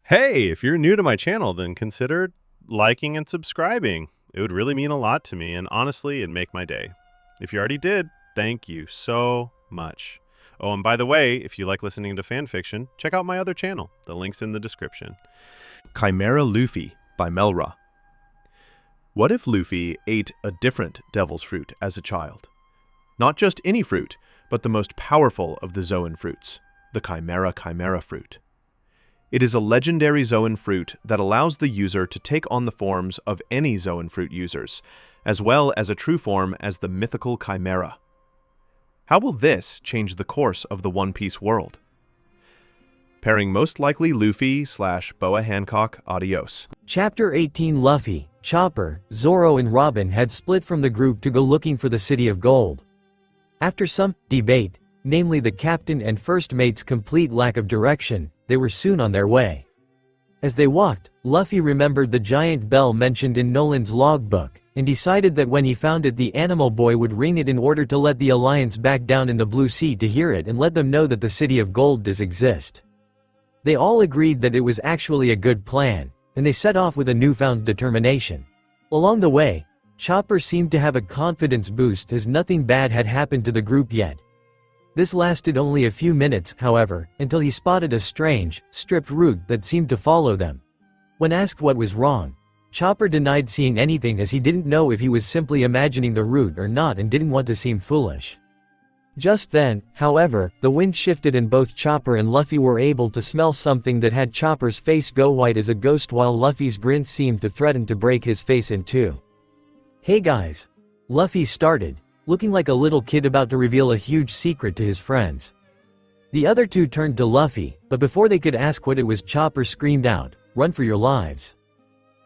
Hey, if you're new to my channel, then consider liking and subscribing. It would really mean a lot to me, and honestly, it'd make my day. If you already did, thank you so much. Oh, and by the way, if you like listening to fan fiction, check out my other channel. The link's in the description. Chimera Luffy by mellra. What if Luffy ate a different devil's fruit as a child? Not just any fruit, but the most powerful of the Zoan fruits, the Chimera fruit. It is a legendary Zoan fruit that allows the user to take on the forms of any Zoan fruit users, as well as a true form as the mythical Chimera. How will this change the course of the One Piece world? Pairing most likely Luffy/Boa Hancock, adios. Chapter 18 Luffy, Chopper, Zoro and Robin had split from the group to go looking for the City of Gold. After some debate, namely the captain and first mate's complete lack of direction, they were soon on their way. As they walked, Luffy remembered the giant bell mentioned in Nolan's logbook, and decided that when he found it the animal boy would ring it in order to let the Alliance back down in the Blue Sea to hear it and let them know that the City of Gold does exist. They all agreed that it was actually a good plan, and they set off with a newfound determination. Along the way, Chopper seemed to have a confidence boost as nothing bad had happened to the group yet. This lasted only a few minutes, however, until he spotted a strange, stripped root that seemed to follow them. When asked what was wrong, Chopper denied seeing anything as he didn't know if he was simply imagining the root or not and didn't want to seem foolish. Just then, however, the wind shifted and both Chopper and Luffy were able to smell something that had Chopper's face go white as a ghost while Luffy's grin seemed to threaten to break his face in two. "Hey guys!" Luffy started, looking like a little kid about to reveal a huge secret to his friends. The other two turned to Luffy, but before they could ask what it was, Chopper screamed out, "Run for your lives!"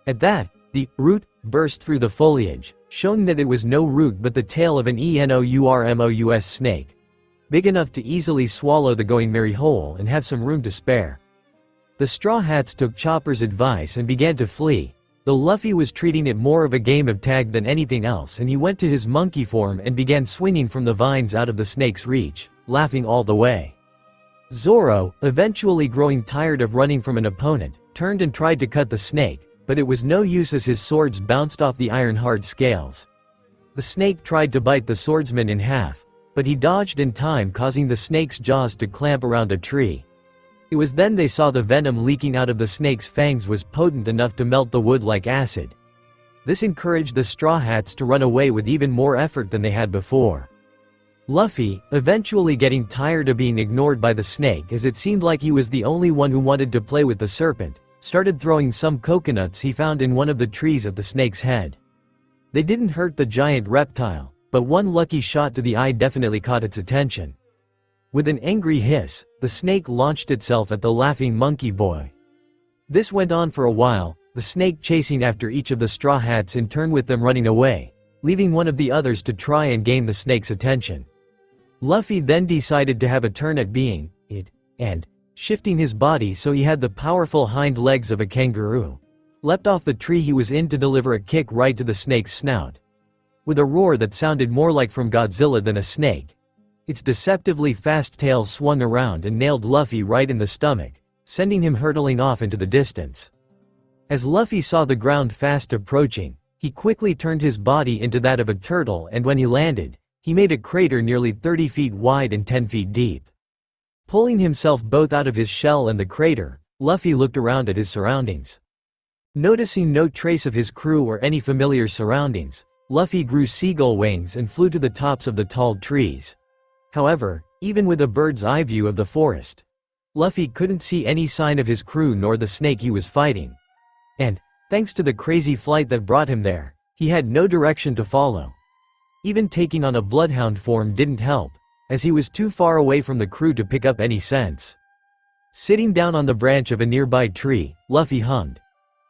At that, the root burst through the foliage, showing that it was no root but the tail of an enormous snake, big enough to easily swallow the going merry whole and have some room to spare. The Straw Hats took Chopper's advice and began to flee, though Luffy was treating it more of a game of tag than anything else, and he went to his monkey form and began swinging from the vines out of the snake's reach, laughing all the way. Zoro, eventually growing tired of running from an opponent, turned and tried to cut the snake, but it was no use as his swords bounced off the iron-hard scales. The snake tried to bite the swordsman in half, but he dodged in time, causing the snake's jaws to clamp around a tree. It was then they saw the venom leaking out of the snake's fangs was potent enough to melt the wood like acid. This encouraged the Straw Hats to run away with even more effort than they had before. Luffy, eventually getting tired of being ignored by the snake as it seemed like he was the only one who wanted to play with the serpent, started throwing some coconuts he found in one of the trees at the snake's head. They didn't hurt the giant reptile, but one lucky shot to the eye definitely caught its attention. With an angry hiss, the snake launched itself at the laughing monkey boy. This went on for a while, the snake chasing after each of the Straw Hats in turn with them running away, leaving one of the others to try and gain the snake's attention. Luffy then decided to have a turn at being it, and, shifting his body so he had the powerful hind legs of a kangaroo, leapt off the tree he was in to deliver a kick right to the snake's snout. With a roar that sounded more like from Godzilla than a snake, its deceptively fast tail swung around and nailed Luffy right in the stomach, sending him hurtling off into the distance. As Luffy saw the ground fast approaching, he quickly turned his body into that of a turtle, and when he landed, he made a crater nearly 30 feet wide and 10 feet deep. Pulling himself both out of his shell and the crater, Luffy looked around at his surroundings. Noticing no trace of his crew or any familiar surroundings, Luffy grew seagull wings and flew to the tops of the tall trees. However, even with a bird's eye view of the forest, Luffy couldn't see any sign of his crew nor the snake he was fighting. And, thanks to the crazy flight that brought him there, he had no direction to follow. Even taking on a bloodhound form didn't help, as he was too far away from the crew to pick up any sense. Sitting down on the branch of a nearby tree, Luffy hummed,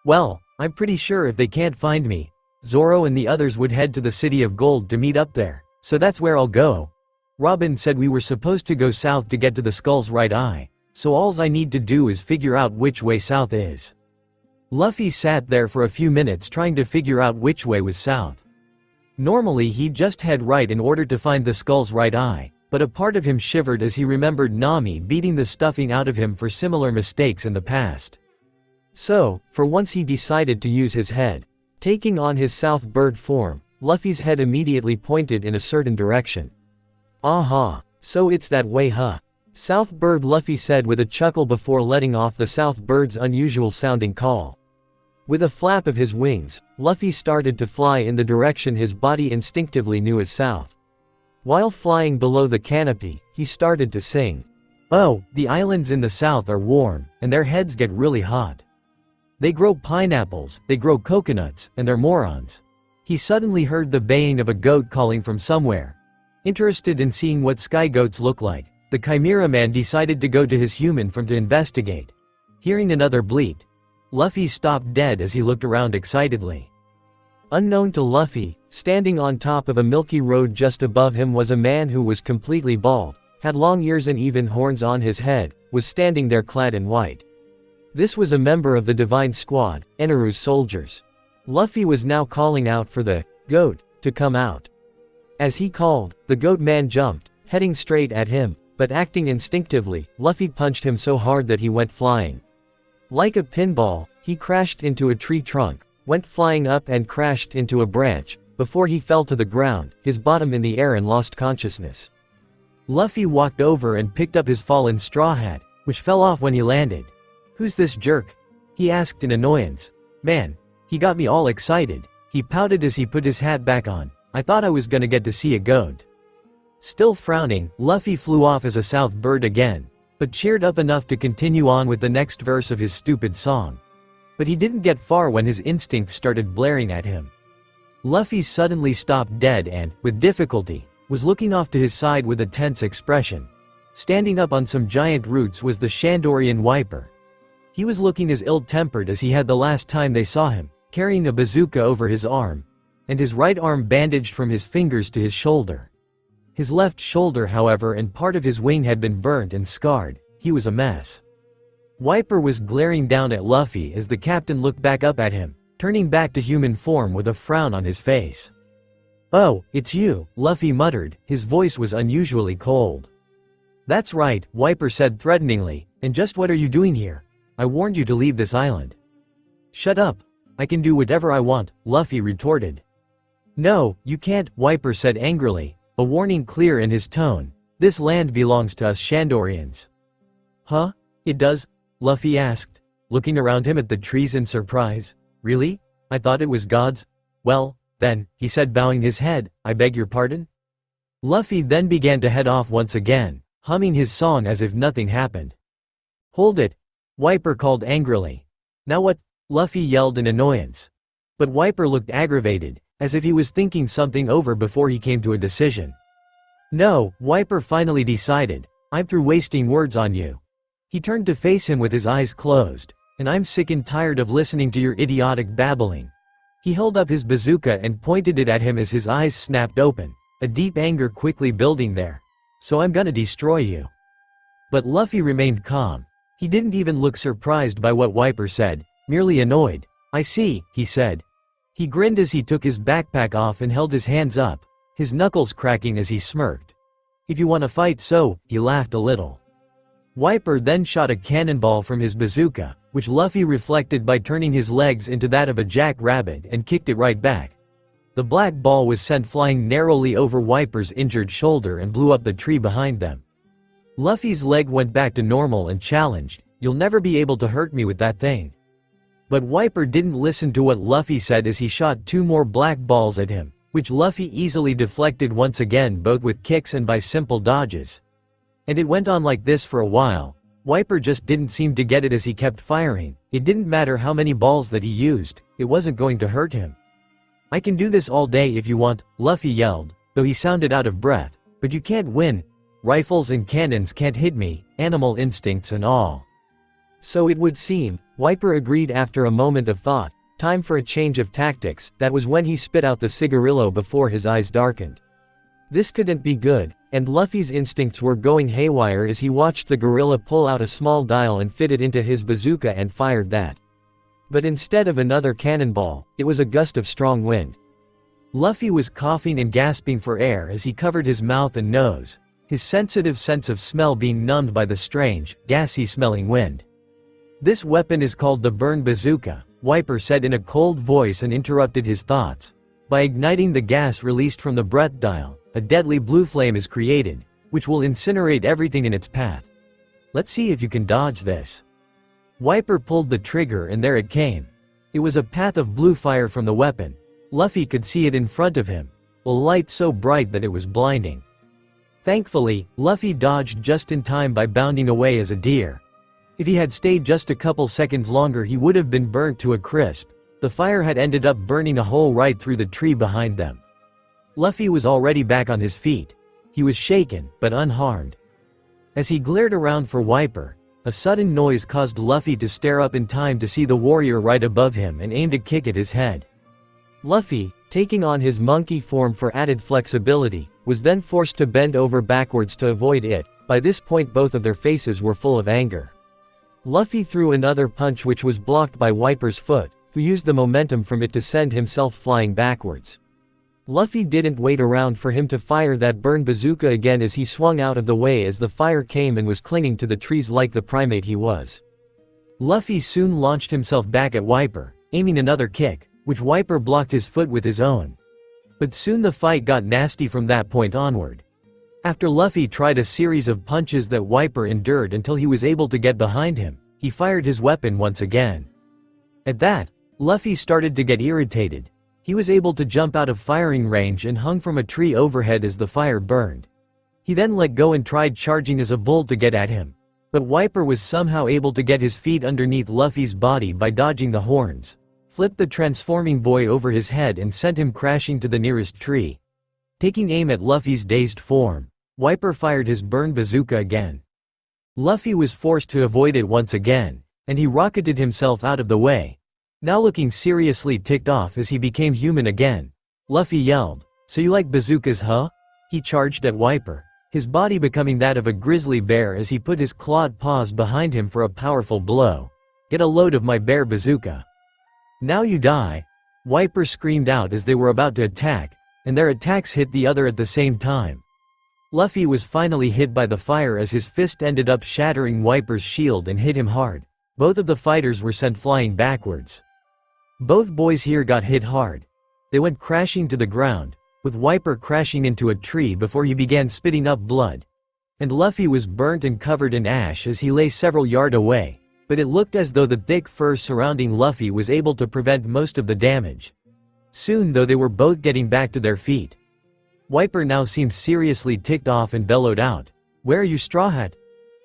"Well, I'm pretty sure if they can't find me, Zoro and the others would head to the City of Gold to meet up there, so that's where I'll go. Robin said we were supposed to go south to get to the skull's right eye, so alls I need to do is figure out which way south is." Luffy sat there for a few minutes trying to figure out which way was south. Normally he'd just head right in order to find the skull's right eye, but a part of him shivered as he remembered Nami beating the stuffing out of him for similar mistakes in the past. So, for once he decided to use his head. Taking on his South Bird form, Luffy's head immediately pointed in a certain direction. Aha, so it's that way huh? South Bird, Luffy said with a chuckle before letting off the South Bird's unusual sounding call. With a flap of his wings, Luffy started to fly in the direction his body instinctively knew as south. While flying below the canopy, he started to sing. Oh, the islands in the south are warm, and their heads get really hot. They grow pineapples, they grow coconuts, and they're morons. He suddenly heard the baying of a goat calling from somewhere. Interested in seeing what sky goats look like, the Chimera man decided to go to his human form to investigate. Hearing another bleat, Luffy stopped dead as he looked around excitedly. Unknown to Luffy, standing on top of a milky road just above him was a man who was completely bald, had long ears and even horns on his head, was standing there clad in white. This was a member of the Divine Squad, Eneru's soldiers. Luffy was now calling out for the goat to come out. As he called, the goat man jumped, heading straight at him, but acting instinctively, Luffy punched him so hard that he went flying. Like a pinball, he crashed into a tree trunk, went flying up and crashed into a branch, before he fell to the ground, his bottom in the air and lost consciousness. Luffy walked over and picked up his fallen straw hat, which fell off when he landed. "Who's this jerk?" he asked in annoyance. "Man, he got me all excited," he pouted as he put his hat back on. "I thought I was gonna get to see a goat." Still frowning, Luffy flew off as a South Bird again, but cheered up enough to continue on with the next verse of his stupid song. But he didn't get far when his instincts started blaring at him. Luffy suddenly stopped dead and, with difficulty, was looking off to his side with a tense expression. Standing up on some giant roots was the Shandorian Wiper. He was looking as ill-tempered as he had the last time they saw him, carrying a bazooka over his arm, and his right arm bandaged from his fingers to his shoulder. His left shoulder, however, and part of his wing had been burnt and scarred. He was a mess. Wiper was glaring down at Luffy as the captain looked back up at him, turning back to human form with a frown on his face. "Oh, it's you," Luffy muttered, his voice was unusually cold. "That's right," Wiper said threateningly, "and just what are you doing here? I warned you to leave this island." "Shut up. I can do whatever I want," Luffy retorted. "No, you can't," Wiper said angrily, a warning clear in his tone. "This land belongs to us Shandorians." "Huh? It does?" Luffy asked, looking around him at the trees in surprise. "Really? I thought it was God's." "Well, then," he said, bowing his head, "I beg your pardon?" Luffy then began to head off once again, humming his song as if nothing happened. "Hold it," Wiper called angrily. "Now what?" Luffy yelled in annoyance. But Wiper looked aggravated, as if he was thinking something over before he came to a decision. "No," Wiper finally decided, "I'm through wasting words on you." He turned to face him with his eyes closed. "And I'm sick and tired of listening to your idiotic babbling." He held up his bazooka and pointed it at him as his eyes snapped open, a deep anger quickly building there. "So I'm gonna destroy you." But Luffy remained calm. He didn't even look surprised by what Wiper said, merely annoyed. "I see," he said. He grinned as he took his backpack off and held his hands up, his knuckles cracking as he smirked. "If you want to fight so," he laughed a little. Wiper then shot a cannonball from his bazooka, which Luffy reflected by turning his legs into that of a jackrabbit and kicked it right back. The black ball was sent flying narrowly over Wiper's injured shoulder and blew up the tree behind them. Luffy's leg went back to normal and challenged, "You'll never be able to hurt me with that thing." But Wiper didn't listen to what Luffy said as he shot two more black balls at him, which Luffy easily deflected once again, both with kicks and by simple dodges. And it went on like this for a while. Wiper just didn't seem to get it as he kept firing. It didn't matter how many balls that he used, it wasn't going to hurt him. "I can do this all day if you want," Luffy yelled, though he sounded out of breath. "But you can't win. Rifles and cannons can't hit me, animal instincts and all." "So it would seem," Wiper agreed after a moment of thought. "Time for a change of tactics." That was when he spit out the cigarillo before his eyes darkened. This couldn't be good, and Luffy's instincts were going haywire as he watched the gorilla pull out a small dial and fit it into his bazooka and fired that. But instead of another cannonball, it was a gust of strong wind. Luffy was coughing and gasping for air as he covered his mouth and nose, his sensitive sense of smell being numbed by the strange, gassy-smelling wind. "This weapon is called the burn bazooka," Wiper said in a cold voice and interrupted his thoughts. "By igniting the gas released from the breath dial, a deadly blue flame is created, which will incinerate everything in its path. Let's see if you can dodge this." Wiper pulled the trigger and there it came. It was a path of blue fire from the weapon. Luffy could see it in front of him, a light so bright that it was blinding. Thankfully, Luffy dodged just in time by bounding away as a deer. If he had stayed just a couple seconds longer he would have been burnt to a crisp. The fire had ended up burning a hole right through the tree behind them. Luffy was already back on his feet. He was shaken, but unharmed. As he glared around for Wiper, a sudden noise caused Luffy to stare up in time to see the warrior right above him and aimed a kick at his head. Luffy, taking on his monkey form for added flexibility, was then forced to bend over backwards to avoid it. By this point both of their faces were full of anger. Luffy threw another punch which was blocked by Wiper's foot, who used the momentum from it to send himself flying backwards. Luffy didn't wait around for him to fire that burn bazooka again as he swung out of the way as the fire came and was clinging to the trees like the primate he was. Luffy soon launched himself back at Wiper, aiming another kick, which Wiper blocked his foot with his own. But soon the fight got nasty from that point onward. After Luffy tried a series of punches that Wiper endured until he was able to get behind him, he fired his weapon once again. At that, Luffy started to get irritated. He was able to jump out of firing range and hung from a tree overhead as the fire burned. He then let go and tried charging as a bull to get at him. But Wiper was somehow able to get his feet underneath Luffy's body by dodging the horns, flipped the transforming boy over his head and sent him crashing to the nearest tree. Taking aim at Luffy's dazed form, Wiper fired his burn bazooka again. Luffy was forced to avoid it once again, and he rocketed himself out of the way. Now looking seriously ticked off as he became human again, Luffy yelled, "So you like bazookas, huh?" He charged at Wiper, his body becoming that of a grizzly bear as he put his clawed paws behind him for a powerful blow. "Get a load of my bear bazooka. Now you die," Wiper screamed out as they were about to attack, and their attacks hit the other at the same time. Luffy was finally hit by the fire as his fist ended up shattering Wiper's shield and hit him hard. Both of the fighters were sent flying backwards. Both boys here got hit hard. They went crashing to the ground, with Wiper crashing into a tree before he began spitting up blood. And Luffy was burnt and covered in ash as he lay several yards away, but it looked as though the thick fur surrounding Luffy was able to prevent most of the damage. Soon though they were both getting back to their feet. Wiper now seemed seriously ticked off and bellowed out, "Where are you, Straw Hat?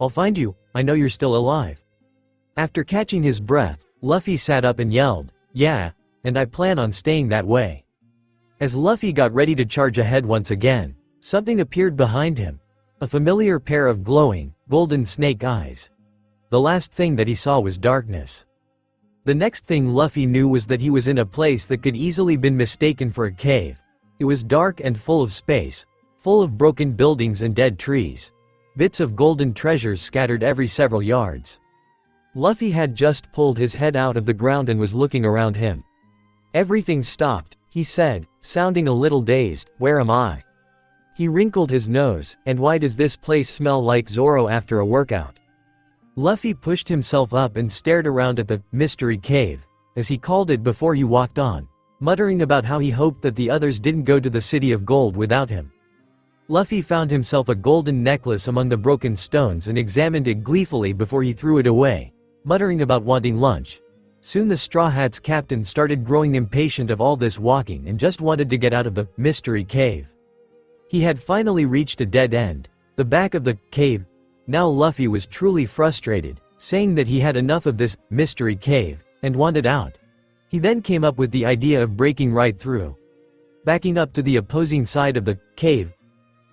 I'll find you, I know you're still alive." After catching his breath, Luffy sat up and yelled, "Yeah, and I plan on staying that way." As Luffy got ready to charge ahead once again, something appeared behind him. A familiar pair of glowing, golden snake eyes. The last thing that he saw was darkness. The next thing Luffy knew was that he was in a place that could easily been mistaken for a cave. It was dark and full of space, full of broken buildings and dead trees. Bits of golden treasures scattered every several yards. Luffy had just pulled his head out of the ground and was looking around him. "Everything stopped," he said, sounding a little dazed. "Where am I?" He wrinkled his nose, "And why does this place smell like Zoro after a workout?" Luffy pushed himself up and stared around at the mystery cave, as he called it before he walked on, muttering about how he hoped that the others didn't go to the City of Gold without him. Luffy found himself a golden necklace among the broken stones and examined it gleefully before he threw it away, muttering about wanting lunch. Soon the Straw Hat's captain started growing impatient of all this walking and just wanted to get out of the mystery cave. He had finally reached a dead end, the back of the cave. Now Luffy was truly frustrated, saying that he had enough of this mystery cave and wanted out. He then came up with the idea of breaking right through. Backing up to the opposing side of the cave,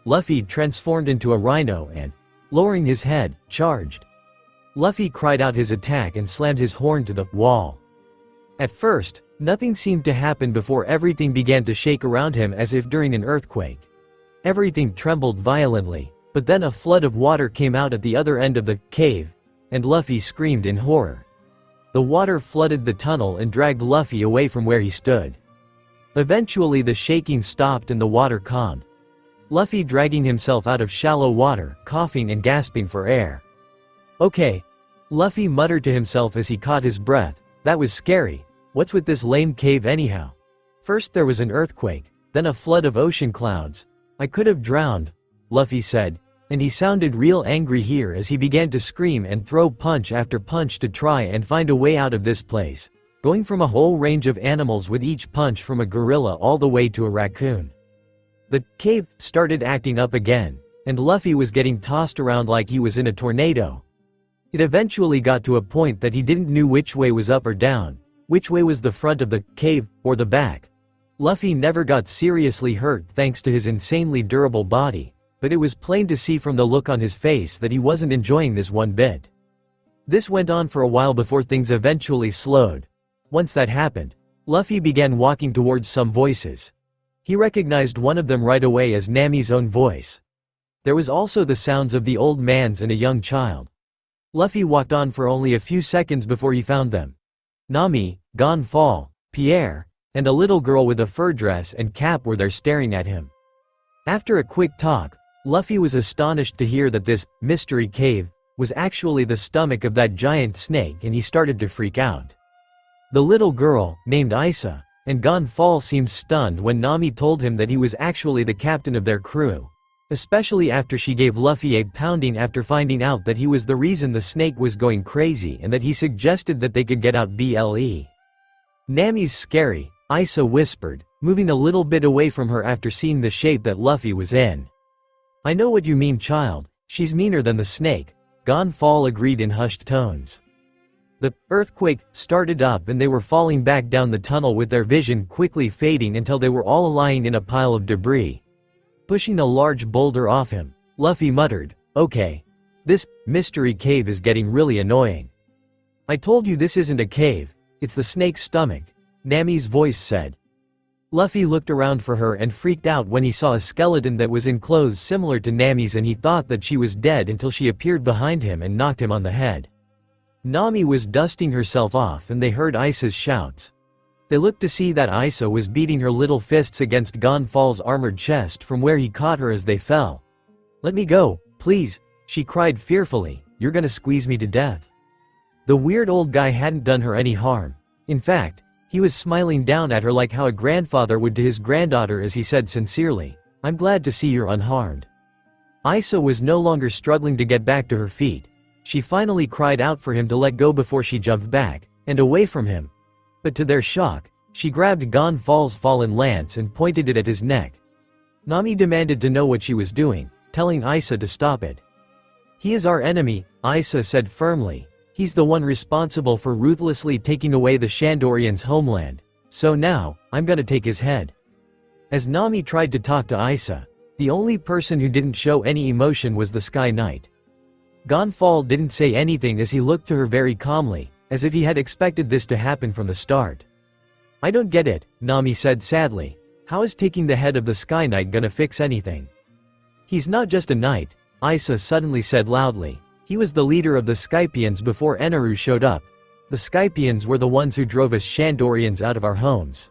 Luffy transformed into a rhino and, lowering his head, charged. Luffy cried out his attack and slammed his horn to the wall. At first, nothing seemed to happen before everything began to shake around him as if during an earthquake. Everything trembled violently, but then a flood of water came out at the other end of the cave, and Luffy screamed in horror. The water flooded the tunnel and dragged Luffy away from where he stood. Eventually the shaking stopped and the water calmed. Luffy dragging himself out of shallow water, coughing and gasping for air. "Okay. Luffy muttered to himself as he caught his breath. That was scary. What's with this lame cave anyhow? First there was an earthquake, then a flood of ocean clouds. I could have drowned, Luffy said, and he sounded real angry here as he began to scream and throw punch after punch to try and find a way out of this place, going from a whole range of animals with each punch from a gorilla all the way to a raccoon. The cave started acting up again, and Luffy was getting tossed around like he was in a tornado. It eventually got to a point that he didn't know which way was up or down, which way was the front of the cave or the back. Luffy never got seriously hurt thanks to his insanely durable body, but it was plain to see from the look on his face that he wasn't enjoying this one bit. This went on for a while before things eventually slowed. Once that happened, Luffy began walking towards some voices. He recognized one of them right away as Nami's own voice. There was also the sounds of the old man's and a young child. Luffy walked on for only a few seconds before he found them. Nami, Gonfall, Pierre, and a little girl with a fur dress and cap were there staring at him. After a quick talk, Luffy was astonished to hear that this mystery cave was actually the stomach of that giant snake, and he started to freak out. The little girl, named Isa, and Gonfall seemed stunned when Nami told him that he was actually the captain of their crew, especially after she gave Luffy a pounding after finding out that he was the reason the snake was going crazy and that he suggested that they could get out BLE. Nami's scary, Isa whispered, moving a little bit away from her after seeing the shape that Luffy was in. I know what you mean, child, she's meaner than the snake, Gonfall agreed in hushed tones. The earthquake started up and they were falling back down the tunnel with their vision quickly fading until they were all lying in a pile of debris. Pushing a large boulder off him, Luffy muttered, okay. This mystery cave is getting really annoying. I told you this isn't a cave, it's the snake's stomach, Nami's voice said. Luffy looked around for her and freaked out when he saw a skeleton that was in clothes similar to Nami's, and he thought that she was dead until she appeared behind him and knocked him on the head. Nami was dusting herself off and they heard Isa's shouts. They looked to see that Isa was beating her little fists against Gonfall's armored chest from where he caught her as they fell. Let me go, please, she cried fearfully, you're gonna squeeze me to death. The weird old guy hadn't done her any harm. In fact, he was smiling down at her like how a grandfather would to his granddaughter as he said sincerely, I'm glad to see you're unharmed. Isa was no longer struggling to get back to her feet. She finally cried out for him to let go before she jumped back and away from him. But to their shock, she grabbed Gonfall's fallen lance and pointed it at his neck. Nami demanded to know what she was doing, telling Isa to stop it. He is our enemy, Isa said firmly. He's the one responsible for ruthlessly taking away the Shandorians' homeland, so now, I'm gonna take his head. As Nami tried to talk to Isa, the only person who didn't show any emotion was the Sky Knight. Gonfall didn't say anything as he looked to her very calmly, as if he had expected this to happen from the start. I don't get it, Nami said sadly. How is taking the head of the Sky Knight gonna fix anything? He's not just a knight, Isa suddenly said loudly. He was the leader of the Skypians before Eneru showed up. The Skypians were the ones who drove us Shandorians out of our homes.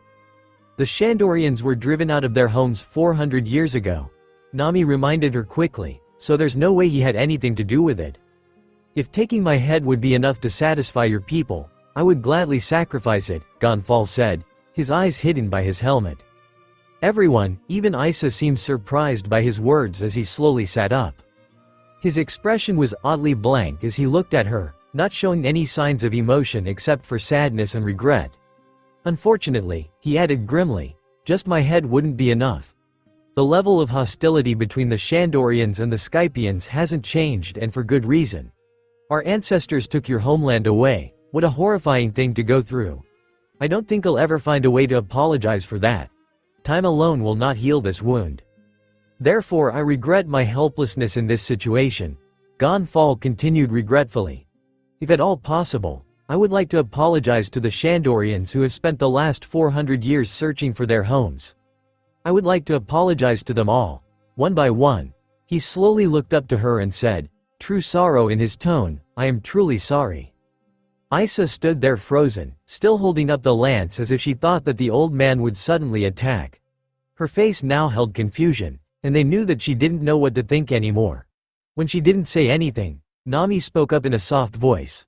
The Shandorians were driven out of their homes 400 years ago. Nami reminded her quickly, so there's no way he had anything to do with it. If taking my head would be enough to satisfy your people, I would gladly sacrifice it, Gonfall said, his eyes hidden by his helmet. Everyone, even Isa, seemed surprised by his words as he slowly sat up. His expression was oddly blank as he looked at her, not showing any signs of emotion except for sadness and regret. Unfortunately, he added grimly, just my head wouldn't be enough. The level of hostility between the Shandorians and the Skypians hasn't changed, and for good reason. Our ancestors took your homeland away. What a horrifying thing to go through. I don't think I'll ever find a way to apologize for that. Time alone will not heal this wound. Therefore I regret my helplessness in this situation, Gonfall continued regretfully. If at all possible, I would like to apologize to the Shandorians who have spent the last 400 years searching for their homes. I would like to apologize to them all, one by one. He slowly looked up to her and said, true sorrow in his tone, I am truly sorry. Isa stood there frozen, still holding up the lance as if she thought that the old man would suddenly attack. Her face now held confusion, and they knew that she didn't know what to think anymore. When she didn't say anything, Nami spoke up in a soft voice,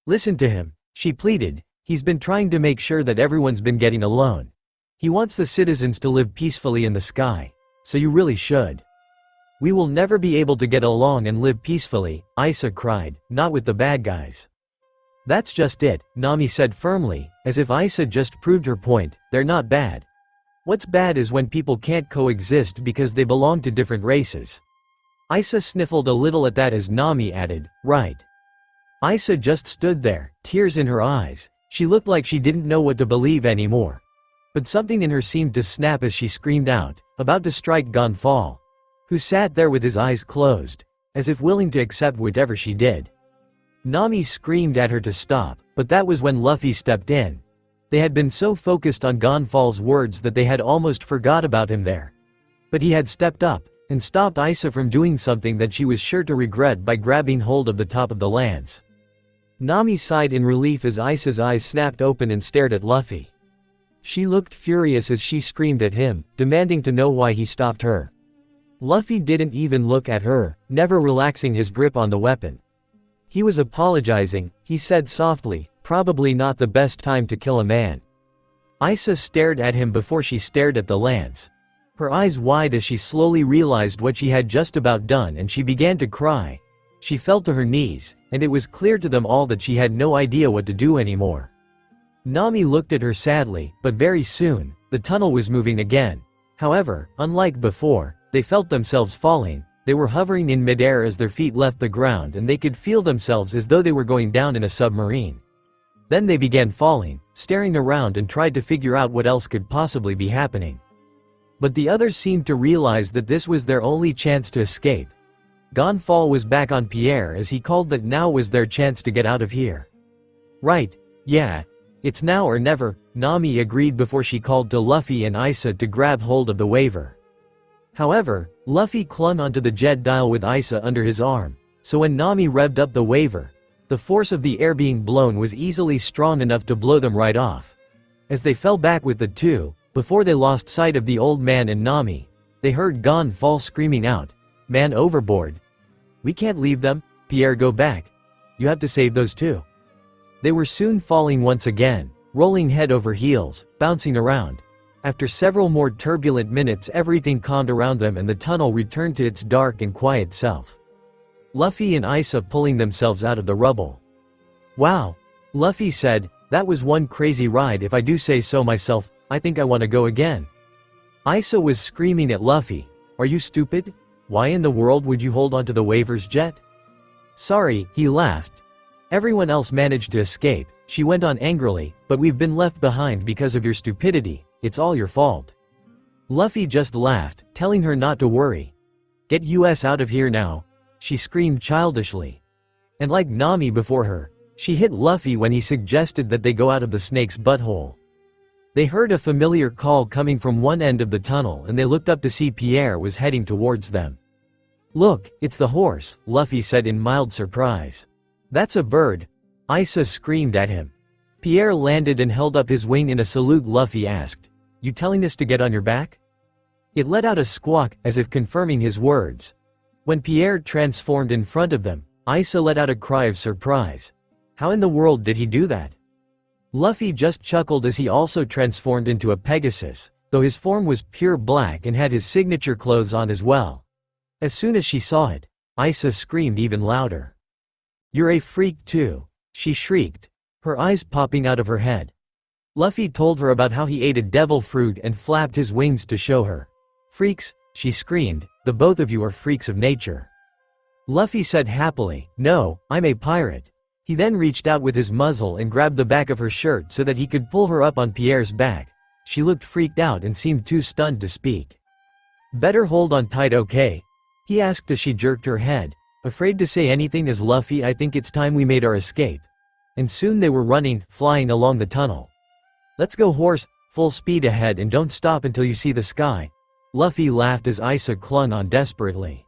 Listen to him, she pleaded, he's been trying to make sure that everyone's been getting along. He wants the citizens to live peacefully in the sky, so you really should. We will never be able to get along and live peacefully, Isa cried, not with the bad guys. That's just it, Nami said firmly, as if Isa just proved her point, they're not bad. What's bad is when people can't coexist because they belong to different races. Isa sniffled a little at that as Nami added, right. Isa just stood there, tears in her eyes. She looked like she didn't know what to believe anymore. But something in her seemed to snap as she screamed out, about to strike Gonfall, who sat there with his eyes closed, as if willing to accept whatever she did. Nami screamed at her to stop, but that was when Luffy stepped in. They had been so focused on Gonfall's words that they had almost forgot about him there. But he had stepped up, and stopped Isa from doing something that she was sure to regret by grabbing hold of the top of the lance. Nami sighed in relief as Isa's eyes snapped open and stared at Luffy. She looked furious as she screamed at him, demanding to know why he stopped her. Luffy didn't even look at her, never relaxing his grip on the weapon. He was apologizing, he said softly, probably not the best time to kill a man. Isa stared at him before she stared at the lance. Her eyes wide as she slowly realized what she had just about done and she began to cry. She fell to her knees, and it was clear to them all that she had no idea what to do anymore. Nami looked at her sadly, but very soon, the tunnel was moving again. However, unlike before, they felt themselves falling. They were hovering in midair as their feet left the ground and they could feel themselves as though they were going down in a submarine. Then they began falling, staring around and tried to figure out what else could possibly be happening. But the others seemed to realize that this was their only chance to escape. Gonfall was back on Pierre as he called that now was their chance to get out of here. Right, yeah. It's now or never, Nami agreed before she called to Luffy and Isa to grab hold of the waver. However, Luffy clung onto the jet dial with Isa under his arm, so when Nami revved up the waver, the force of the air being blown was easily strong enough to blow them right off. As they fell back with the two, before they lost sight of the old man and Nami, they heard Gonfall screaming out, "Man overboard! We can't leave them, Pierre, go back. You have to save those two." They were soon falling once again, rolling head over heels, bouncing around. After several more turbulent minutes everything calmed around them and the tunnel returned to its dark and quiet self. Luffy and Isa pulling themselves out of the rubble. "Wow," Luffy said, "that was one crazy ride if I do say so myself, I think I want to go again." Isa was screaming at Luffy, "Are you stupid? Why in the world would you hold onto the waver's jet?" "Sorry," he laughed. "Everyone else managed to escape," she went on angrily, "but we've been left behind because of your stupidity, it's all your fault." Luffy just laughed, telling her not to worry. "Get us out of here now," she screamed childishly. And like Nami before her, she hit Luffy when he suggested that they go out of the snake's butthole. They heard a familiar call coming from one end of the tunnel and they looked up to see Pierre was heading towards them. "Look, it's the horse," Luffy said in mild surprise. "That's a bird," Isa screamed at him. Pierre landed and held up his wing in a salute. Luffy asked, "You telling us to get on your back?" It let out a squawk, as if confirming his words. When Pierre transformed in front of them, Isa let out a cry of surprise. How in the world did he do that? Luffy just chuckled as he also transformed into a Pegasus, though his form was pure black and had his signature clothes on as well. As soon as she saw it, Isa screamed even louder. "You're a freak too," she shrieked, her eyes popping out of her head. Luffy told her about how he ate a devil fruit and flapped his wings to show her. "Freaks," she screamed, "the both of you are freaks of nature." Luffy said happily, "No, I'm a pirate." He then reached out with his muzzle and grabbed the back of her shirt so that he could pull her up on Pierre's back. She looked freaked out and seemed too stunned to speak. "Better hold on tight, okay?" he asked as she jerked her head, afraid to say anything as Luffy, "I think it's time we made our escape." And soon they were running, flying along the tunnel. "Let's go horse, full speed ahead and don't stop until you see the sky," Luffy laughed as Isa clung on desperately.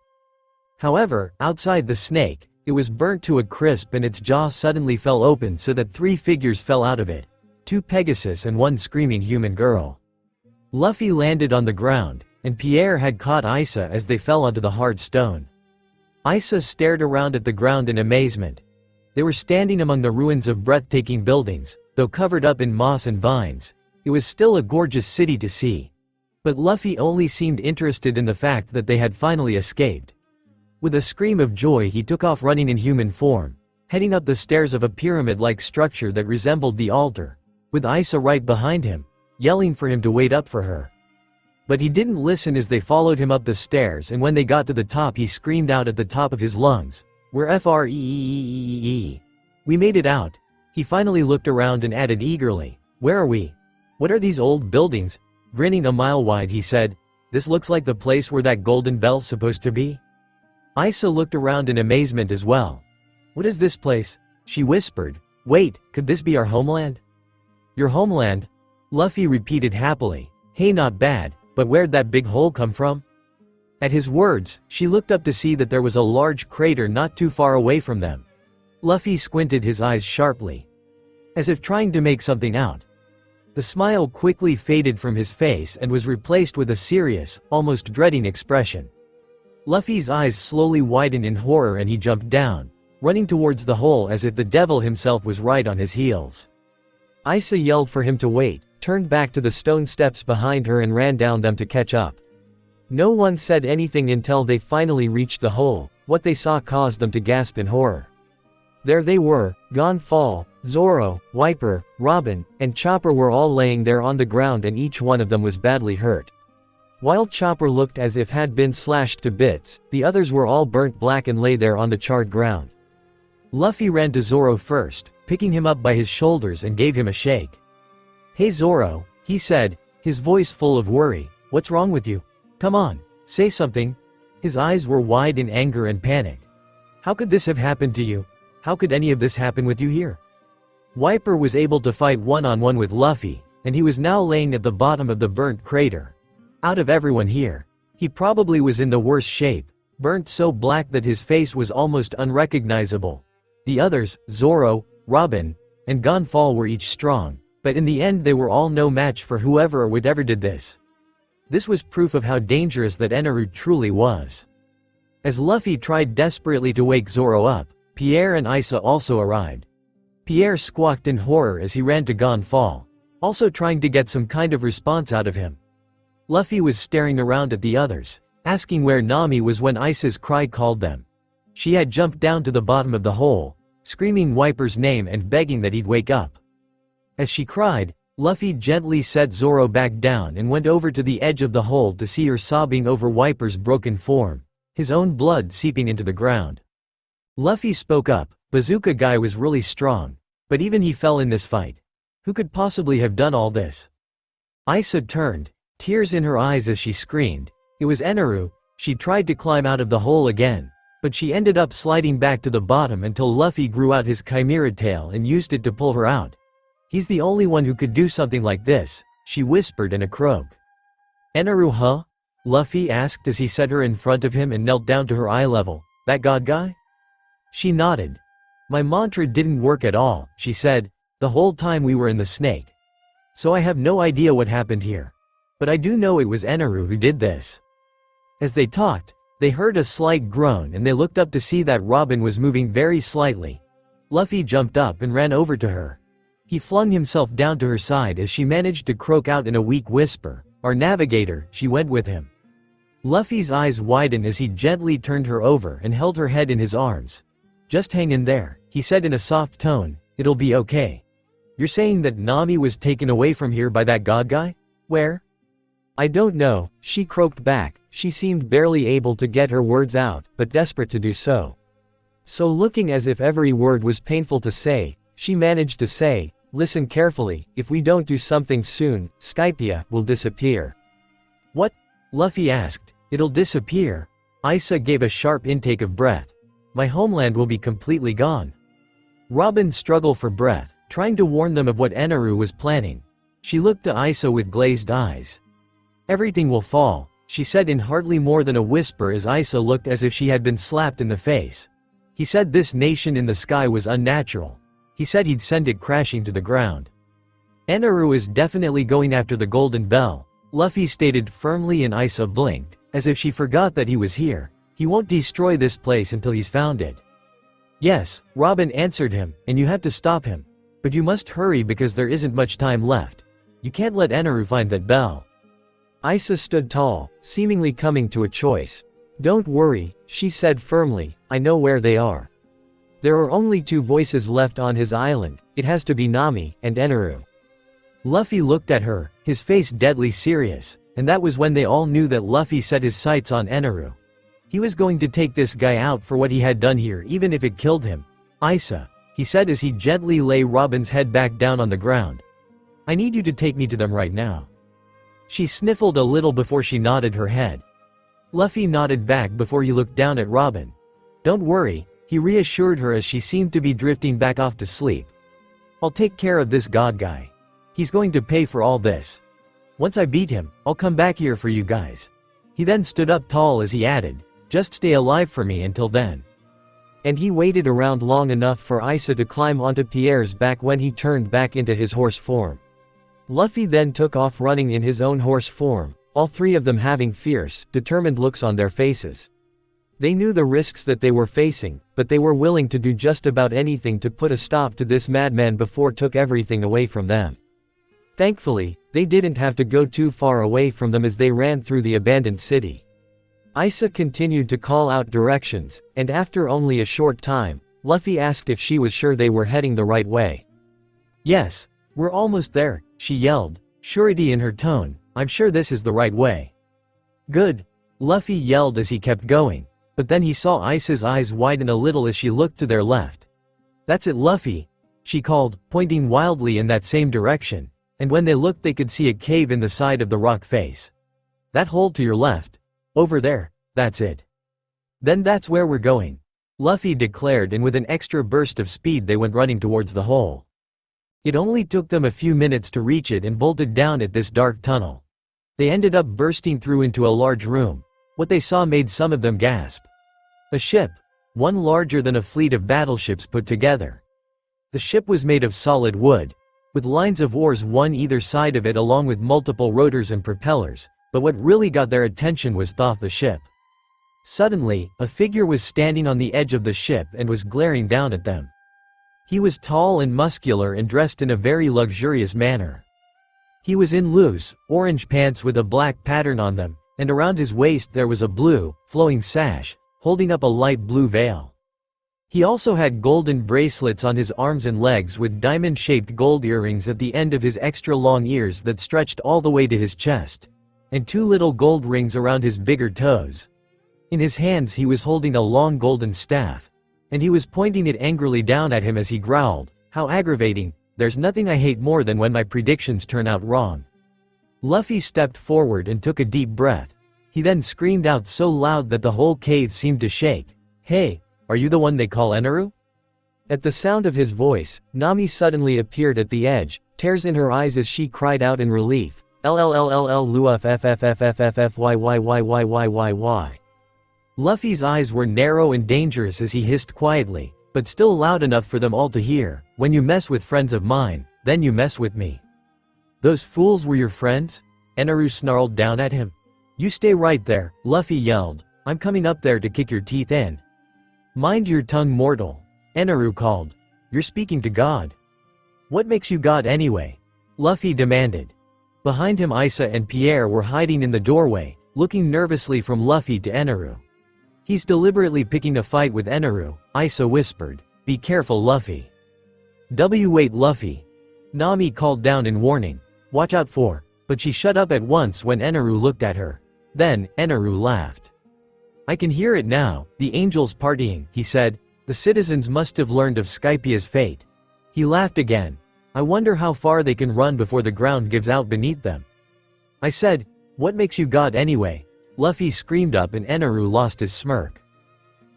However, outside the snake, it was burnt to a crisp and its jaw suddenly fell open so that 3 figures fell out of it. 2 Pegasus and 1 screaming human girl. Luffy landed on the ground, and Pierre had caught Isa as they fell onto the hard stone. Isa stared around at the ground in amazement. They were standing among the ruins of breathtaking buildings, though covered up in moss and vines. It was still a gorgeous city to see. But Luffy only seemed interested in the fact that they had finally escaped. With a scream of joy, he took off running in human form, heading up the stairs of a pyramid-like structure that resembled the altar, with Isa right behind him, yelling for him to wait up for her. But he didn't listen as they followed him up the stairs, and when they got to the top he screamed out at the top of his lungs, "We're free! We made it out." He finally looked around and added eagerly, "Where are we? What are these old buildings?" Grinning a mile wide, he said, "This looks like the place where that golden bell's supposed to be." Isa looked around in amazement as well. "What is this place?" she whispered. "Wait, could this be our homeland?" "Your homeland?" Luffy repeated happily. "Hey, not bad, but where'd that big hole come from?" At his words, she looked up to see that there was a large crater not too far away from them. Luffy squinted his eyes sharply, as if trying to make something out. The smile quickly faded from his face and was replaced with a serious, almost dreading expression. Luffy's eyes slowly widened in horror and he jumped down, running towards the hole as if the devil himself was right on his heels. Isa yelled for him to wait, turned back to the stone steps behind her and ran down them to catch up. No one said anything until they finally reached the hole. What they saw caused them to gasp in horror. There they were, Gonfall, Zoro, Wiper, Robin, and Chopper were all laying there on the ground, and each one of them was badly hurt. While Chopper looked as if had been slashed to bits, the others were all burnt black and lay there on the charred ground. Luffy ran to Zoro first, picking him up by his shoulders and gave him a shake. "Hey Zoro," he said, his voice full of worry, "what's wrong with you? Come on, say something." His eyes were wide in anger and panic. "How could this have happened to you? How could any of this happen with you here?" Wiper was able to fight one-on-one with Luffy, and he was now laying at the bottom of the burnt crater. Out of everyone here, he probably was in the worst shape, burnt so black that his face was almost unrecognizable. The others, Zoro, Robin, and Gonfall, were each strong, but in the end they were all no match for whoever or whatever did this. This was proof of how dangerous that Eneru truly was. As Luffy tried desperately to wake Zoro up, Pierre and Isa also arrived. Pierre squawked in horror as he ran to Gonfall, also trying to get some kind of response out of him. Luffy was staring around at the others, asking where Nami was when Isa's cry called them. She had jumped down to the bottom of the hole, screaming Wiper's name and begging that he'd wake up. As she cried, Luffy gently set Zoro back down and went over to the edge of the hole to see her sobbing over Wiper's broken form, his own blood seeping into the ground. Luffy spoke up. "Bazooka guy was really strong, but even he fell in this fight. Who could possibly have done all this?" Isa turned, tears in her eyes as she screamed. It was Eneru. She tried to climb out of the hole again, but she ended up sliding back to the bottom until Luffy grew out his chimera tail and used it to pull her out. "He's the only one who could do something like this," she whispered in a croak. "Eneru, huh?" Luffy asked as he set her in front of him and knelt down to her eye level. "That god guy?" She nodded. "My mantra didn't work at all," she said, "the whole time we were in the snake. So I have no idea what happened here. But I do know it was Eneru who did this." As they talked, they heard a slight groan and they looked up to see that Robin was moving very slightly. Luffy jumped up and ran over to her. He flung himself down to her side as she managed to croak out in a weak whisper, "Our navigator." She went with him. Luffy's eyes widened as he gently turned her over and held her head in his arms. "Just hang in there," he said in a soft tone, "it'll be okay." "You're saying that Nami was taken away from here by that god guy? Where?" "I don't know," she croaked back. She seemed barely able to get her words out, but desperate to do so. So looking as if every word was painful to say, she managed to say, "Listen carefully, if we don't do something soon, Skypia will disappear." "What?" Luffy asked. "It'll disappear?" Isa gave a sharp intake of breath. "My homeland will be completely gone." Robin struggled for breath, trying to warn them of what Eneru was planning. She looked to Isa with glazed eyes. "Everything will fall," she said in hardly more than a whisper as Isa looked as if she had been slapped in the face. "He said this nation in the sky was unnatural. He said he'd send it crashing to the ground." "Eneru is definitely going after the Golden Bell," Luffy stated firmly, and Isa blinked, as if she forgot that he was here. "He won't destroy this place until he's found it." Yes, Robin answered him, and you have to stop him. But you must hurry because there isn't much time left. You can't let Eneru find that bell. Isa stood tall, seemingly coming to a choice. Don't worry, she said firmly, I know where they are. There are only two voices left on his island, it has to be Nami and Eneru. Luffy looked at her, his face deadly serious, and that was when they all knew that Luffy set his sights on Eneru. He was going to take this guy out for what he had done here even if it killed him. Isa, he said as he gently lay Robin's head back down on the ground. I need you to take me to them right now. She sniffled a little before she nodded her head. Luffy nodded back before he looked down at Robin. Don't worry, he reassured her as she seemed to be drifting back off to sleep. I'll take care of this god guy. He's going to pay for all this. Once I beat him, I'll come back here for you guys. He then stood up tall as he added, just stay alive for me until then. And he waited around long enough for Isa to climb onto Pierre's back when he turned back into his horse form. Luffy then took off running in his own horse form, all three of them having fierce, determined looks on their faces. They knew the risks that they were facing, but they were willing to do just about anything to put a stop to this madman before took everything away from them. Thankfully, they didn't have to go too far away from them as they ran through the abandoned city. Isa continued to call out directions, and after only a short time, Luffy asked if she was sure they were heading the right way. Yes, we're almost there, she yelled, surety in her tone, I'm sure this is the right way. Good, Luffy yelled as he kept going, but then he saw Isa's eyes widen a little as she looked to their left. That's it Luffy, she called, pointing wildly in that same direction, and when they looked they could see a cave in the side of the rock face. That hole to your left. Over there, that's it. Then that's where we're going, Luffy declared, and with an extra burst of speed they went running towards the hole. It only took them a few minutes to reach it and bolted down at this dark tunnel. They ended up bursting through into a large room. What they saw made some of them gasp. A ship, one larger than a fleet of battleships put together. The ship was made of solid wood, with lines of oars one either side of it along with multiple rotors and propellers, but what really got their attention was Thoth the ship. Suddenly, a figure was standing on the edge of the ship and was glaring down at them. He was tall and muscular and dressed in a very luxurious manner. He was in loose, orange pants with a black pattern on them, and around his waist there was a blue, flowing sash, holding up a light blue veil. He also had golden bracelets on his arms and legs with diamond-shaped gold earrings at the end of his extra long ears that stretched all the way to his chest, and two little gold rings around his bigger toes. In his hands he was holding a long golden staff, and he was pointing it angrily down at him as he growled, "How aggravating, there's nothing I hate more than when my predictions turn out wrong." Luffy stepped forward and took a deep breath. He then screamed out so loud that the whole cave seemed to shake, "Hey, are you the one they call Eneru?" At the sound of his voice, Nami suddenly appeared at the edge, tears in her eyes as she cried out in relief, "LLLLL Luff FFFFFFYYYYYYY." Luffy's eyes were narrow and dangerous as he hissed quietly, but still loud enough for them all to hear, "When you mess with friends of mine, then you mess with me." "Those fools were your friends?" Eneru snarled down at him. "You stay right there," Luffy yelled, "I'm coming up there to kick your teeth in." "Mind your tongue, mortal," Eneru called. "You're speaking to God." "What makes you God anyway?" Luffy demanded. Behind him Isa and Pierre were hiding in the doorway, looking nervously from Luffy to Eneru. "He's deliberately picking a fight with Eneru," Isa whispered. "Be careful Luffy." Wait Luffy," Nami called down in warning. "Watch out for," but she shut up at once when Eneru looked at her. Then, Eneru laughed. "I can hear it now, the angels partying," he said. "The citizens must have learned of Skypia's fate." He laughed again. "I wonder how far they can run before the ground gives out beneath them." I said, "What makes you God anyway?" Luffy screamed up and Eneru lost his smirk.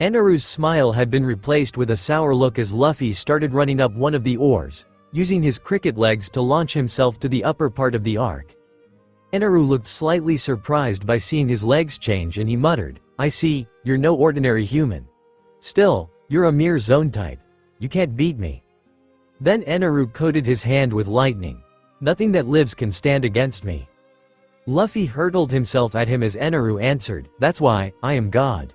Eneru's smile had been replaced with a sour look as Luffy started running up one of the oars, using his cricket legs to launch himself to the upper part of the arc. Eneru looked slightly surprised by seeing his legs change and he muttered, "I see, you're no ordinary human. Still, you're a mere Zoan type. You can't beat me." Then Eneru coated his hand with lightning. "Nothing that lives can stand against me." Luffy hurtled himself at him as Eneru answered, "That's why, I am God."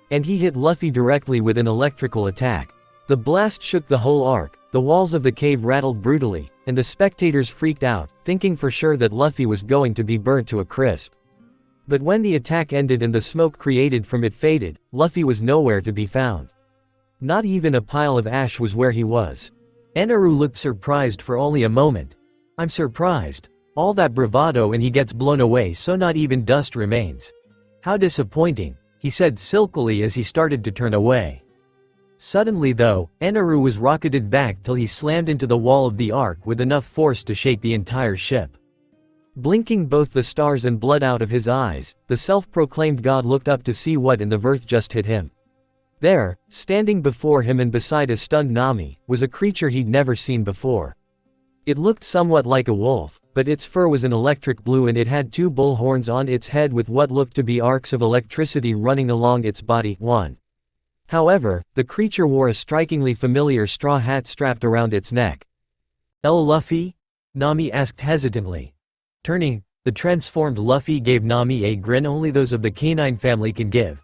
And he hit Luffy directly with an electrical attack. The blast shook the whole arc, the walls of the cave rattled brutally, and the spectators freaked out, thinking for sure that Luffy was going to be burnt to a crisp. But when the attack ended and the smoke created from it faded, Luffy was nowhere to be found. Not even a pile of ash was where he was. Eneru looked surprised for only a moment. "I'm surprised. All that bravado and he gets blown away so not even dust remains. How disappointing," he said silkily as he started to turn away. Suddenly though, Eneru was rocketed back till he slammed into the wall of the ark with enough force to shake the entire ship. Blinking both the stars and blood out of his eyes, the self-proclaimed god looked up to see what in the earth just hit him. There, standing before him and beside a stunned Nami, was a creature he'd never seen before. It looked somewhat like a wolf, but its fur was an electric blue and it had two bull horns on its head with what looked to be arcs of electricity running along its body. However, the creature wore a strikingly familiar straw hat strapped around its neck. "El Luffy?" Nami asked hesitantly. Turning, the transformed Luffy gave Nami a grin only those of the canine family can give.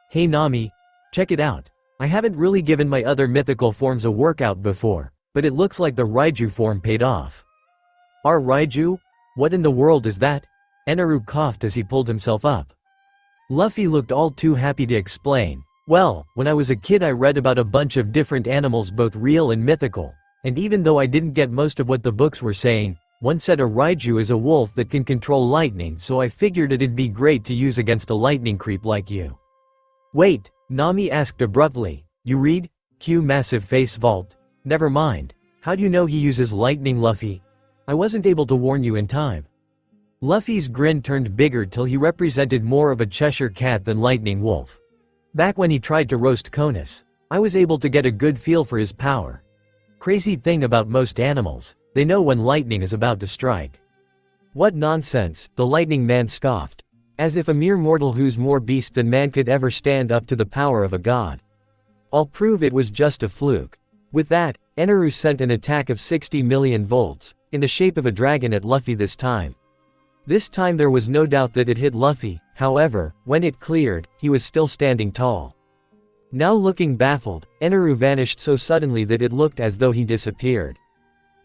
"Hey Nami, check it out. I haven't really given my other mythical forms a workout before, but it looks like the Raiju form paid off." "Our Raiju? What in the world is that?" Eneru coughed as he pulled himself up. Luffy looked all too happy to explain. "Well, when I was a kid I read about a bunch of different animals both real and mythical, and even though I didn't get most of what the books were saying, one said a Raiju is a wolf that can control lightning, so I figured it'd be great to use against a lightning creep like you." "Wait," Nami asked abruptly, "you read? Q massive face vault? Never mind. How do you know he uses lightning, Luffy? I wasn't able to warn you in time." Luffy's grin turned bigger till he represented more of a Cheshire cat than lightning wolf. "Back when he tried to roast Conus, I was able to get a good feel for his power. Crazy thing about most animals, they know when lightning is about to strike." "What nonsense," the lightning man scoffed. "As if a mere mortal who's more beast than man could ever stand up to the power of a god. I'll prove it was just a fluke." With that, Eneru sent an attack of 60 million volts, in the shape of a dragon at Luffy this time. This time there was no doubt that it hit Luffy, however, when it cleared, he was still standing tall. Now looking baffled, Eneru vanished so suddenly that it looked as though he disappeared.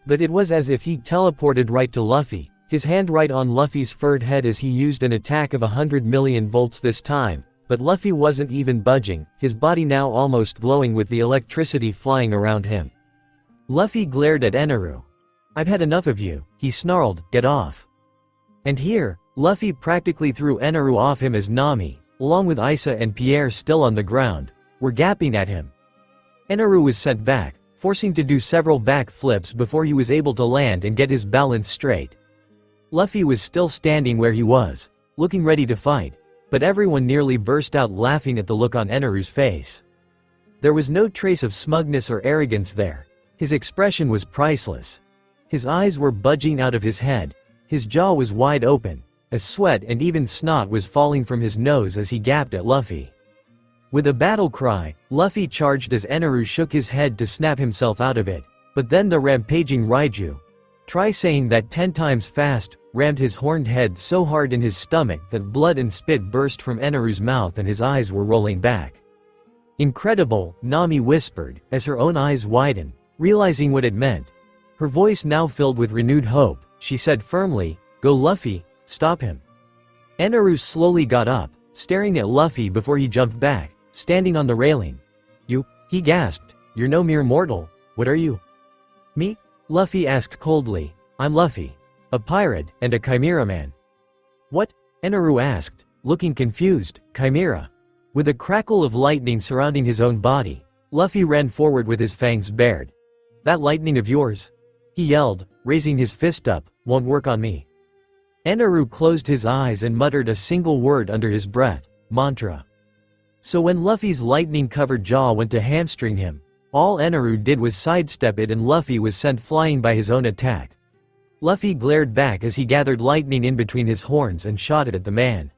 But it was as if he teleported right to Luffy, his hand right on Luffy's furred head as he used an attack of 100 million volts this time, but Luffy wasn't even budging, his body now almost glowing with the electricity flying around him. Luffy glared at Eneru. "I've had enough of you," he snarled, "get off." And here, Luffy practically threw Eneru off him as Nami, along with Isa and Pierre still on the ground, were gapping at him. Eneru was sent back, forcing to do several back flips before he was able to land and get his balance straight. Luffy was still standing where he was, looking ready to fight, but everyone nearly burst out laughing at the look on Eneru's face. There was no trace of smugness or arrogance there. His expression was priceless. His eyes were budging out of his head, his jaw was wide open, as sweat and even snot was falling from his nose as he gapped at Luffy. With a battle cry, Luffy charged as Eneru shook his head to snap himself out of it, but then the rampaging Raiju, try saying that 10 times fast, rammed his horned head so hard in his stomach that blood and spit burst from Eneru's mouth and his eyes were rolling back. "Incredible," Nami whispered, as her own eyes widened, realizing what it meant. Her voice now filled with renewed hope, she said firmly, "Go Luffy, stop him." Eneru slowly got up, staring at Luffy before he jumped back, standing on the railing. "You," he gasped, "you're no mere mortal, what are you?" "Me?" Luffy asked coldly. "I'm Luffy. A pirate, and a Chimera man." "What?" Eneru asked, looking confused. "Chimera?" With a crackle of lightning surrounding his own body, Luffy ran forward with his fangs bared. "That lightning of yours?" he yelled, raising his fist up, "won't work on me." Eneru closed his eyes and muttered a single word under his breath, "Mantra." So when Luffy's lightning-covered jaw went to hamstring him, all Eneru did was sidestep it and Luffy was sent flying by his own attack. Luffy glared back as he gathered lightning in between his horns and shot it at the man.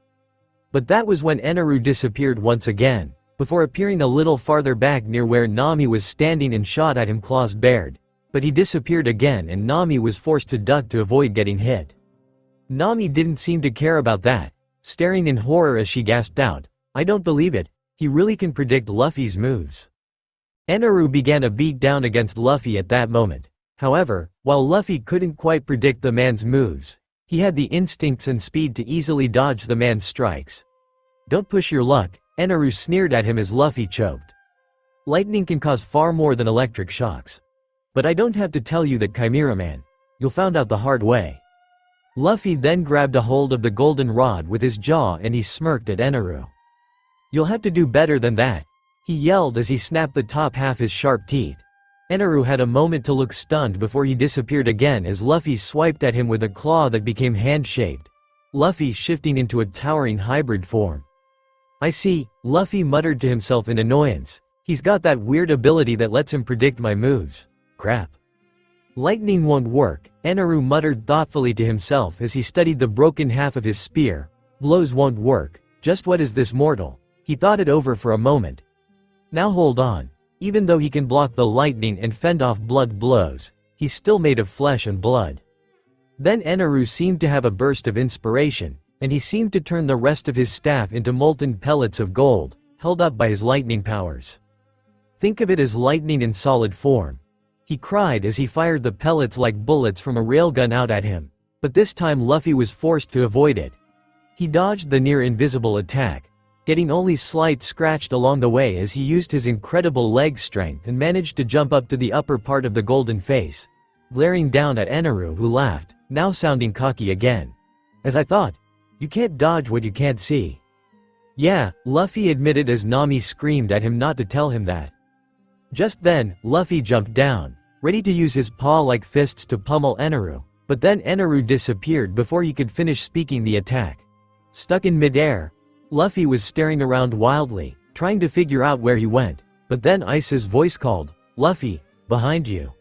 But that was when Eneru disappeared once again, before appearing a little farther back near where Nami was standing and shot at him claws bared. But he disappeared again and Nami was forced to duck to avoid getting hit. Nami didn't seem to care about that, staring in horror as she gasped out, "I don't believe it, he really can predict Luffy's moves." Eneru began a beat down against Luffy at that moment. However, while Luffy couldn't quite predict the man's moves, he had the instincts and speed to easily dodge the man's strikes. "Don't push your luck," Eneru sneered at him as Luffy choked. "Lightning can cause far more than electric shocks. But I don't have to tell you that, Chimera Man. You'll find out the hard way." Luffy then grabbed a hold of the golden rod with his jaw and he smirked at Eneru. "You'll have to do better than that," he yelled as he snapped the top half his sharp teeth. Eneru had a moment to look stunned before he disappeared again as Luffy swiped at him with a claw that became hand-shaped. Luffy shifting into a towering hybrid form. "I see," Luffy muttered to himself in annoyance. "He's got that weird ability that lets him predict my moves. Crap. Lightning won't work," Eneru muttered thoughtfully to himself as he studied the broken half of his spear. "Blows won't work. Just what is this mortal?" He thought it over for a moment. "Now hold on. Even though he can block the lightning and fend off blood blows, he's still made of flesh and blood." Then Eneru seemed to have a burst of inspiration, and he seemed to turn the rest of his staff into molten pellets of gold, held up by his lightning powers. "Think of it as lightning in solid form," he cried as he fired the pellets like bullets from a railgun out at him. But this time Luffy was forced to avoid it. He dodged the near-invisible attack, getting only slight scratched along the way as he used his incredible leg strength and managed to jump up to the upper part of the golden face, glaring down at Eneru, who laughed, now sounding cocky again. "As I thought. You can't dodge what you can't see." "Yeah," Luffy admitted as Nami screamed at him not to tell him that. Just then, Luffy jumped down, ready to use his paw-like fists to pummel Eneru, but then Eneru disappeared before he could finish speaking the attack. Stuck in midair, Luffy was staring around wildly, trying to figure out where he went, but then Isa's voice called, "Luffy, behind you."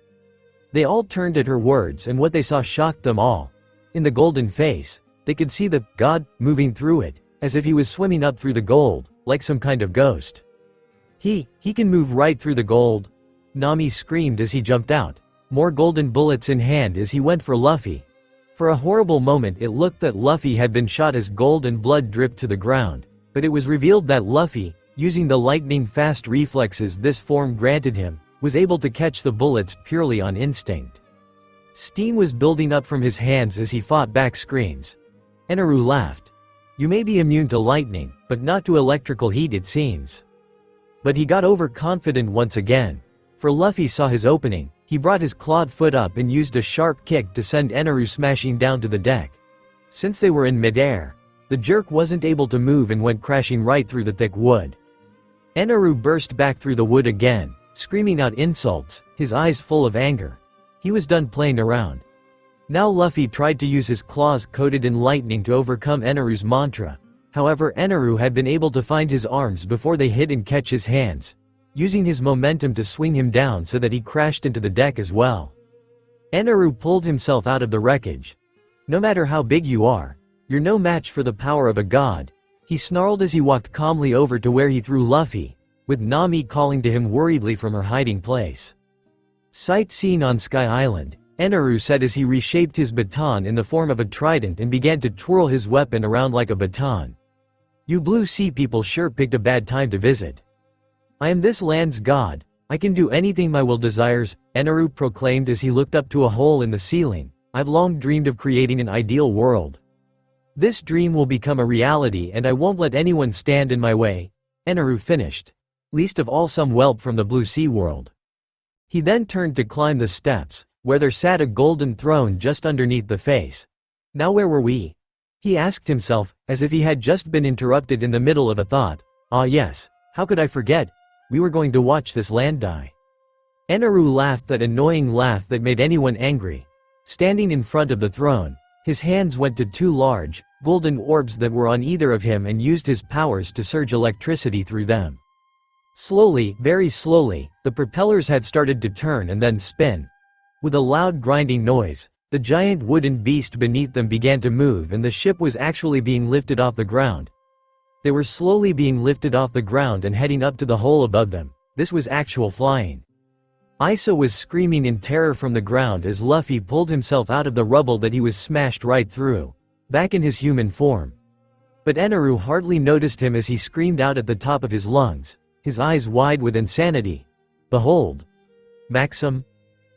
They all turned at her words and what they saw shocked them all. In the golden face, they could see the god moving through it, as if he was swimming up through the gold, like some kind of ghost. He can move right through the gold," Nami screamed as he jumped out, more golden bullets in hand as he went for Luffy. For a horrible moment it looked that Luffy had been shot as gold and blood dripped to the ground, but it was revealed that Luffy, using the lightning-fast reflexes this form granted him, was able to catch the bullets purely on instinct. Steam was building up from his hands as he fought back screams. Eneru laughed. "You may be immune to lightning, but not to electrical heat it seems." But he got overconfident once again. For Luffy saw his opening, he brought his clawed foot up and used a sharp kick to send Eneru smashing down to the deck. Since they were in midair, the jerk wasn't able to move and went crashing right through the thick wood. Eneru burst back through the wood again, screaming out insults, his eyes full of anger. He was done playing around. Now Luffy tried to use his claws coated in lightning to overcome Eneru's mantra. However, Eneru had been able to find his arms before they hit and catch his hands, using his momentum to swing him down so that he crashed into the deck as well. Eneru pulled himself out of the wreckage. "No matter how big you are, you're no match for the power of a god," he snarled as he walked calmly over to where he threw Luffy, with Nami calling to him worriedly from her hiding place. "Sightseeing on Sky Island," Eneru said as he reshaped his baton in the form of a trident and began to twirl his weapon around like a baton. "You Blue Sea people sure picked a bad time to visit. I am this land's god. I can do anything my will desires," Eneru proclaimed as he looked up to a hole in the ceiling. "I've long dreamed of creating an ideal world. This dream will become a reality and I won't let anyone stand in my way," Eneru finished. "Least of all some whelp from the Blue Sea world." He then turned to climb the steps, where there sat a golden throne just underneath the face. Now where were we? He asked himself, as if he had just been interrupted in the middle of a thought. "Ah yes, how could I forget? We were going to watch this land die." Eneru laughed that annoying laugh that made anyone angry. Standing in front of the throne, his hands went to two large, golden orbs that were on either of him and used his powers to surge electricity through them. Slowly, very slowly, the propellers had started to turn and then spin. With a loud grinding noise, the giant wooden beast beneath them began to move and the ship was actually being lifted off the ground. They were slowly being lifted off the ground and heading up to the hole above them. This was actual flying. Isa was screaming in terror from the ground as Luffy pulled himself out of the rubble that he was smashed right through, back in his human form. But Eneru hardly noticed him as he screamed out at the top of his lungs, his eyes wide with insanity. Behold! Maxim!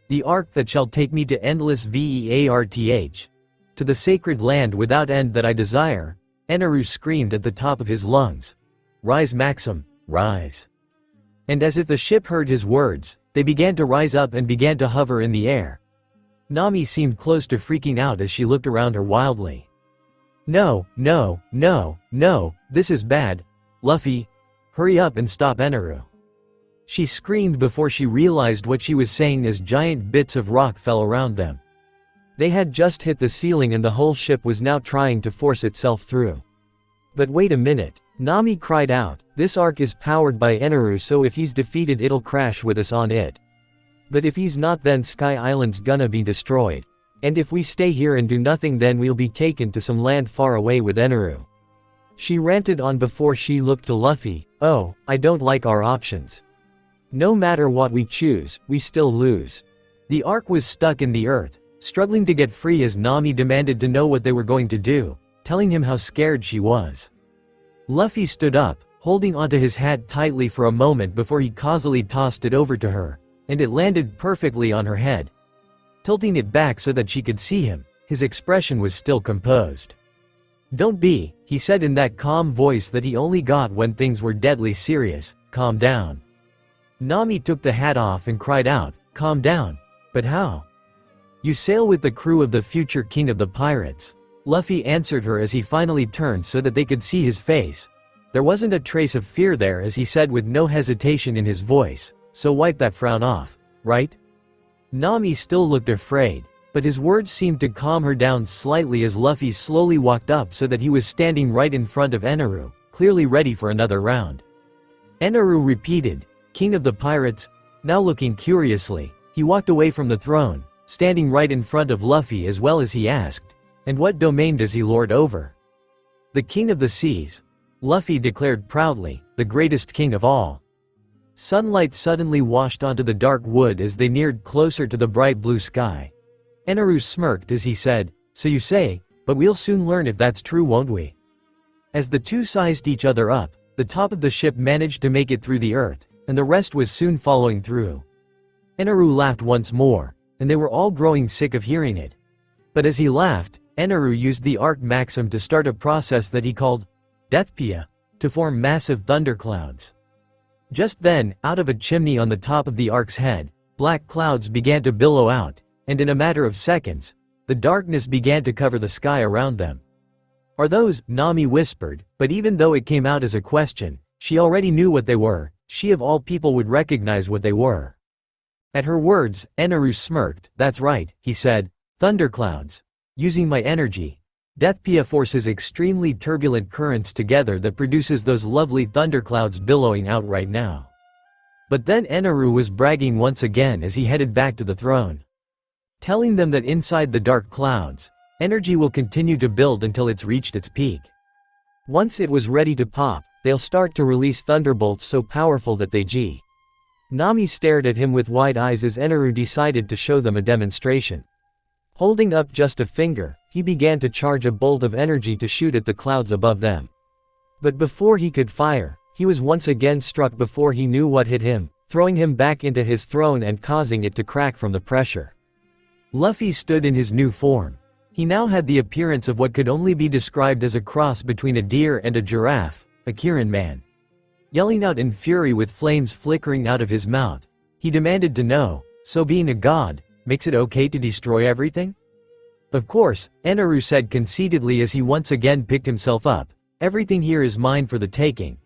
The ark that shall take me to endless Vearth, to the sacred land without end that I desire, Eneru screamed at the top of his lungs. Rise Maxim, rise! And as if the ship heard his words, they began to rise up and began to hover in the air. Nami seemed close to freaking out as she looked around her wildly. No, no, no, no, this is bad. Luffy, hurry up and stop Eneru. She screamed before she realized what she was saying as giant bits of rock fell around them. They had just hit the ceiling and the whole ship was now trying to force itself through. But wait a minute, Nami cried out, this ark is powered by Eneru, so if he's defeated it'll crash with us on it. But if he's not, then Sky Island's gonna be destroyed. And if we stay here and do nothing, then we'll be taken to some land far away with Eneru. She ranted on before she looked to Luffy. Oh, I don't like our options. No matter what we choose, we still lose. The ark was stuck in the earth, struggling to get free as Nami demanded to know what they were going to do, telling him how scared she was. Luffy stood up, holding onto his hat tightly for a moment before he causally tossed it over to her, and it landed perfectly on her head. Tilting it back so that she could see him, his expression was still composed. Don't be, he said in that calm voice that he only got when things were deadly serious, calm down. Nami took the hat off and cried out, calm down, but how? You sail with the crew of the future king of the pirates. Luffy answered her as he finally turned so that they could see his face. There wasn't a trace of fear there as he said with no hesitation in his voice, so wipe that frown off, right? Nami still looked afraid, but his words seemed to calm her down slightly as Luffy slowly walked up so that he was standing right in front of Eneru, clearly ready for another round. Eneru repeated, King of the Pirates. Now looking curiously, he walked away from the throne, standing right in front of Luffy as well as he asked, and what domain does he lord over? The King of the Seas. Luffy declared proudly, the greatest king of all. Sunlight suddenly washed onto the dark wood as they neared closer to the bright blue sky. Eneru smirked as he said, so you say, but we'll soon learn if that's true, won't we? As the two sized each other up, the top of the ship managed to make it through the earth, and the rest was soon following through. Eneru laughed once more, and they were all growing sick of hearing it. But as he laughed, Eneru used the arc maxim to start a process that he called Deathpia, to form massive thunderclouds. Just then, out of a chimney on the top of the ark's head, black clouds began to billow out, and in a matter of seconds, the darkness began to cover the sky around them. Are those, Nami whispered, but even though it came out as a question, she already knew what they were. She of all people would recognize what they were. At her words, Eneru smirked. That's right, he said, thunderclouds. Using my energy. Deathpia forces extremely turbulent currents together that produces those lovely thunderclouds billowing out right now. But then Eneru was bragging once again as he headed back to the throne. Telling them that inside the dark clouds, energy will continue to build until it's reached its peak. Once it was ready to pop, they'll start to release thunderbolts so powerful that they g. Nami stared at him with wide eyes as Eneru decided to show them a demonstration. Holding up just a finger, he began to charge a bolt of energy to shoot at the clouds above them. But before he could fire, he was once again struck before he knew what hit him, throwing him back into his throne and causing it to crack from the pressure. Luffy stood in his new form. He now had the appearance of what could only be described as a cross between a deer and a giraffe, a Kirin man. Yelling out in fury with flames flickering out of his mouth, he demanded to know, so being a god, makes it okay to destroy everything? Of course, Eneru said conceitedly as he once again picked himself up, everything here is mine for the taking.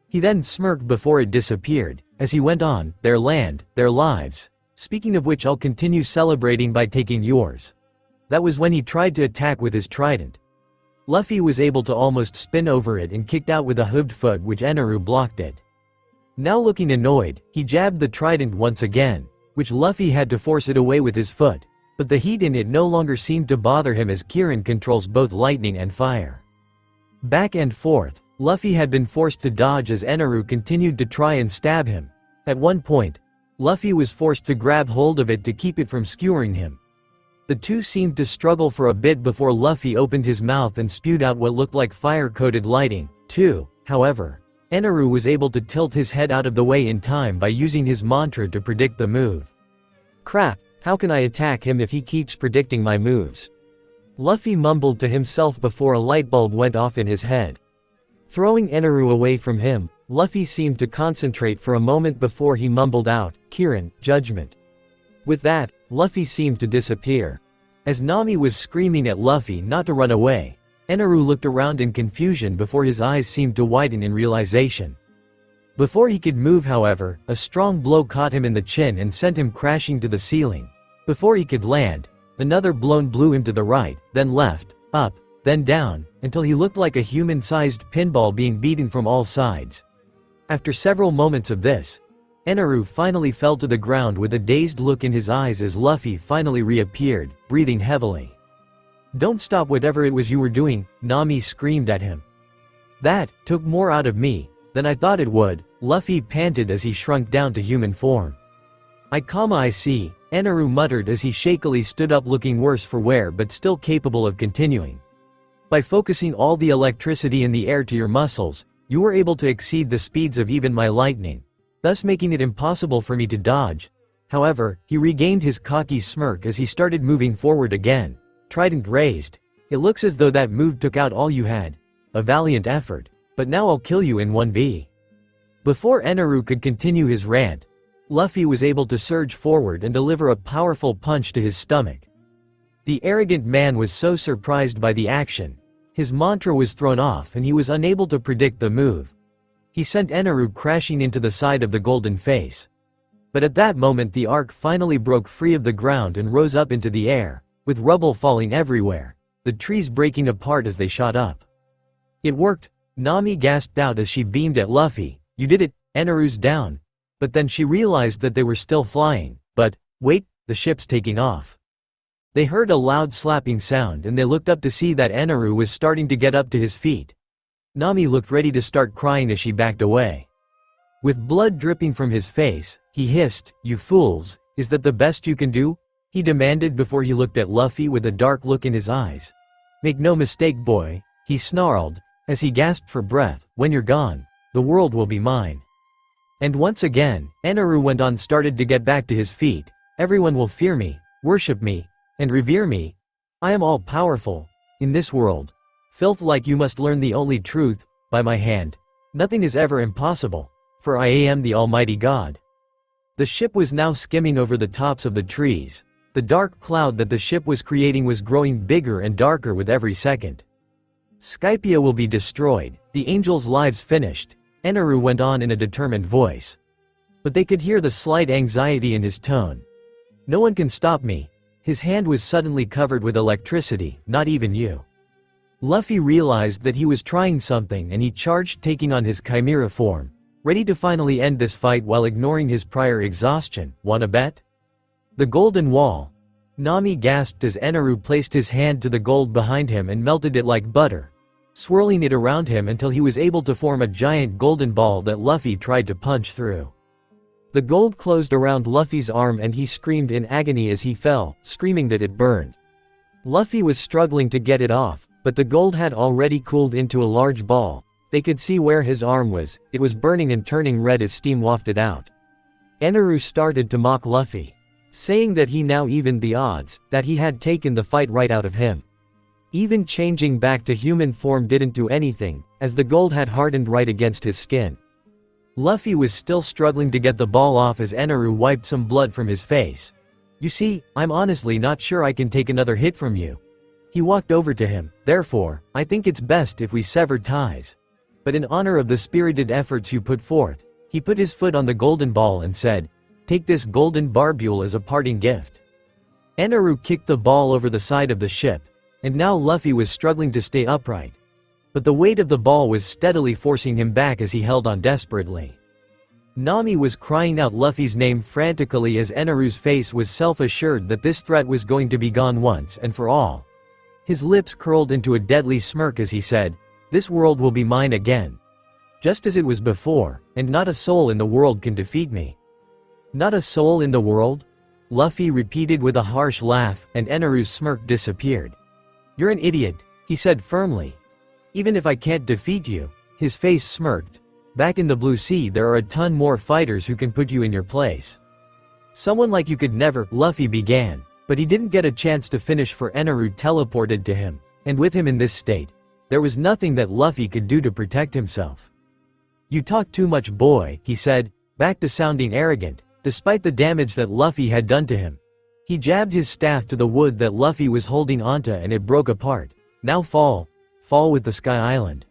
He then smirked before it disappeared, as he went on, their land, their lives, speaking of which I'll continue celebrating by taking yours. That was when he tried to attack with his trident. Luffy was able to almost spin over it and kicked out with a hooved foot which Eneru blocked it. Now looking annoyed, he jabbed the trident once again, which Luffy had to force it away with his foot, but the heat in it no longer seemed to bother him as Kirin controls both lightning and fire. Back and forth, Luffy had been forced to dodge as Eneru continued to try and stab him. At one point, Luffy was forced to grab hold of it to keep it from skewering him. The two seemed to struggle for a bit before Luffy opened his mouth and spewed out what looked like fire-coated lighting, too, however. Eneru was able to tilt his head out of the way in time by using his mantra to predict the move. Crap, how can I attack him if he keeps predicting my moves? Luffy mumbled to himself before a light bulb went off in his head. Throwing Eneru away from him, Luffy seemed to concentrate for a moment before he mumbled out, "Kirin, judgment." With that, Luffy seemed to disappear. As Nami was screaming at Luffy not to run away, Eneru looked around in confusion before his eyes seemed to widen in realization. Before he could move, however, a strong blow caught him in the chin and sent him crashing to the ceiling. Before he could land, another blow blew him to the right, then left, up, then down, until he looked like a human-sized pinball being beaten from all sides. After several moments of this, Eneru finally fell to the ground with a dazed look in his eyes as Luffy finally reappeared, breathing heavily. "Don't stop whatever it was you were doing," Nami screamed at him. "That took more out of me than I thought it would," Luffy panted as he shrunk down to human form. I see," Eneru muttered as he shakily stood up, looking worse for wear but still capable of continuing. "By focusing all the electricity in the air to your muscles, you were able to exceed the speeds of even my lightning, thus making it impossible for me to dodge." However, he regained his cocky smirk as he started moving forward again, trident raised. "It looks as though that move took out all you had. A valiant effort. But now I'll kill you in 1B. Before Eneru could continue his rant, Luffy was able to surge forward and deliver a powerful punch to his stomach. The arrogant man was so surprised by the action, his mantra was thrown off and he was unable to predict the move. He sent Eneru crashing into the side of the golden face. But at that moment the arc finally broke free of the ground and rose up into the air, with rubble falling everywhere, the trees breaking apart as they shot up. "It worked," Nami gasped out as she beamed at Luffy. "You did it, Eneru's down." But then she realized that they were still flying. But, wait, the ship's taking off. They heard a loud slapping sound and they looked up to see that Eneru was starting to get up to his feet. Nami looked ready to start crying as she backed away. With blood dripping from his face, he hissed, "You fools, is that the best you can do?" he demanded before he looked at Luffy with a dark look in his eyes. "Make no mistake, boy," he snarled, as he gasped for breath, "when you're gone, the world will be mine." And once again, Eneru went on started to get back to his feet. "Everyone will fear me, worship me, and revere me. I am all powerful in this world. Filth like you must learn the only truth, by my hand. Nothing is ever impossible, for I am the Almighty God." The ship was now skimming over the tops of the trees. The dark cloud that the ship was creating was growing bigger and darker with every second. "Skypia will be destroyed, the angels' lives finished," Eneru went on in a determined voice. But they could hear the slight anxiety in his tone. "No one can stop me." His hand was suddenly covered with electricity, "Not even you." Luffy realized that he was trying something and he charged, taking on his Chimera form, ready to finally end this fight while ignoring his prior exhaustion. "Wanna bet?" "The golden wall." Nami gasped as Eneru placed his hand to the gold behind him and melted it like butter, swirling it around him until he was able to form a giant golden ball that Luffy tried to punch through. The gold closed around Luffy's arm and he screamed in agony as he fell, screaming that it burned. Luffy was struggling to get it off, but the gold had already cooled into a large ball. They could see where his arm was, it was burning and turning red as steam wafted out. Eneru started to mock Luffy, saying that he now evened the odds, that he had taken the fight right out of him. Even changing back to human form didn't do anything, as the gold had hardened right against his skin. Luffy was still struggling to get the ball off as Eneru wiped some blood from his face. "You see, I'm honestly not sure I can take another hit from you." He walked over to him. "Therefore, I think it's best if we sever ties. But in honor of the spirited efforts you put forth," he put his foot on the golden ball and said, "Take this golden barbule as a parting gift." Eneru kicked the ball over the side of the ship, and now Luffy was struggling to stay upright. But the weight of the ball was steadily forcing him back as he held on desperately. Nami was crying out Luffy's name frantically as Eneru's face was self-assured that this threat was going to be gone once and for all. His lips curled into a deadly smirk as he said, "This world will be mine again. Just as it was before, and not a soul in the world can defeat me." "Not a soul in the world?" Luffy repeated with a harsh laugh, and Eneru's smirk disappeared. "You're an idiot," he said firmly. "Even if I can't defeat you," his face smirked, Back in the Blue Sea there are a ton more fighters who can put you in your place. Someone like you could never, Luffy began, but he didn't get a chance to finish for Eneru teleported to him, and with him in this state, there was nothing that Luffy could do to protect himself. You talk too much, boy, he said, back to sounding arrogant, despite the damage that Luffy had done to him. He jabbed his staff to the wood that Luffy was holding onto and it broke apart. Now fall with the Sky Island.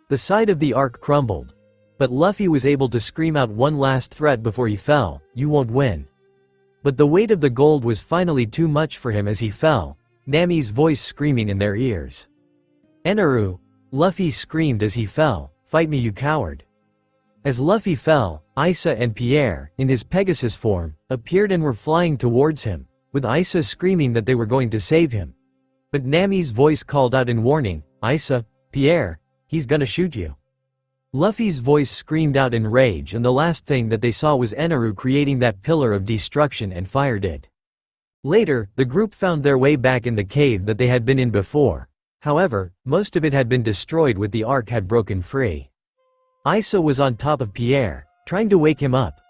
The side of the ark crumbled. But Luffy was able to scream out one last threat before he fell, you won't win. But the weight of the gold was finally too much for him as he fell, Nami's voice screaming in their ears. Eneru, Luffy screamed as he fell, fight me you coward. As Luffy fell, Isa and Pierre, in his Pegasus form, appeared and were flying towards him, with Isa screaming that they were going to save him. But Nami's voice called out in warning, Isa, Pierre, he's gonna shoot you. Luffy's voice screamed out in rage and the last thing that they saw was Eneru creating that pillar of destruction and fired it. Later, the group found their way back in the cave that they had been in before. However, most of it had been destroyed with the ark had broken free. Isa was on top of Pierre, trying to wake him up.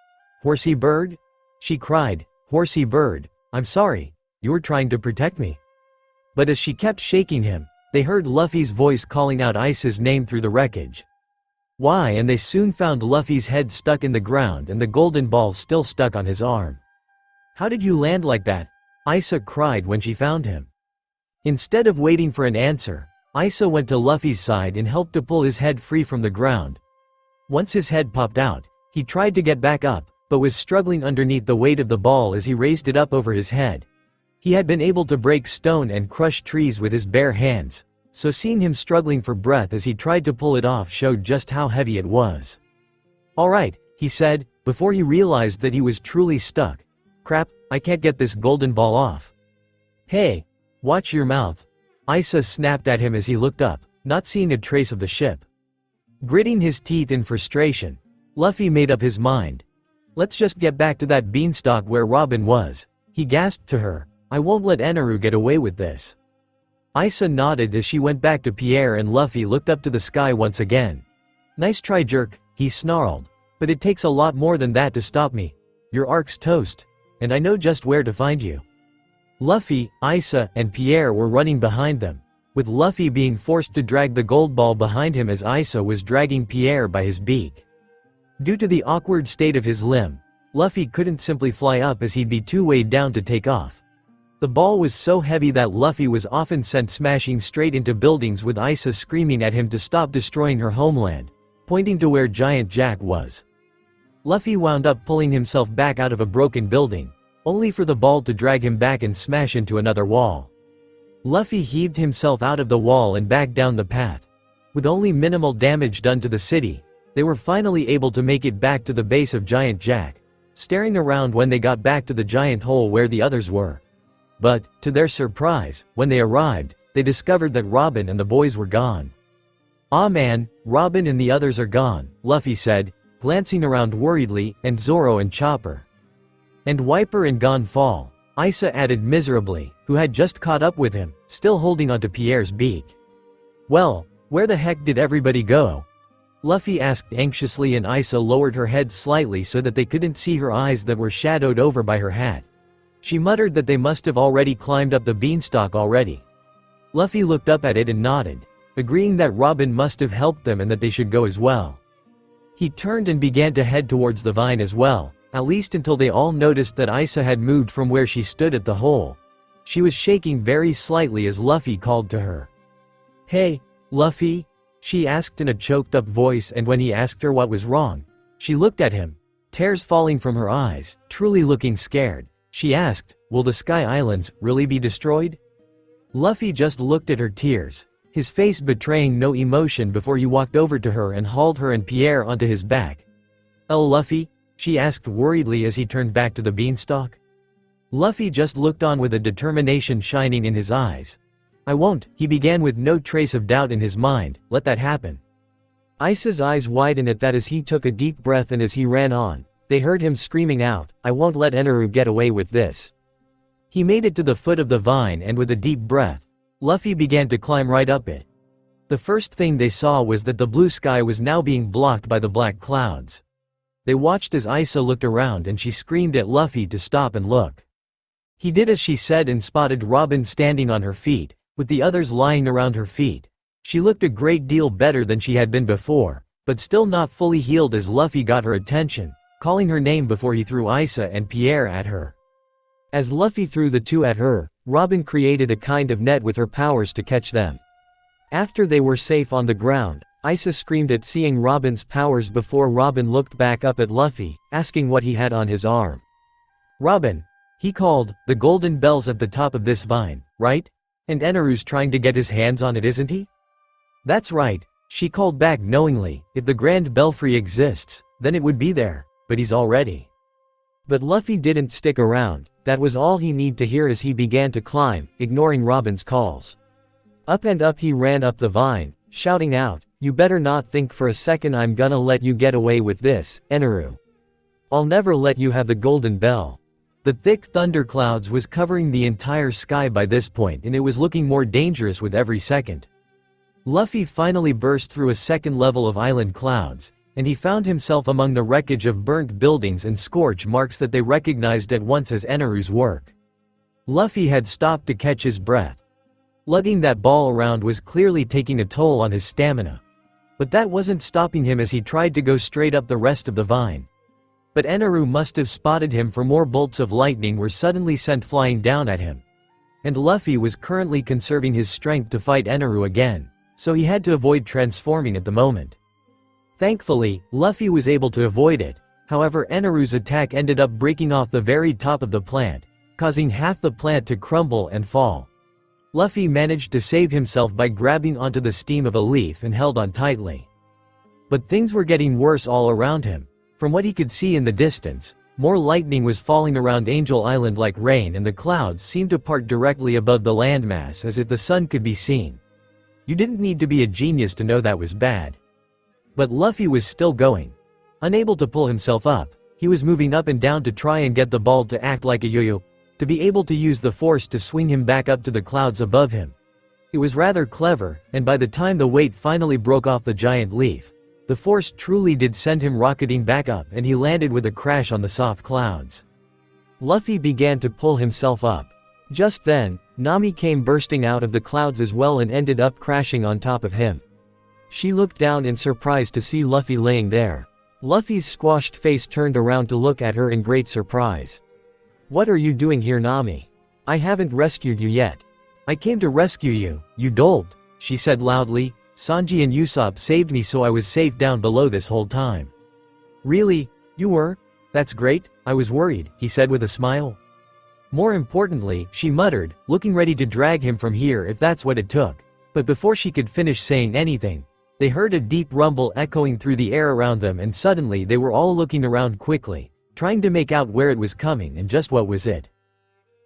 Horsey bird? She cried, Horsey bird, I'm sorry, you were trying to protect me. But as she kept shaking him, they heard Luffy's voice calling out Isa's name through the wreckage. Why? And they soon found Luffy's head stuck in the ground and the golden ball still stuck on his arm. How did you land like that? Isa cried when she found him. Instead of waiting for an answer, Isa went to Luffy's side and helped to pull his head free from the ground. Once his head popped out, he tried to get back up, but was struggling underneath the weight of the ball as he raised it up over his head. He had been able to break stone and crush trees with his bare hands, so seeing him struggling for breath as he tried to pull it off showed just how heavy it was. Alright, he said, before he realized that he was truly stuck. Crap, I can't get this golden ball off. Hey, watch your mouth. Isa snapped at him as he looked up, not seeing a trace of the ship. Gritting his teeth in frustration, Luffy made up his mind. Let's just get back to that beanstalk where Robin was. He gasped to her, I won't let Eneru get away with this. Isa nodded as she went back to Pierre and Luffy looked up to the sky once again. Nice try, jerk, he snarled, but it takes a lot more than that to stop me. Your ark's toast, and I know just where to find you. Luffy, Isa, and Pierre were running behind them, with Luffy being forced to drag the gold ball behind him as Isa was dragging Pierre by his beak. Due to the awkward state of his limb, Luffy couldn't simply fly up as he'd be too weighed down to take off. The ball was so heavy that Luffy was often sent smashing straight into buildings with Isa screaming at him to stop destroying her homeland, pointing to where Giant Jack was. Luffy wound up pulling himself back out of a broken building, only for the ball to drag him back and smash into another wall. Luffy heaved himself out of the wall and back down the path. With only minimal damage done to the city, they were finally able to make it back to the base of Giant Jack, staring around when they got back to the giant hole where the others were. But, to their surprise, when they arrived, they discovered that Robin and the boys were gone. Aw man, Robin and the others are gone, Luffy said, glancing around worriedly, and Zoro and Chopper. And Wiper and Gonfall, Isa added miserably, who had just caught up with him, still holding onto Pierre's beak. Well, where the heck did everybody go? Luffy asked anxiously and Isa lowered her head slightly so that they couldn't see her eyes that were shadowed over by her hat. She muttered that they must have already climbed up the beanstalk already. Luffy looked up at it and nodded, agreeing that Robin must have helped them and that they should go as well. He turned and began to head towards the vine as well, at least until they all noticed that Isa had moved from where she stood at the hole. She was shaking very slightly as Luffy called to her. Hey, Luffy? She asked in a choked-up voice, and when he asked her what was wrong, she looked at him, tears falling from her eyes, truly looking scared. She asked, will the Sky Islands really be destroyed? Luffy just looked at her tears, his face betraying no emotion before he walked over to her and hauled her and Pierre onto his back. Oh Luffy? She asked worriedly as he turned back to the beanstalk. Luffy just looked on with a determination shining in his eyes. I won't, he began with no trace of doubt in his mind, let that happen. Isa's eyes widened at that as he took a deep breath and as he ran on, they heard him screaming out, I won't let Eneru get away with this. He made it to the foot of the vine and with a deep breath, Luffy began to climb right up it. The first thing they saw was that the blue sky was now being blocked by the black clouds. They watched as Isa looked around and she screamed at Luffy to stop and look. He did as she said and spotted Robin standing on her feet, with the others lying around her feet. She looked a great deal better than she had been before, but still not fully healed as Luffy got her attention, calling her name before he threw Isa and Pierre at her. As Luffy threw the two at her, Robin created a kind of net with her powers to catch them. After they were safe on the ground, Isa screamed at seeing Robin's powers before Robin looked back up at Luffy, asking what he had on his arm. "Robin," he called, "the golden bell's at the top of this vine, right? And Eneru's trying to get his hands on it, isn't he?" "That's right," she called back knowingly. "If the Grand Belfry exists, then it would be there, but he's already." But Luffy didn't stick around. That was all he needed to hear as he began to climb, ignoring Robin's calls. Up and up he ran up the vine, shouting out, "You better not think for a second I'm gonna let you get away with this, Eneru. I'll never let you have the golden bell." The thick thunderclouds was covering the entire sky by this point and it was looking more dangerous with every second. Luffy finally burst through a second level of island clouds, and he found himself among the wreckage of burnt buildings and scorch marks that they recognized at once as Eneru's work. Luffy had stopped to catch his breath. Lugging that ball around was clearly taking a toll on his stamina. But that wasn't stopping him as he tried to go straight up the rest of the vine. But Eneru must have spotted him, for more bolts of lightning were suddenly sent flying down at him. And Luffy was currently conserving his strength to fight Eneru again, so he had to avoid transforming at the moment. Thankfully, Luffy was able to avoid it. However, Eneru's attack ended up breaking off the very top of the plant, causing half the plant to crumble and fall. Luffy managed to save himself by grabbing onto the stem of a leaf and held on tightly. But things were getting worse all around him. From what he could see in the distance, more lightning was falling around Angel Island like rain, and the clouds seemed to part directly above the landmass as if the sun could be seen. You didn't need to be a genius to know that was bad. But Luffy was still going. Unable to pull himself up, he was moving up and down to try and get the ball to act like a yo-yo, to be able to use the force to swing him back up to the clouds above him. It was rather clever, and by the time the weight finally broke off the giant leaf, the force truly did send him rocketing back up and he landed with a crash on the soft clouds. Luffy began to pull himself up. Just then, Nami came bursting out of the clouds as well and ended up crashing on top of him. She looked down in surprise to see Luffy laying there. Luffy's squashed face turned around to look at her in great surprise. "What are you doing here, Nami? I haven't rescued you yet." "I came to rescue you, you dolt," she said loudly. "Sanji and Usopp saved me, so I was safe down below this whole time." "Really? You were? That's great, I was worried," he said with a smile. "More importantly," she muttered, looking ready to drag him from here if that's what it took. But before she could finish saying anything, they heard a deep rumble echoing through the air around them, and suddenly they were all looking around quickly, trying to make out where it was coming and just what was it.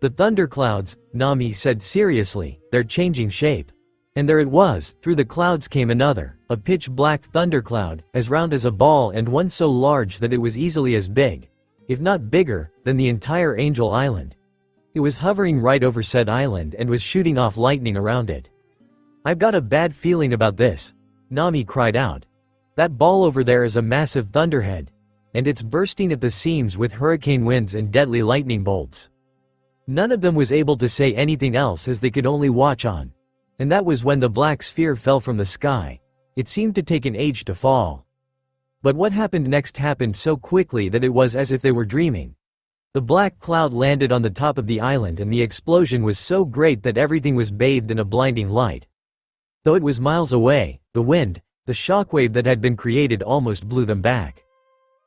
"The thunderclouds," Nami said seriously, "they're changing shape." And there it was, through the clouds came another, a pitch-black thundercloud, as round as a ball and one so large that it was easily as big, if not bigger, than the entire Angel Island. It was hovering right over said island and was shooting off lightning around it. "I've got a bad feeling about this," Nami cried out. "That ball over there is a massive thunderhead, and it's bursting at the seams with hurricane winds and deadly lightning bolts." None of them was able to say anything else as they could only watch on. And that was when the black sphere fell from the sky. It seemed to take an age to fall. But what happened next happened so quickly that it was as if they were dreaming. The black cloud landed on the top of the island and the explosion was so great that everything was bathed in a blinding light. Though it was miles away, the wind, the shockwave that had been created almost blew them back.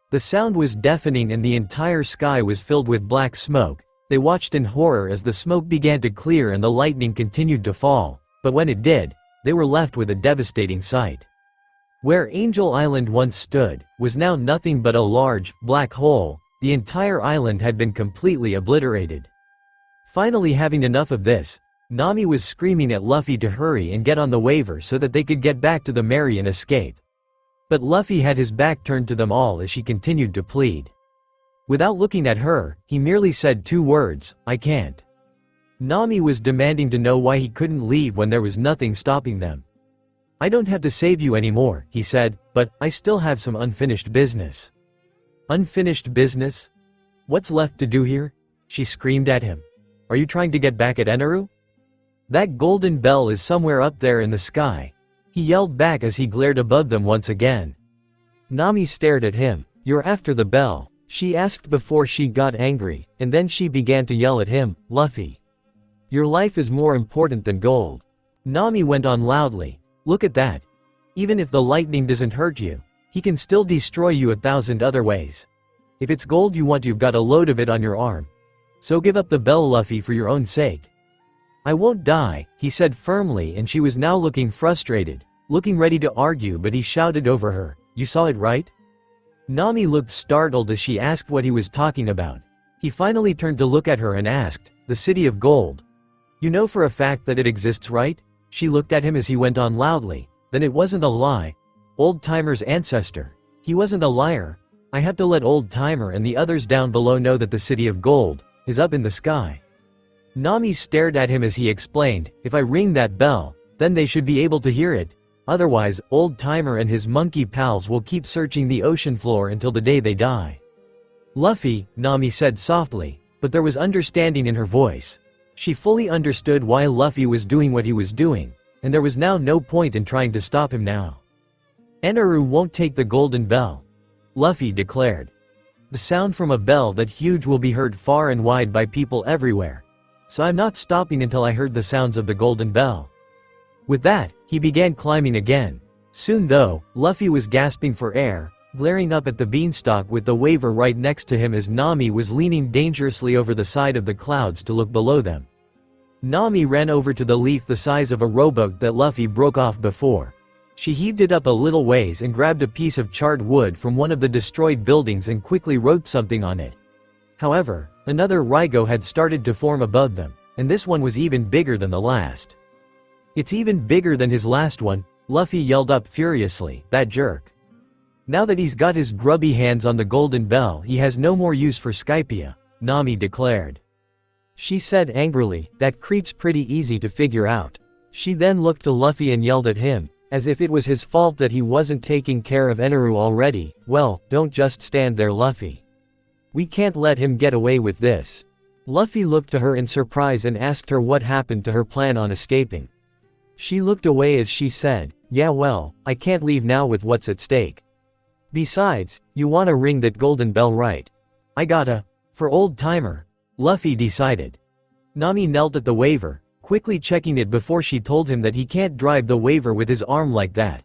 The sound was deafening and the entire sky was filled with black smoke. They watched in horror as the smoke began to clear and the lightning continued to fall. But when it did, they were left with a devastating sight. Where Angel Island once stood, was now nothing but a large, black hole. The entire island had been completely obliterated. Finally having enough of this, Nami was screaming at Luffy to hurry and get on the waiver so that they could get back to the Merry and escape. But Luffy had his back turned to them all as she continued to plead. Without looking at her, he merely said two words, "I can't." Nami was demanding to know why he couldn't leave when there was nothing stopping them. I don't have to save you anymore, he said, but I still have some unfinished business. Unfinished business? What's left to do here? She screamed at him. Are you trying to get back at Eneru? That golden bell is somewhere up there in the sky. He yelled back as he glared above them once again. Nami stared at him. You're after the bell, she asked before she got angry, and then she began to yell at him, Luffy. Your life is more important than gold. Nami went on loudly. Look at that. Even if the lightning doesn't hurt you, he can still destroy you 1,000 other ways. If it's gold you want, you've got a load of it on your arm. So give up the bell, Luffy, for your own sake. I won't die, he said firmly, and she was now looking frustrated, looking ready to argue, but he shouted over her, You saw it right? Nami looked startled as she asked what he was talking about. He finally turned to look at her and asked, The City of Gold. You know for a fact that it exists, right? She looked at him as he went on loudly. Then it wasn't a lie. Old Timer's ancestor. He wasn't a liar. I have to let Old Timer and the others down below know that the City of Gold is up in the sky. Nami stared at him as he explained, If I ring that bell, then they should be able to hear it. Otherwise, Old Timer and his monkey pals will keep searching the ocean floor until the day they die. Luffy, Nami said softly, but there was understanding in her voice. She fully understood why Luffy was doing what he was doing, and there was now no point in trying to stop him now. Eneru won't take the golden bell, Luffy declared. The sound from a bell that huge will be heard far and wide by people everywhere. So I'm not stopping until I heard the sounds of the golden bell. With that, he began climbing again. Soon though, Luffy was gasping for air, glaring up at the beanstalk with the waver right next to him as Nami was leaning dangerously over the side of the clouds to look below them. Nami ran over to the leaf the size of a rowboat that Luffy broke off before. She heaved it up a little ways and grabbed a piece of charred wood from one of the destroyed buildings and quickly wrote something on it. However, another Rygo had started to form above them, and this one was even bigger than the last. It's even bigger than his last one, Luffy yelled up furiously, that jerk. Now that he's got his grubby hands on the golden bell, he has no more use for Skypia, Nami declared. She said angrily, that creep's pretty easy to figure out. She then looked to Luffy and yelled at him, as if it was his fault that he wasn't taking care of Eneru already. Well, don't just stand there, Luffy. We can't let him get away with this. Luffy looked to her in surprise and asked her what happened to her plan on escaping. She looked away as she said, Yeah, well, I can't leave now with what's at stake. Besides, you wanna ring that golden bell, right? I gotta. For Old Timer. Luffy decided. Nami knelt at the waver, quickly checking it before she told him that he can't drive the waver with his arm like that.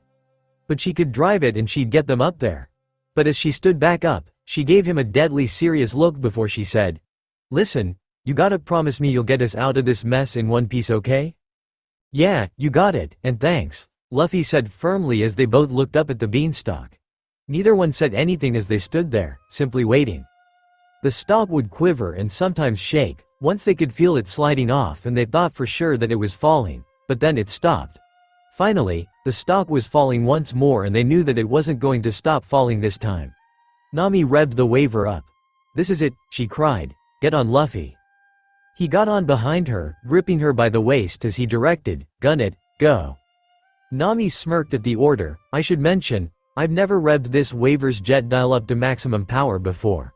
But she could drive it and she'd get them up there. But as she stood back up, she gave him a deadly serious look before she said, Listen, you gotta promise me you'll get us out of this mess in one piece, okay? Yeah, you got it, and thanks, Luffy said firmly as they both looked up at the beanstalk. Neither one said anything as they stood there, simply waiting. The stalk would quiver and sometimes shake. Once they could feel it sliding off and they thought for sure that it was falling, but then it stopped. Finally, the stalk was falling once more and they knew that it wasn't going to stop falling this time. Nami revved the waver up. This is it, she cried. Get on, Luffy. He got on behind her, gripping her by the waist as he directed, Gun it, go. Nami smirked at the order. I should mention, I've never revved this waver's jet dial up to maximum power before.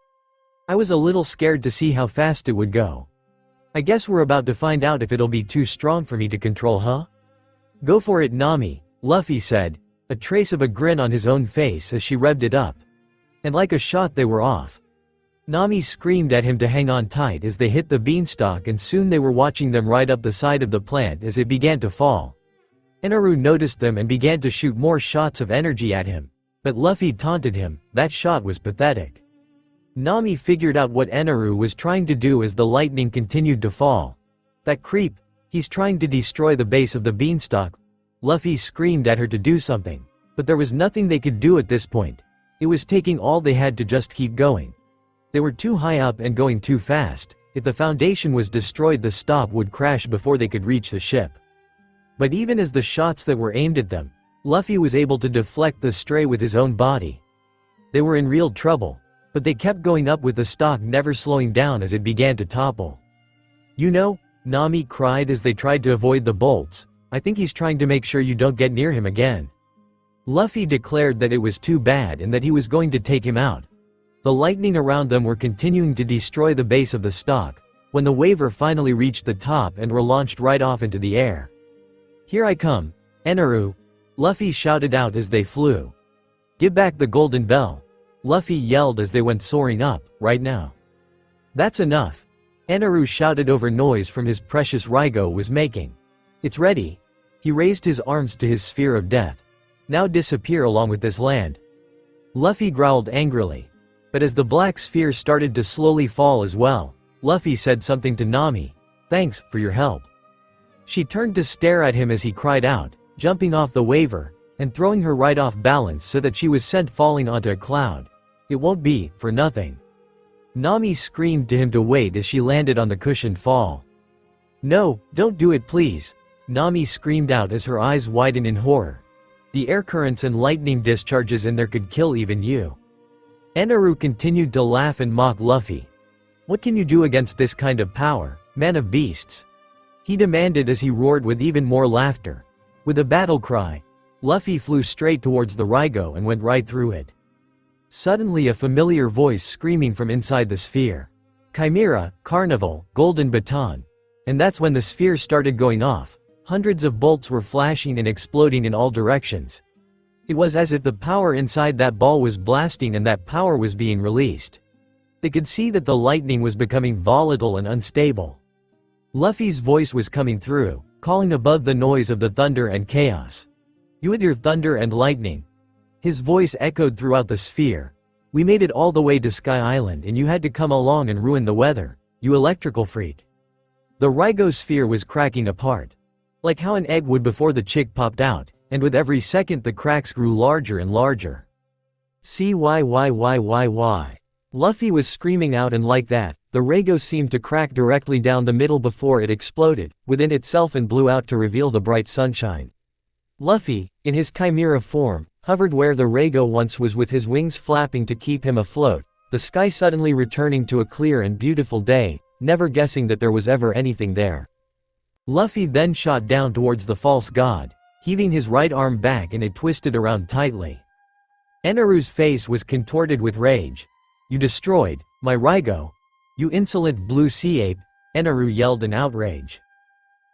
I was a little scared to see how fast it would go. I guess we're about to find out if it'll be too strong for me to control, huh? Go for it, Nami, Luffy said, a trace of a grin on his own face as she revved it up. And like a shot they were off. Nami screamed at him to hang on tight as they hit the beanstalk and soon they were watching them right up the side of the plant as it began to fall. Eneru noticed them and began to shoot more shots of energy at him. But Luffy taunted him, that shot was pathetic. Nami figured out what Eneru was trying to do as the lightning continued to fall. That creep, he's trying to destroy the base of the beanstalk. Luffy screamed at her to do something, but there was nothing they could do at this point. It was taking all they had to just keep going. They were too high up and going too fast. If the foundation was destroyed, the stalk would crash before they could reach the ship. But even as the shots that were aimed at them, Luffy was able to deflect the stray with his own body. They were in real trouble. But they kept going up with the stalk never slowing down as it began to topple. You know, Nami cried as they tried to avoid the bolts. I think he's trying to make sure you don't get near him again." Luffy declared that it was too bad and that he was going to take him out. The lightning around them were continuing to destroy the base of the stalk, when the waver finally reached the top and were launched right off into the air. "Here I come, Eneru," Luffy shouted out as they flew. "Give back the golden bell," Luffy yelled as they went soaring up, "right now." "That's enough," Eneru shouted over noise from his precious Raigo was making. "It's ready." He raised his arms to his sphere of death. "Now disappear along with this land." Luffy growled angrily. But as the black sphere started to slowly fall as well, Luffy said something to Nami. "Thanks for your help." She turned to stare at him as he cried out, jumping off the waver, and throwing her right off balance so that she was sent falling onto a cloud. "It won't be for nothing." Nami screamed to him to wait as she landed on the cushioned fall. "No, don't do it please," Nami screamed out as her eyes widened in horror. "The air currents and lightning discharges in there could kill even you." Eneru continued to laugh and mock Luffy. "What can you do against this kind of power, man of beasts?" he demanded as he roared with even more laughter. With a battle cry, Luffy flew straight towards the Raigo and went right through it. Suddenly a familiar voice screaming from inside the sphere. "Chimera, Carnival, Golden Baton." And that's when the sphere started going off. Hundreds of bolts were flashing and exploding in all directions. It was as if the power inside that ball was blasting and that power was being released. They could see that the lightning was becoming volatile and unstable. Luffy's voice was coming through, calling above the noise of the thunder and chaos. "You with your thunder and lightning." His voice echoed throughout the sphere. "We made it all the way to Sky Island and you had to come along and ruin the weather, you electrical freak." The Raigo sphere was cracking apart. Like how an egg would before the chick popped out, and with every second the cracks grew larger and larger. "CYYYYY." Luffy was screaming out, and like that, the Raigo seemed to crack directly down the middle before it exploded within itself and blew out to reveal the bright sunshine. Luffy, in his chimera form, hovered where the Raigo once was with his wings flapping to keep him afloat, the sky suddenly returning to a clear and beautiful day, never guessing that there was ever anything there. Luffy then shot down towards the false god, heaving his right arm back and it twisted around tightly. Eneru's face was contorted with rage. "You destroyed my Raigo, you insolent blue sea ape," Eneru yelled in outrage.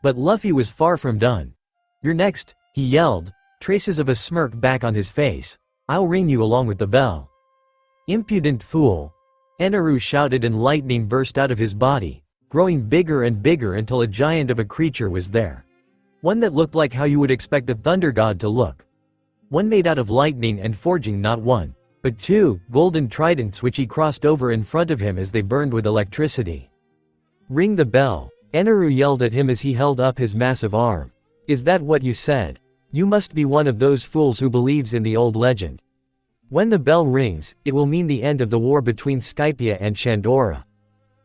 But Luffy was far from done. "You're next," he yelled, traces of a smirk back on his face. "I'll ring you along with the bell." "Impudent fool," Eneru shouted, and lightning burst out of his body, growing bigger and bigger until a giant of a creature was there. One that looked like how you would expect a thunder god to look. One made out of lightning and forging not one, but two golden tridents which he crossed over in front of him as they burned with electricity. "Ring the bell," Eneru yelled at him as he held up his massive arm. "Is that what you said? You must be one of those fools who believes in the old legend. When the bell rings, it will mean the end of the war between Skypia and Shandora.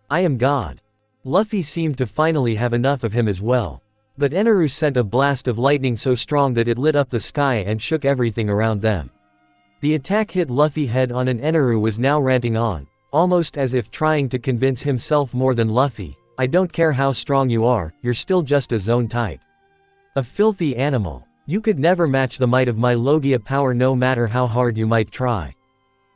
I am God." Luffy seemed to finally have enough of him as well. But Eneru sent a blast of lightning so strong that it lit up the sky and shook everything around them. The attack hit Luffy head on, and Eneru was now ranting on, almost as if trying to convince himself more than Luffy. "I don't care how strong you are, you're still just a Zoan type. A filthy animal. You could never match the might of my logia power no matter how hard you might try.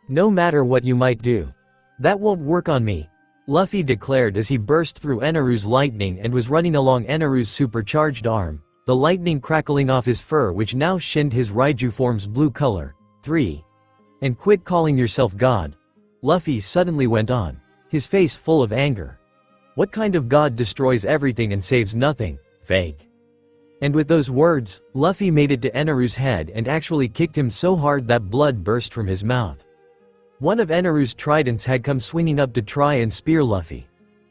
No matter what you might do. That won't work on me," Luffy declared as he burst through Eneru's lightning and was running along Eneru's supercharged arm, the lightning crackling off his fur which now shinned his Raiju form's blue color. 3. "And quit calling yourself God," Luffy suddenly went on, his face full of anger. "What kind of god destroys everything and saves nothing? Fake." And with those words, Luffy made it to Eneru's head and actually kicked him so hard that blood burst from his mouth. One of Eneru's tridents had come swinging up to try and spear Luffy.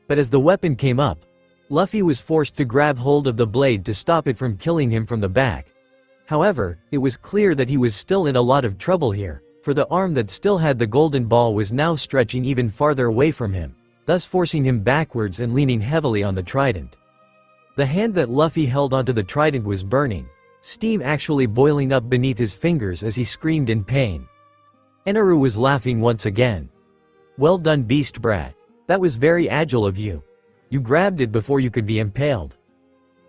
But as the weapon came up, Luffy was forced to grab hold of the blade to stop it from killing him from the back. However, it was clear that he was still in a lot of trouble here, for the arm that still had the golden ball was now stretching even farther away from him, thus forcing him backwards and leaning heavily on the trident. The hand that Luffy held onto the trident was burning, steam actually boiling up beneath his fingers as he screamed in pain. Eneru was laughing once again. "Well done, beast brat. That was very agile of you. You grabbed it before you could be impaled."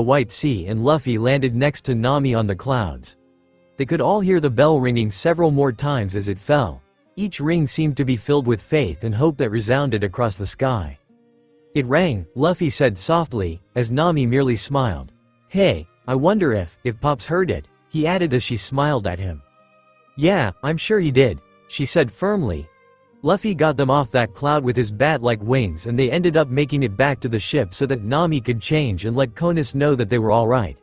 the White Sea and Luffy landed next to Nami on the clouds. They could all hear the bell ringing several more times as it fell. Each ring seemed to be filled with faith and hope that resounded across the sky. It rang, Luffy said softly, as Nami merely smiled. Hey, I wonder if Pops heard it, he added as she smiled at him. Yeah, I'm sure he did, she said firmly. Luffy got them off that cloud with his bat-like wings and they ended up making it back to the ship so that Nami could change and let Konis know that they were alright.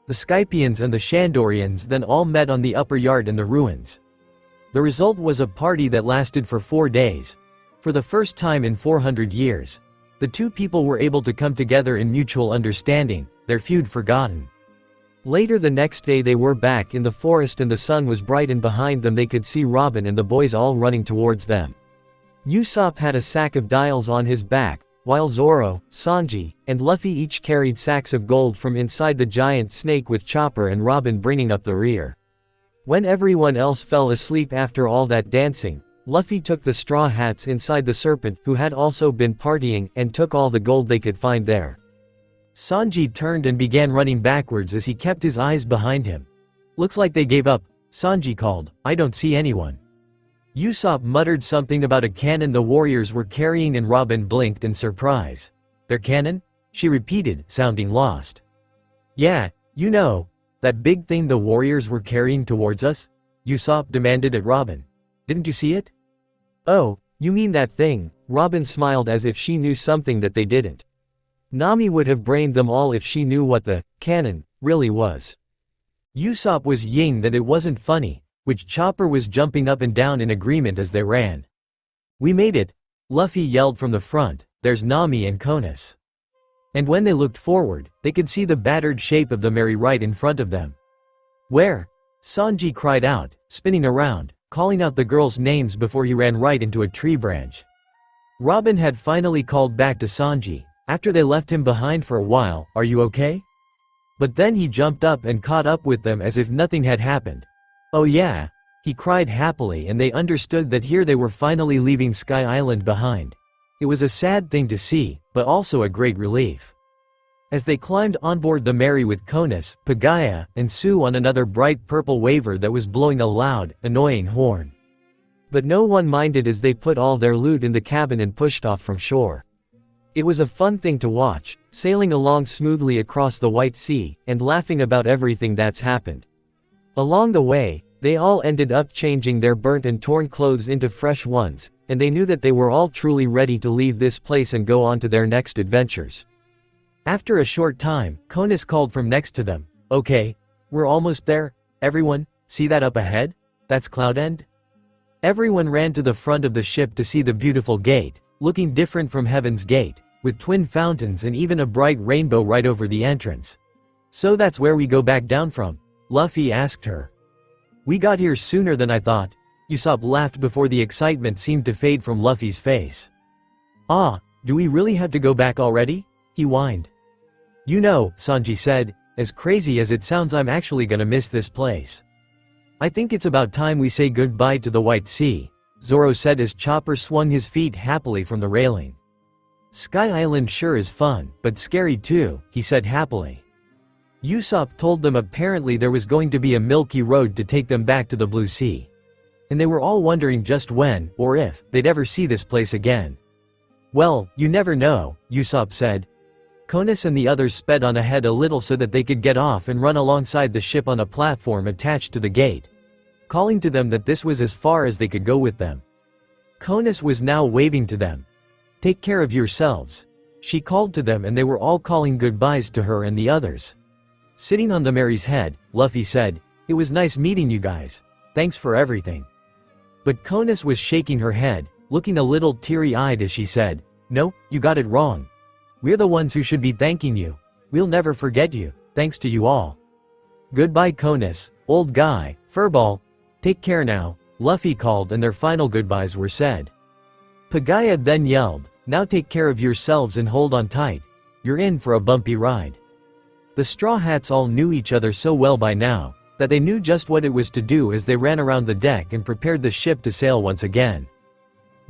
The Skypians and the Shandorians then all met on the upper yard in the ruins. The result was a party that lasted for 4 days. For the first time in 400 years. The two people were able to come together in mutual understanding, their feud forgotten. Later the next day they were back in the forest and the sun was bright and behind them they could see Robin and the boys all running towards them. Usopp had a sack of dials on his back, while Zoro, Sanji, and Luffy each carried sacks of gold from inside the giant snake with Chopper and Robin bringing up the rear. When everyone else fell asleep after all that dancing, Luffy took the straw hats inside the serpent who had also been partying and took all the gold they could find there. Sanji turned and began running backwards as he kept his eyes behind him. Looks like they gave up, Sanji called, I don't see anyone. Usopp muttered something about a cannon the warriors were carrying and Robin blinked in surprise. Their cannon? She repeated, sounding lost. Yeah, you know, that big thing the warriors were carrying towards us? Usopp demanded at Robin. "Didn't you see it?" "Oh, you mean that thing?" Robin smiled as if she knew something that they didn't. Nami would have brained them all if she knew what the cannon really was. Usopp was ying that it wasn't funny, which Chopper was jumping up and down in agreement as they ran. "We made it," Luffy yelled from the front. "There's Nami and Konis." And when they looked forward, they could see the battered shape of the Mary right in front of them. "Where?" Sanji cried out, spinning around, calling out the girls' names before he ran right into a tree branch. Robin had finally called back to Sanji, after they left him behind for a while, "Are you okay?" But then he jumped up and caught up with them as if nothing had happened. "Oh yeah," he cried happily, and they understood that here they were finally leaving Sky Island behind. It was a sad thing to see, but also a great relief. As they climbed on board the Mary with Konis, Pagaya, and Sue on another bright purple waver that was blowing a loud, annoying horn. But no one minded as they put all their loot in the cabin and pushed off from shore. It was a fun thing to watch, sailing along smoothly across the White Sea, and laughing about everything that's happened. Along the way, they all ended up changing their burnt and torn clothes into fresh ones, and they knew that they were all truly ready to leave this place and go on to their next adventures. After a short time, Konis called from next to them, "Okay, we're almost there, everyone, see that up ahead? That's Cloud End?" Everyone ran to the front of the ship to see the beautiful gate, looking different from Heaven's Gate, with twin fountains and even a bright rainbow right over the entrance. "So that's where we go back down from?" Luffy asked her. "We got here sooner than I thought." Usopp laughed before the excitement seemed to fade from Luffy's face. "Ah, do we really have to go back already?" he whined. "You know," Sanji said, "as crazy as it sounds, I'm actually gonna miss this place. I think it's about time we say goodbye to the White Sea," Zoro said as Chopper swung his feet happily from the railing. "Sky Island sure is fun, but scary too," he said happily. Usopp told them apparently there was going to be a milky road to take them back to the Blue Sea. And they were all wondering just when, or if, they'd ever see this place again. "Well, you never know," Usopp said. Konis and the others sped on ahead a little so that they could get off and run alongside the ship on a platform attached to the gate, calling to them that this was as far as they could go with them. Konis was now waving to them. "Take care of yourselves," she called to them, and they were all calling goodbyes to her and the others. Sitting on the Mary's head, Luffy said, "It was nice meeting you guys. Thanks for everything." But Konis was shaking her head, looking a little teary-eyed as she said, "No, you got it wrong. We're the ones who should be thanking you. We'll never forget you, thanks to you all." "Goodbye Konis, old guy, Furball. Take care now," Luffy called, and their final goodbyes were said. Pagaya then yelled, "Now take care of yourselves and hold on tight. You're in for a bumpy ride." The Straw Hats all knew each other so well by now, that they knew just what it was to do as they ran around the deck and prepared the ship to sail once again.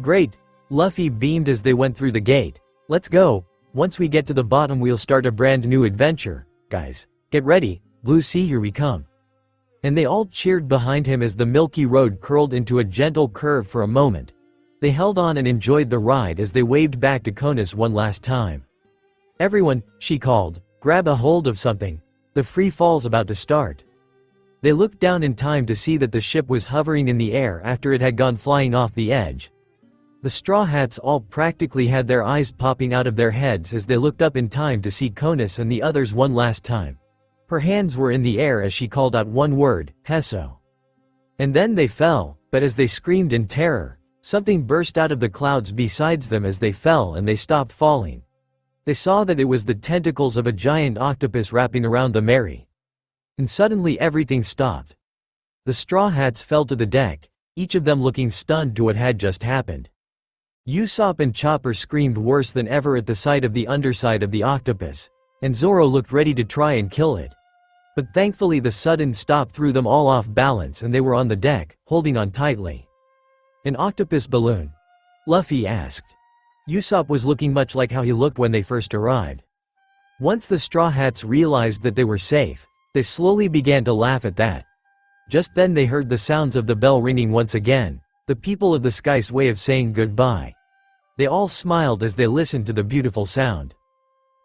"Great," Luffy beamed as they went through the gate. "Let's go. Once we get to the bottom we'll start a brand new adventure. Guys, get ready, Blue Sea, here we come." And they all cheered behind him as the milky road curled into a gentle curve for a moment. They held on and enjoyed the ride as they waved back to Konis one last time. "Everyone," she called, "grab a hold of something. The free fall's about to start." They looked down in time to see that the ship was hovering in the air after it had gone flying off the edge. The Straw Hats all practically had their eyes popping out of their heads as they looked up in time to see Konis and the others one last time. Her hands were in the air as she called out one word, "Heso." And then they fell, but as they screamed in terror, something burst out of the clouds besides them as they fell, and they stopped falling. They saw that it was the tentacles of a giant octopus wrapping around the Mary. And suddenly everything stopped. The Straw Hats fell to the deck, each of them looking stunned to what had just happened. Usopp and Chopper screamed worse than ever at the sight of the underside of the octopus, and Zoro looked ready to try and kill it. But thankfully the sudden stop threw them all off balance and they were on the deck, holding on tightly. "An octopus balloon?" Luffy asked. Usopp was looking much like how he looked when they first arrived. Once the Straw Hats realized that they were safe, they slowly began to laugh at that. Just then they heard the sounds of the bell ringing once again, the people of the sky's way of saying goodbye. They all smiled as they listened to the beautiful sound.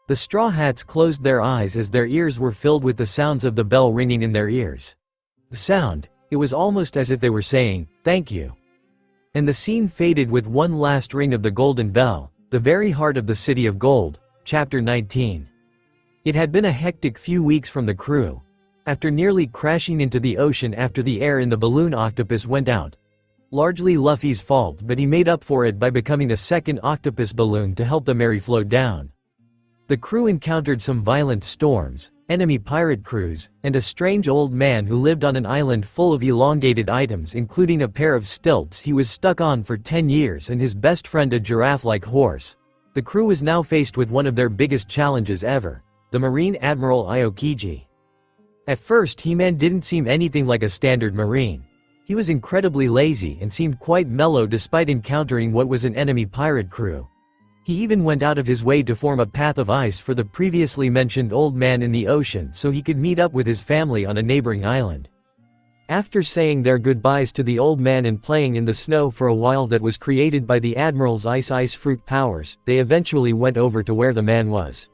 The Straw Hats closed their eyes as their ears were filled with the sounds of the bell ringing in their ears. The sound, It was almost as if they were saying, "Thank you." And the scene faded with one last ring of the golden bell, the very heart of the City of Gold, Chapter 19. It had been a hectic few weeks from the crew. After nearly crashing into the ocean after the air in the balloon octopus went out. Largely Luffy's fault, but he made up for it by becoming a second octopus balloon to help the Mary float down. The crew encountered some violent storms, enemy pirate crews, and a strange old man who lived on an island full of elongated items including a pair of stilts he was stuck on for 10 years and his best friend a giraffe-like horse. The crew was now faced with one of their biggest challenges ever, the Marine Admiral Aokiji. At first He-Man didn't seem anything like a standard Marine. He was incredibly lazy and seemed quite mellow despite encountering what was an enemy pirate crew. He even went out of his way to form a path of ice for the previously mentioned old man in the ocean so he could meet up with his family on a neighboring island. After saying their goodbyes to the old man and playing in the snow for a while that was created by the Admiral's ice fruit powers, they eventually went over to where the man was.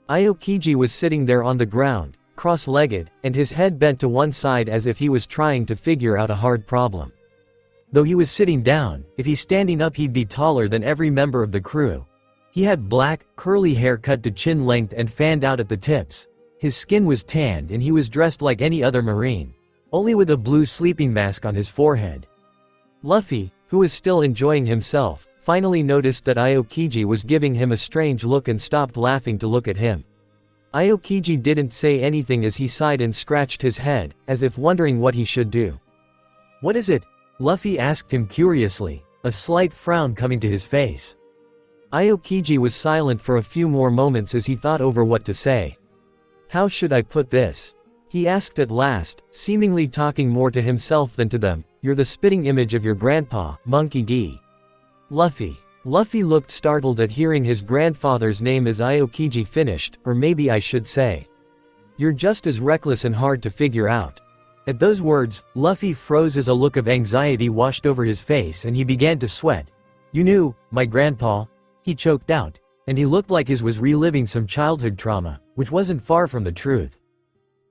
Aokiji was sitting there on the ground, cross-legged, and his head bent to one side as if he was trying to figure out a hard problem. Though he was sitting down, if he's standing up he'd be taller than every member of the crew. He had black, curly hair cut to chin length and fanned out at the tips. His skin was tanned and he was dressed like any other Marine, only with a blue sleeping mask on his forehead. Luffy, who was still enjoying himself, finally noticed that Aokiji was giving him a strange look and stopped laughing to look at him. Aokiji didn't say anything as he sighed and scratched his head, as if wondering what he should do. "What is it?" Luffy asked him curiously, a slight frown coming to his face. Aokiji was silent for a few more moments as he thought over what to say. "How should I put this?" he asked at last, seemingly talking more to himself than to them. "You're the spitting image of your grandpa, Monkey D. Luffy." Luffy looked startled at hearing his grandfather's name as Aokiji finished, "Or maybe I should say, you're just as reckless and hard to figure out." At those words, Luffy froze as a look of anxiety washed over his face and he began to sweat. "You knew, my grandpa?" he choked out, and he looked like he was reliving some childhood trauma, which wasn't far from the truth.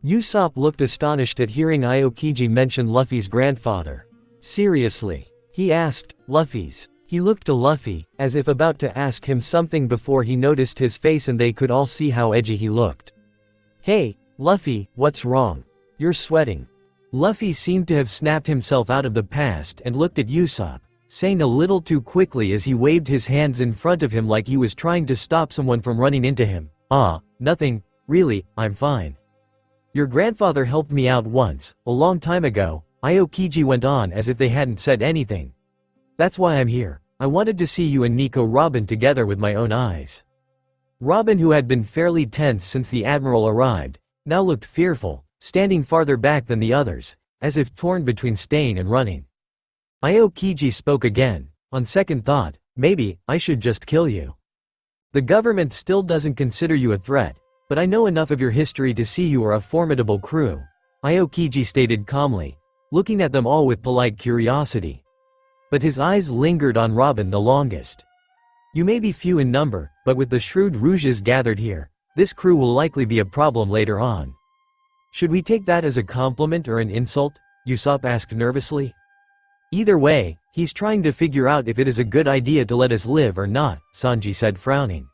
Usopp looked astonished at hearing Aokiji mention Luffy's grandfather. "Seriously?" he asked. "Luffy's?" He looked to Luffy, as if about to ask him something before he noticed his face and they could all see how edgy he looked. "Hey, Luffy, what's wrong? You're sweating." Luffy seemed to have snapped himself out of the past and looked at Usopp, saying a little too quickly as he waved his hands in front of him like he was trying to stop someone from running into him. Nothing, really, I'm fine. Your grandfather helped me out once, a long time ago," Aokiji went on as if they hadn't said anything. "That's why I'm here. I wanted to see you and Nico Robin together with my own eyes." Robin, who had been fairly tense since the Admiral arrived, now looked fearful, standing farther back than the others, as if torn between staying and running. Aokiji spoke again. "On second thought, maybe I should just kill you. The government still doesn't consider you a threat, but I know enough of your history to see you are a formidable crew," Aokiji stated calmly, looking at them all with polite curiosity. But his eyes lingered on Robin the longest. "You may be few in number, but with the shrewd rouges gathered here, this crew will likely be a problem later on." "Should we take that as a compliment or an insult?" Usopp asked nervously. "Either way, he's trying to figure out if it is a good idea to let us live or not," Sanji said, frowning.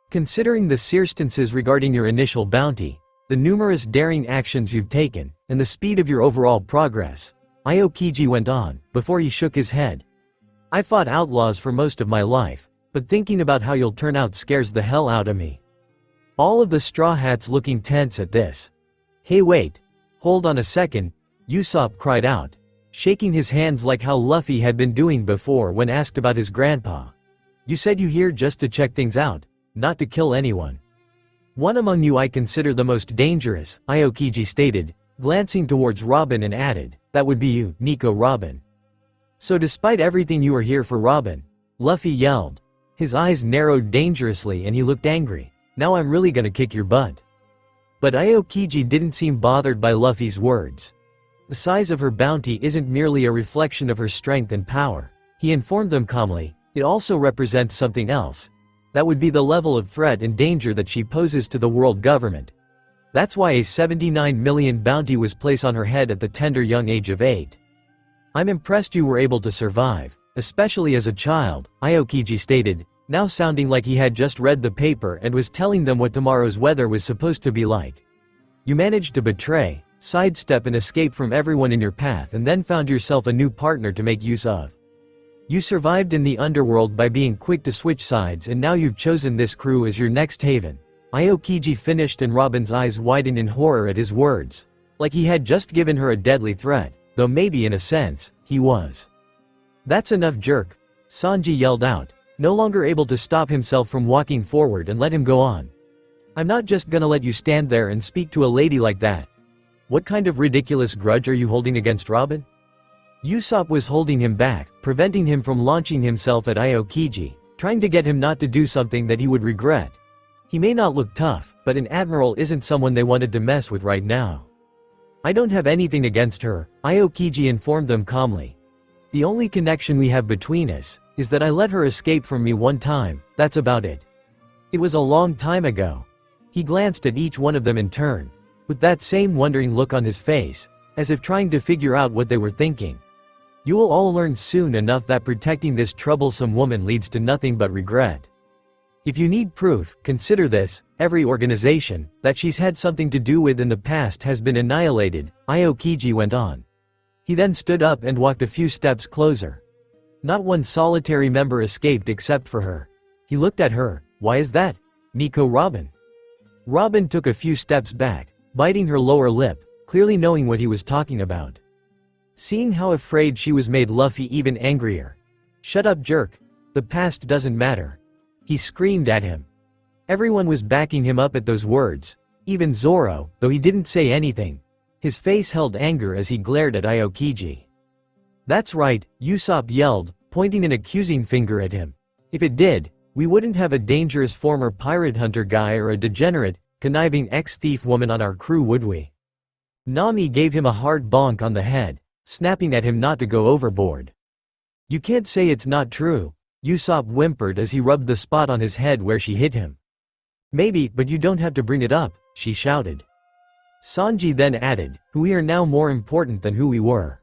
"Considering the circumstances regarding your initial bounty, the numerous daring actions you've taken, and the speed of your overall progress," Aokiji went on, before he shook his head. "I fought outlaws for most of my life, but thinking about how you'll turn out scares the hell out of me." All of the Straw Hats looking tense at this. "Hey, wait. Hold on a second," Usopp cried out, shaking his hands like how Luffy had been doing before when asked about his grandpa. "You said you here just to check things out, not to kill anyone. One among you I consider the most dangerous," Aokiji stated, glancing towards Robin and added, "That would be you, Nico Robin." "So despite everything you are here for Robin?" Luffy yelled. His eyes narrowed dangerously and he looked angry. "Now I'm really gonna kick your butt." But Aokiji didn't seem bothered by Luffy's words. The size of her bounty isn't merely a reflection of her strength and power, he informed them calmly, it also represents something else. That would be the level of threat and danger that she poses to the world government. That's why a 79 million bounty was placed on her head at the tender young age of 8. I'm impressed you were able to survive, especially as a child, Aokiji stated, now sounding like he had just read the paper and was telling them what tomorrow's weather was supposed to be like. You managed to betray, sidestep and escape from everyone in your path and then found yourself a new partner to make use of. You survived in the underworld by being quick to switch sides and now you've chosen this crew as your next haven. Aokiji finished and Robin's eyes widened in horror at his words. Like he had just given her a deadly threat, though maybe in a sense, he was. That's enough, jerk, Sanji yelled out, no longer able to stop himself from walking forward and let him go on. I'm not just gonna let you stand there and speak to a lady like that. What kind of ridiculous grudge are you holding against Robin? Usopp was holding him back, preventing him from launching himself at Aokiji, trying to get him not to do something that he would regret. He may not look tough, but an admiral isn't someone they wanted to mess with right now. I don't have anything against her, Aokiji informed them calmly. The only connection we have between us is that I let her escape from me one time, that's about it. It was a long time ago. He glanced at each one of them in turn, with that same wondering look on his face, as if trying to figure out what they were thinking. You will all learn soon enough that protecting this troublesome woman leads to nothing but regret. If you need proof, consider this: every organization that she's had something to do with in the past has been annihilated, Aokiji went on. He then stood up and walked a few steps closer. Not one solitary member escaped except for her. He looked at her. Why is that? Nico Robin. Robin took a few steps back, biting her lower lip, clearly knowing what he was talking about. Seeing how afraid she was made Luffy even angrier. Shut up, jerk. The past doesn't matter. He screamed at him. Everyone was backing him up at those words, even Zoro, though he didn't say anything. His face held anger as he glared at Aokiji. That's right, Usopp yelled, pointing an accusing finger at him. If it did, we wouldn't have a dangerous former pirate hunter guy or a degenerate, conniving ex-thief woman on our crew, would we? Nami gave him a hard bonk on the head, snapping at him not to go overboard. You can't say it's not true, Usopp whimpered as he rubbed the spot on his head where she hit him. Maybe, but you don't have to bring it up, she shouted. Sanji then added, we are now more important than who we were.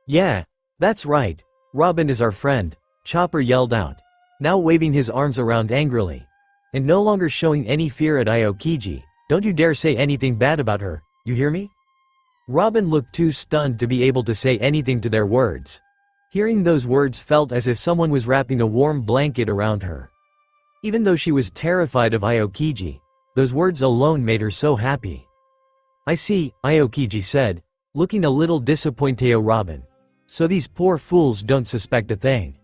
Yeah, that's right. Robin is our friend, Chopper yelled out, now waving his arms around angrily. And no longer showing any fear at Aokiji. Don't you dare say anything bad about her, you hear me? Robin looked too stunned to be able to say anything to their words. Hearing those words felt as if someone was wrapping a warm blanket around her. Even though she was terrified of Aokiji, those words alone made her so happy. I see, Aokiji said, looking a little disappointed. Robin. So these poor fools don't suspect a thing.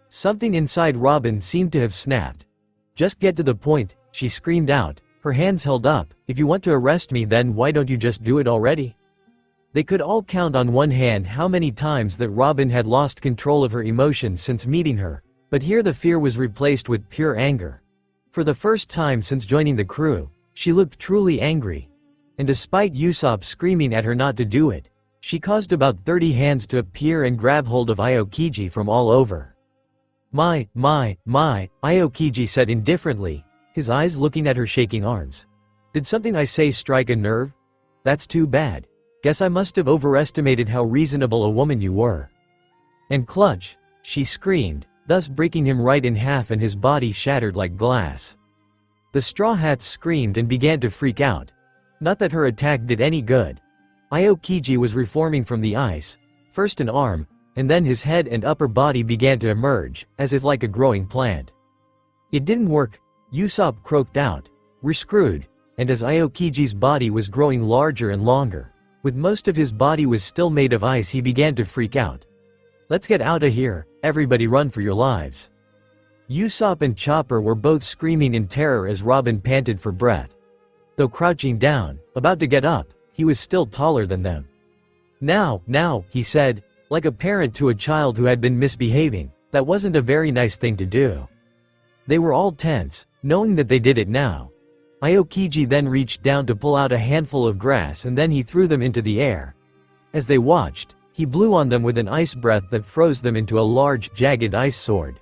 Something inside Robin seemed to have snapped. Just get to the point, she screamed out, her hands held up. If you want to arrest me, then why don't you just do it already? They could all count on one hand how many times that Robin had lost control of her emotions since meeting her, but here the fear was replaced with pure anger. For the first time since joining the crew, she looked truly angry. And despite Usopp screaming at her not to do it, she caused about 30 hands to appear and grab hold of Aokiji from all over. My, Aokiji said indifferently, his eyes looking at her shaking arms. Did something I say strike a nerve? That's too bad. Guess I must have overestimated how reasonable a woman you were. And clutch, she screamed, thus breaking him right in half and his body shattered like glass. The Straw Hats screamed and began to freak out. Not that her attack did any good. Aokiji was reforming from the ice, first an arm, and then his head and upper body began to emerge, as if like a growing plant. It didn't work, Usopp croaked out. We're screwed, and as Aokiji's body was growing larger and longer, with most of his body was still made of ice, he began to freak out. Let's get out of here, everybody run for your lives. Usopp and Chopper were both screaming in terror as Robin panted for breath. Though crouching down, about to get up, he was still taller than them. Now, he said, like a parent to a child who had been misbehaving, that wasn't a very nice thing to do. They were all tense, knowing that they did it now. Aokiji then reached down to pull out a handful of grass and then he threw them into the air. As they watched, he blew on them with an ice breath that froze them into a large, jagged ice sword.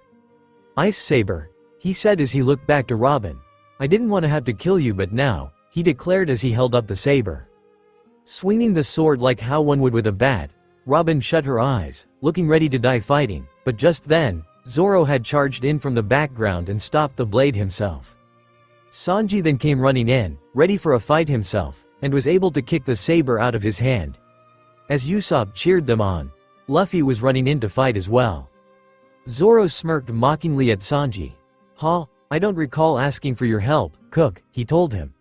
Ice saber, he said as he looked back to Robin. I didn't want to have to kill you, but now, he declared as he held up the saber. Swinging the sword like how one would with a bat, Robin shut her eyes, looking ready to die fighting, but just then, Zoro had charged in from the background and stopped the blade himself. Sanji then came running in, ready for a fight himself, and was able to kick the saber out of his hand. As Usopp cheered them on, Luffy was running in to fight as well. Zoro smirked mockingly at Sanji. "Huh, I don't recall asking for your help, Cook," he told him.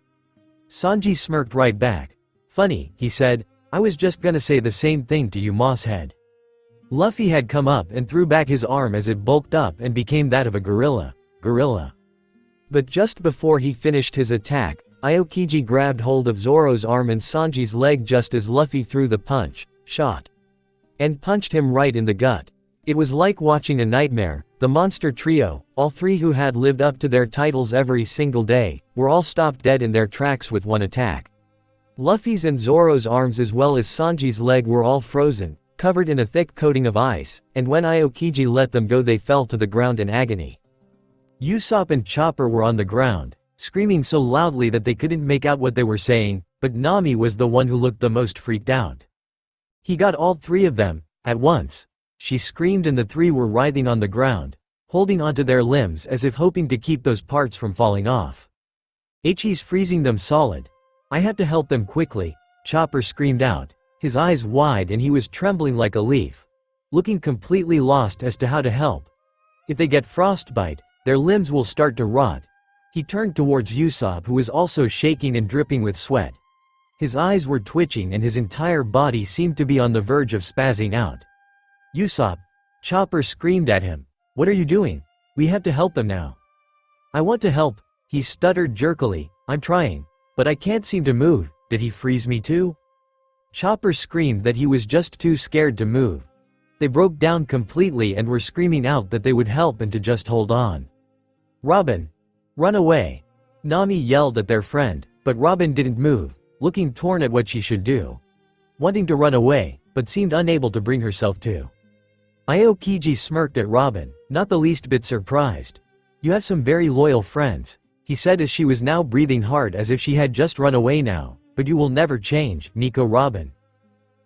Sanji smirked right back. "Funny," he said, "I was just gonna say the same thing to you, Mosshead." Luffy had come up and threw back his arm as it bulked up and became that of a gorilla. But just before he finished his attack, Aokiji grabbed hold of Zoro's arm and Sanji's leg just as Luffy threw the punch, shot, and punched him right in the gut. It was like watching a nightmare. The monster trio, all three who had lived up to their titles every single day, were all stopped dead in their tracks with one attack. Luffy's and Zoro's arms as well as Sanji's leg were all frozen, covered in a thick coating of ice, and when Aokiji let them go they fell to the ground in agony. Usopp and Chopper were on the ground, screaming so loudly that they couldn't make out what they were saying, but Nami was the one who looked the most freaked out. He got all three of them, at once. She screamed and the three were writhing on the ground, holding onto their limbs as if hoping to keep those parts from falling off. "Ichi's freezing them solid. I have to help them quickly," Chopper screamed out, his eyes wide and he was trembling like a leaf, looking completely lost as to how to help. "If they get frostbite, their limbs will start to rot." He turned towards Usopp who was also shaking and dripping with sweat. His eyes were twitching and his entire body seemed to be on the verge of spazzing out. "Usopp!" Chopper screamed at him. "What are you doing? We have to help them now." "I want to help," he stuttered jerkily. "I'm trying. But I can't seem to move. Did he freeze me too?" Chopper screamed that he was just too scared to move. They broke down completely and were screaming out that they would help and to just hold on. "Robin! Run away!" Nami yelled at their friend, but Robin didn't move, looking torn at what she should do. Wanting to run away, but seemed unable to bring herself to. Aokiji smirked at Robin, not the least bit surprised. "You have some very loyal friends," he said as she was now breathing hard as if she had just run away now, "but you will never change, Nico Robin."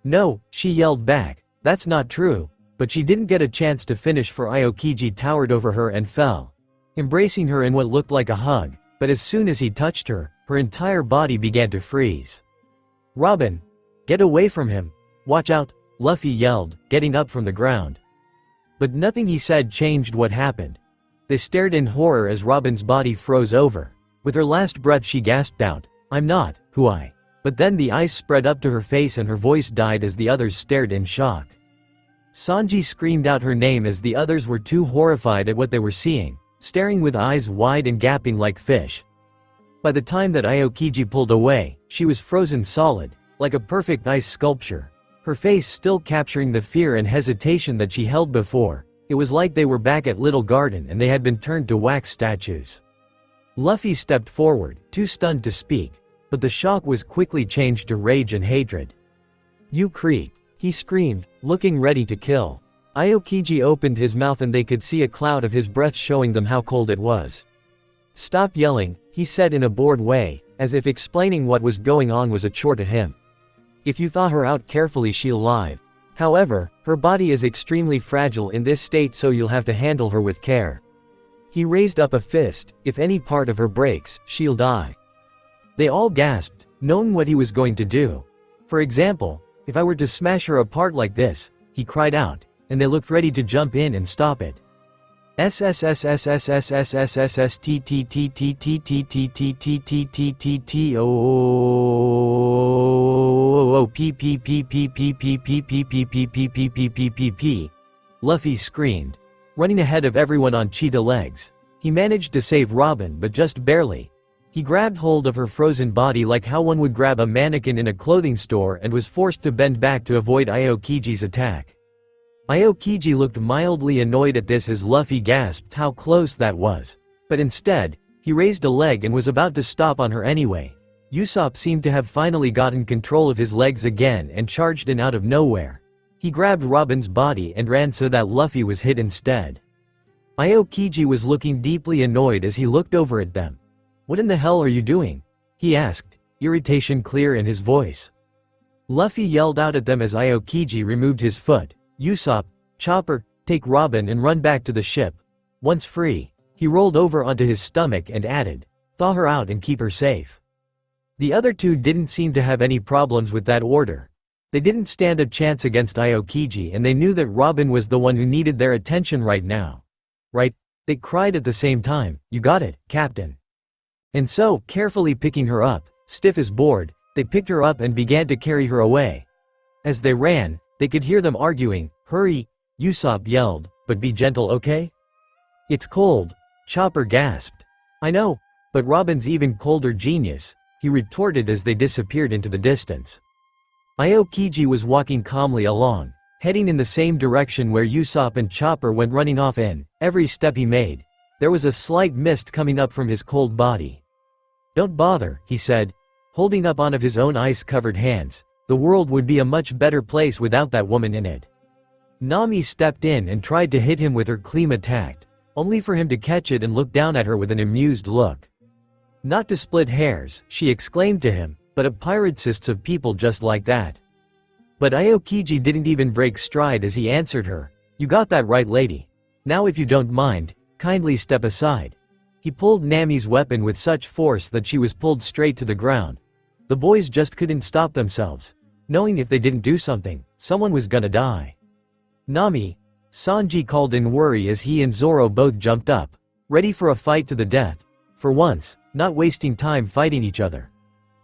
"No," she yelled back, "that's not true," but she didn't get a chance to finish for Aokiji towered over her and fell, embracing her in what looked like a hug, but as soon as he touched her, her entire body began to freeze. "Robin! Get away from him! Watch out!" Luffy yelled, getting up from the ground. But nothing he said changed what happened. They stared in horror as Robin's body froze over. With her last breath she gasped out, "I'm not who I." But then the ice spread up to her face and her voice died as the others stared in shock. Sanji screamed out her name as the others were too horrified at what they were seeing, staring with eyes wide and gaping like fish. By the time that Aokiji pulled away, she was frozen solid, like a perfect ice sculpture. Her face still capturing the fear and hesitation that she held before. It was like they were back at Little Garden and they had been turned to wax statues. Luffy stepped forward, too stunned to speak, but the shock was quickly changed to rage and hatred. "You creep!" he screamed, looking ready to kill. Aokiji opened his mouth and they could see a cloud of his breath showing them how cold it was. "Stop yelling," he said in a bored way, as if explaining what was going on was a chore to him. "If you thaw her out carefully she'll live. However, her body is extremely fragile in this state so you'll have to handle her with care." He raised up a fist. "If any part of her breaks, she'll die." They all gasped, knowing what he was going to do. "For example, if I were to smash her apart like this," he cried out, and they looked ready to jump in and stop it. Luffy screamed, running ahead of everyone on cheetah legs. He managed to save Robin but just barely. He grabbed hold of her frozen body like how one would grab a mannequin in a clothing store and was forced to bend back to avoid Aokiji's attack. Aokiji looked mildly annoyed at this as Luffy gasped how close that was. But instead, he raised a leg and was about to stop on her anyway. Usopp seemed to have finally gotten control of his legs again and charged in out of nowhere. He grabbed Robin's body and ran so that Luffy was hit instead. Aokiji was looking deeply annoyed as he looked over at them. "What in the hell are you doing?" he asked, irritation clear in his voice. Luffy yelled out at them as Aokiji removed his foot. Usopp, Chopper, take Robin and run back to the ship. Once free, he rolled over onto his stomach and added, thaw her out and keep her safe. The other two didn't seem to have any problems with that order. They didn't stand a chance against Aokiji and they knew that Robin was the one who needed their attention right now. Right? They cried at the same time, you got it, Captain. And so, carefully picking her up, stiff as board, they picked her up and began to carry her away. As they ran, they could hear them arguing. Hurry, Usopp yelled, but be gentle, okay? It's cold, Chopper gasped. I know, but Robin's even colder, genius, he retorted as they disappeared into the distance. Aokiji was walking calmly along, heading in the same direction where Usopp and Chopper went running off in. Every step he made, there was a slight mist coming up from his cold body. Don't bother, he said, holding up one of his own ice-covered hands. The world would be a much better place without that woman in it. Nami stepped in and tried to hit him with her clean attack, only for him to catch it and look down at her with an amused look. Not to split hairs, she exclaimed to him, but a pirate consists of people just like that. But Aokiji didn't even break stride as he answered her, you got that right, lady. Now if you don't mind, kindly step aside. He pulled Nami's weapon with such force that she was pulled straight to the ground. The boys just couldn't stop themselves, knowing if they didn't do something, someone was gonna die. Nami, Sanji called in worry as he and Zoro both jumped up, ready for a fight to the death, for once, not wasting time fighting each other.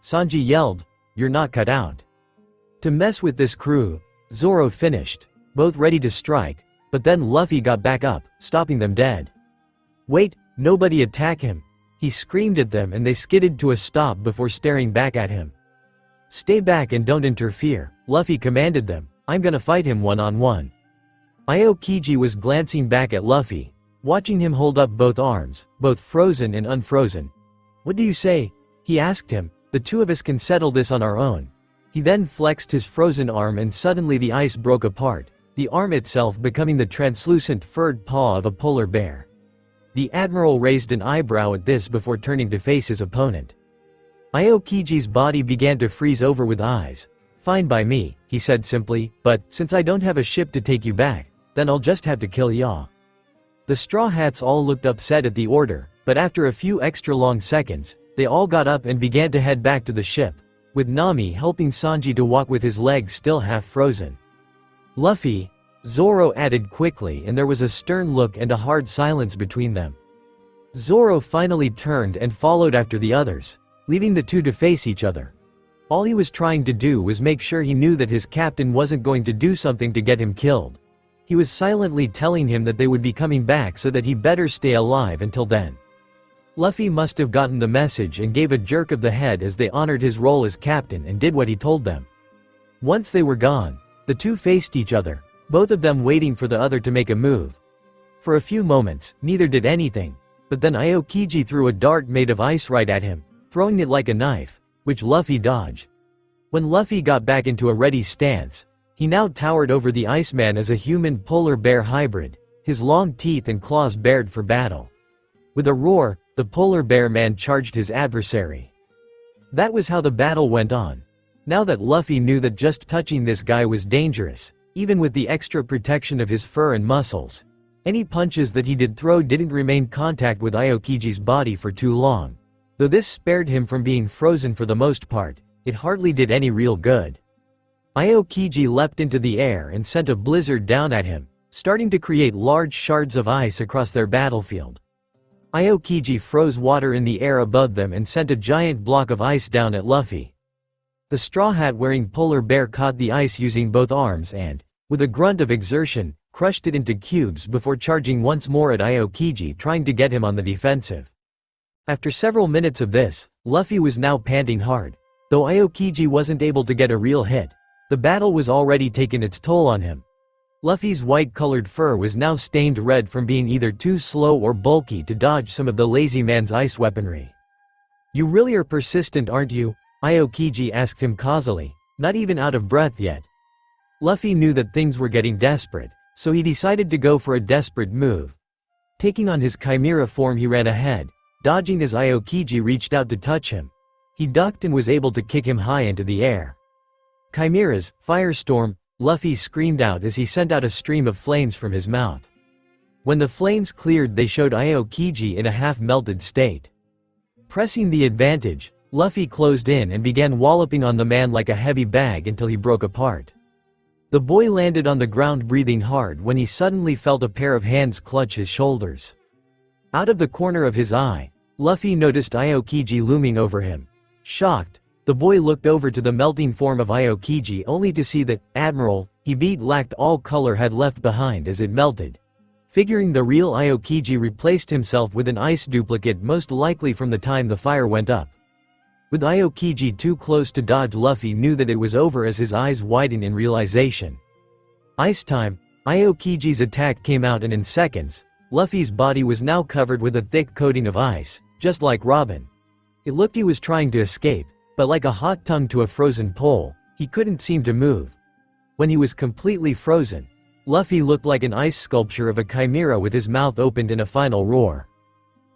Sanji yelled, you're not cut out to mess with this crew. Zoro finished, both ready to strike, but then Luffy got back up, stopping them dead. Wait, nobody attack him, he screamed at them and they skidded to a stop before staring back at him. Stay back and don't interfere, Luffy commanded them, I'm gonna fight him one-on-one. Aokiji was glancing back at Luffy, watching him hold up both arms, both frozen and unfrozen. What do you say? He asked him, the two of us can settle this on our own. He then flexed his frozen arm and suddenly the ice broke apart, the arm itself becoming the translucent furred paw of a polar bear. The admiral raised an eyebrow at this before turning to face his opponent. Aokiji's body began to freeze over with eyes. Fine by me, he said simply, but since I don't have a ship to take you back, then I'll just have to kill ya. The Straw Hats all looked upset at the order, but after a few extra long seconds, they all got up and began to head back to the ship, with Nami helping Sanji to walk with his legs still half frozen. Luffy, Zoro added quickly, and there was a stern look and a hard silence between them. Zoro finally turned and followed after the others, leaving the two to face each other. All he was trying to do was make sure he knew that his captain wasn't going to do something to get him killed. He was silently telling him that they would be coming back so that he better stay alive until then. Luffy must have gotten the message and gave a jerk of the head as they honored his role as captain and did what he told them. Once they were gone, the two faced each other, both of them waiting for the other to make a move. For a few moments, neither did anything, but then Aokiji threw a dart made of ice right at him, throwing it like a knife, which Luffy dodged. When Luffy got back into a ready stance, he now towered over the Iceman as a human polar bear hybrid, his long teeth and claws bared for battle. With a roar, the polar bear man charged his adversary. That was how the battle went on. Now that Luffy knew that just touching this guy was dangerous, even with the extra protection of his fur and muscles, any punches that he did throw didn't remain contact with Aokiji's body for too long. Though this spared him from being frozen for the most part, it hardly did any real good. Aokiji leapt into the air and sent a blizzard down at him, starting to create large shards of ice across their battlefield. Aokiji froze water in the air above them and sent a giant block of ice down at Luffy. The Straw Hat wearing polar bear caught the ice using both arms and, with a grunt of exertion, crushed it into cubes before charging once more at Aokiji, trying to get him on the defensive. After several minutes of this, Luffy was now panting hard. Though Aokiji wasn't able to get a real hit, the battle was already taking its toll on him. Luffy's white-colored fur was now stained red from being either too slow or bulky to dodge some of the lazy man's ice weaponry. You really are persistent, aren't you? Aokiji asked him causally, not even out of breath yet. Luffy knew that things were getting desperate, so he decided to go for a desperate move. Taking on his chimera form, he ran ahead, dodging as Aokiji reached out to touch him. He ducked and was able to kick him high into the air. Chimera's firestorm, Luffy screamed out as he sent out a stream of flames from his mouth. When the flames cleared, they showed Aokiji in a half-melted state. Pressing the advantage, Luffy closed in and began walloping on the man like a heavy bag until he broke apart. The boy landed on the ground breathing hard when he suddenly felt a pair of hands clutch his shoulders. Out of the corner of his eye, Luffy noticed Aokiji looming over him. Shocked, the boy looked over to the melting form of Aokiji only to see that, Admiral, he beat lacked all color had left behind as it melted. Figuring the real Aokiji replaced himself with an ice duplicate most likely from the time the fire went up. With Aokiji too close to dodge, Luffy knew that it was over as his eyes widened in realization. Ice time, Aokiji's attack came out and in seconds, Luffy's body was now covered with a thick coating of ice, just like Robin. It looked he was trying to escape, but like a hot tongue to a frozen pole, he couldn't seem to move. When he was completely frozen, Luffy looked like an ice sculpture of a chimera with his mouth opened in a final roar.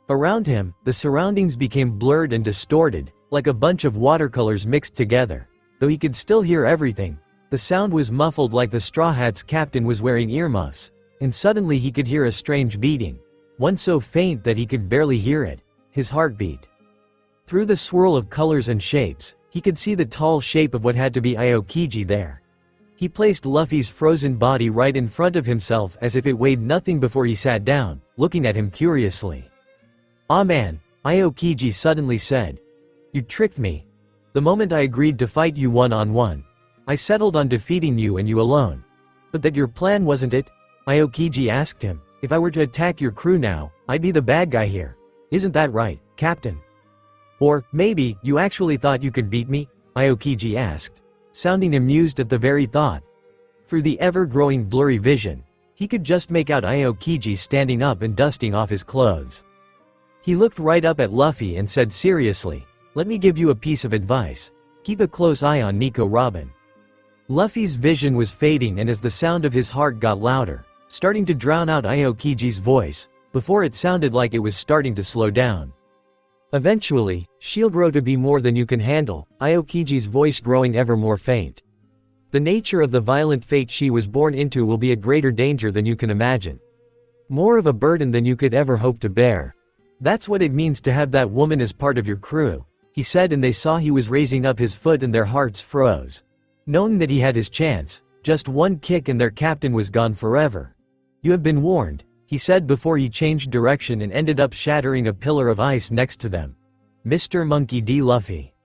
Around him, the surroundings became blurred and distorted, like a bunch of watercolors mixed together. Though he could still hear everything, the sound was muffled like the Straw Hat's captain was wearing earmuffs, and suddenly he could hear a strange beating, one so faint that he could barely hear it, his heartbeat. Through the swirl of colors and shapes, he could see the tall shape of what had to be Aokiji there. He placed Luffy's frozen body right in front of himself as if it weighed nothing before he sat down, looking at him curiously. "Ah man," Aokiji suddenly said. "You tricked me. The moment I agreed to fight you one-on-one, I settled on defeating you and you alone. But that your plan wasn't it?" Aokiji asked him. "If I were to attack your crew now, I'd be the bad guy here. Isn't that right, Captain? Or, maybe, you actually thought you could beat me?" Aokiji asked, sounding amused at the very thought. Through the ever-growing blurry vision, he could just make out Aokiji standing up and dusting off his clothes. He looked right up at Luffy and said seriously, "Let me give you a piece of advice. Keep a close eye on Nico Robin." Luffy's vision was fading, and as the sound of his heart got louder, starting to drown out Aokiji's voice, before it sounded like it was starting to slow down. Eventually, she'll grow to be more than you can handle, Aokiji's voice growing ever more faint. The nature of the violent fate she was born into will be a greater danger than you can imagine. More of a burden than you could ever hope to bear. That's what it means to have that woman as part of your crew, he said, and they saw he was raising up his foot and their hearts froze. Knowing that he had his chance, just one kick and their captain was gone forever. "You have been warned," he said before he changed direction and ended up shattering a pillar of ice next to them. "Mr. Monkey D. Luffy.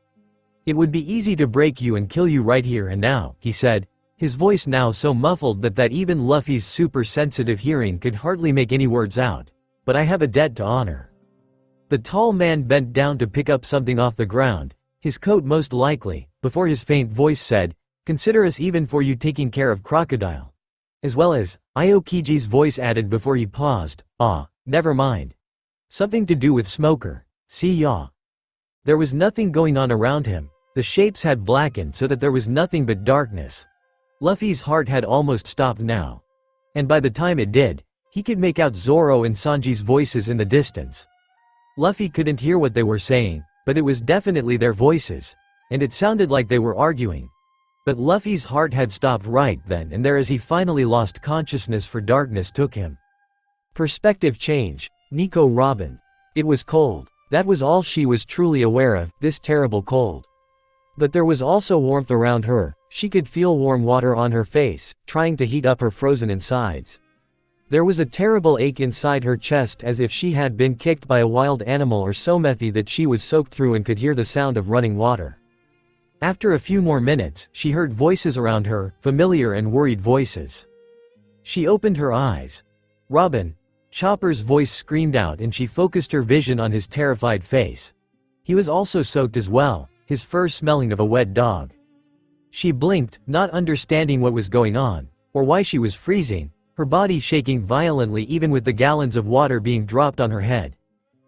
It would be easy to break you and kill you right here and now," he said, his voice now so muffled that even Luffy's super-sensitive hearing could hardly make any words out. "But I have a debt to honor." The tall man bent down to pick up something off the ground, his coat most likely, before his faint voice said, "Consider us even for you taking care of Crocodile." As well as, Aokiji's voice added before he paused, "Ah, never mind. Something to do with Smoker. See ya." There was nothing going on around him, the shapes had blackened so that there was nothing but darkness. Luffy's heart had almost stopped now. And by the time it did, he could make out Zoro and Sanji's voices in the distance. Luffy couldn't hear what they were saying, but it was definitely their voices, and it sounded like they were arguing. But Luffy's heart had stopped right then and there as he finally lost consciousness, for darkness took him. Perspective change, Nico Robin. It was cold. That was all she was truly aware of, this terrible cold. But there was also warmth around her. She could feel warm water on her face, trying to heat up her frozen insides. There was a terrible ache inside her chest as if she had been kicked by a wild animal or so methy that she was soaked through and could hear the sound of running water. After a few more minutes, she heard voices around her, familiar and worried voices. She opened her eyes. "Robin!" Chopper's voice screamed out, and she focused her vision on his terrified face. He was also soaked as well, his fur smelling of a wet dog. She blinked, not understanding what was going on, or why she was freezing, her body shaking violently even with the gallons of water being dropped on her head.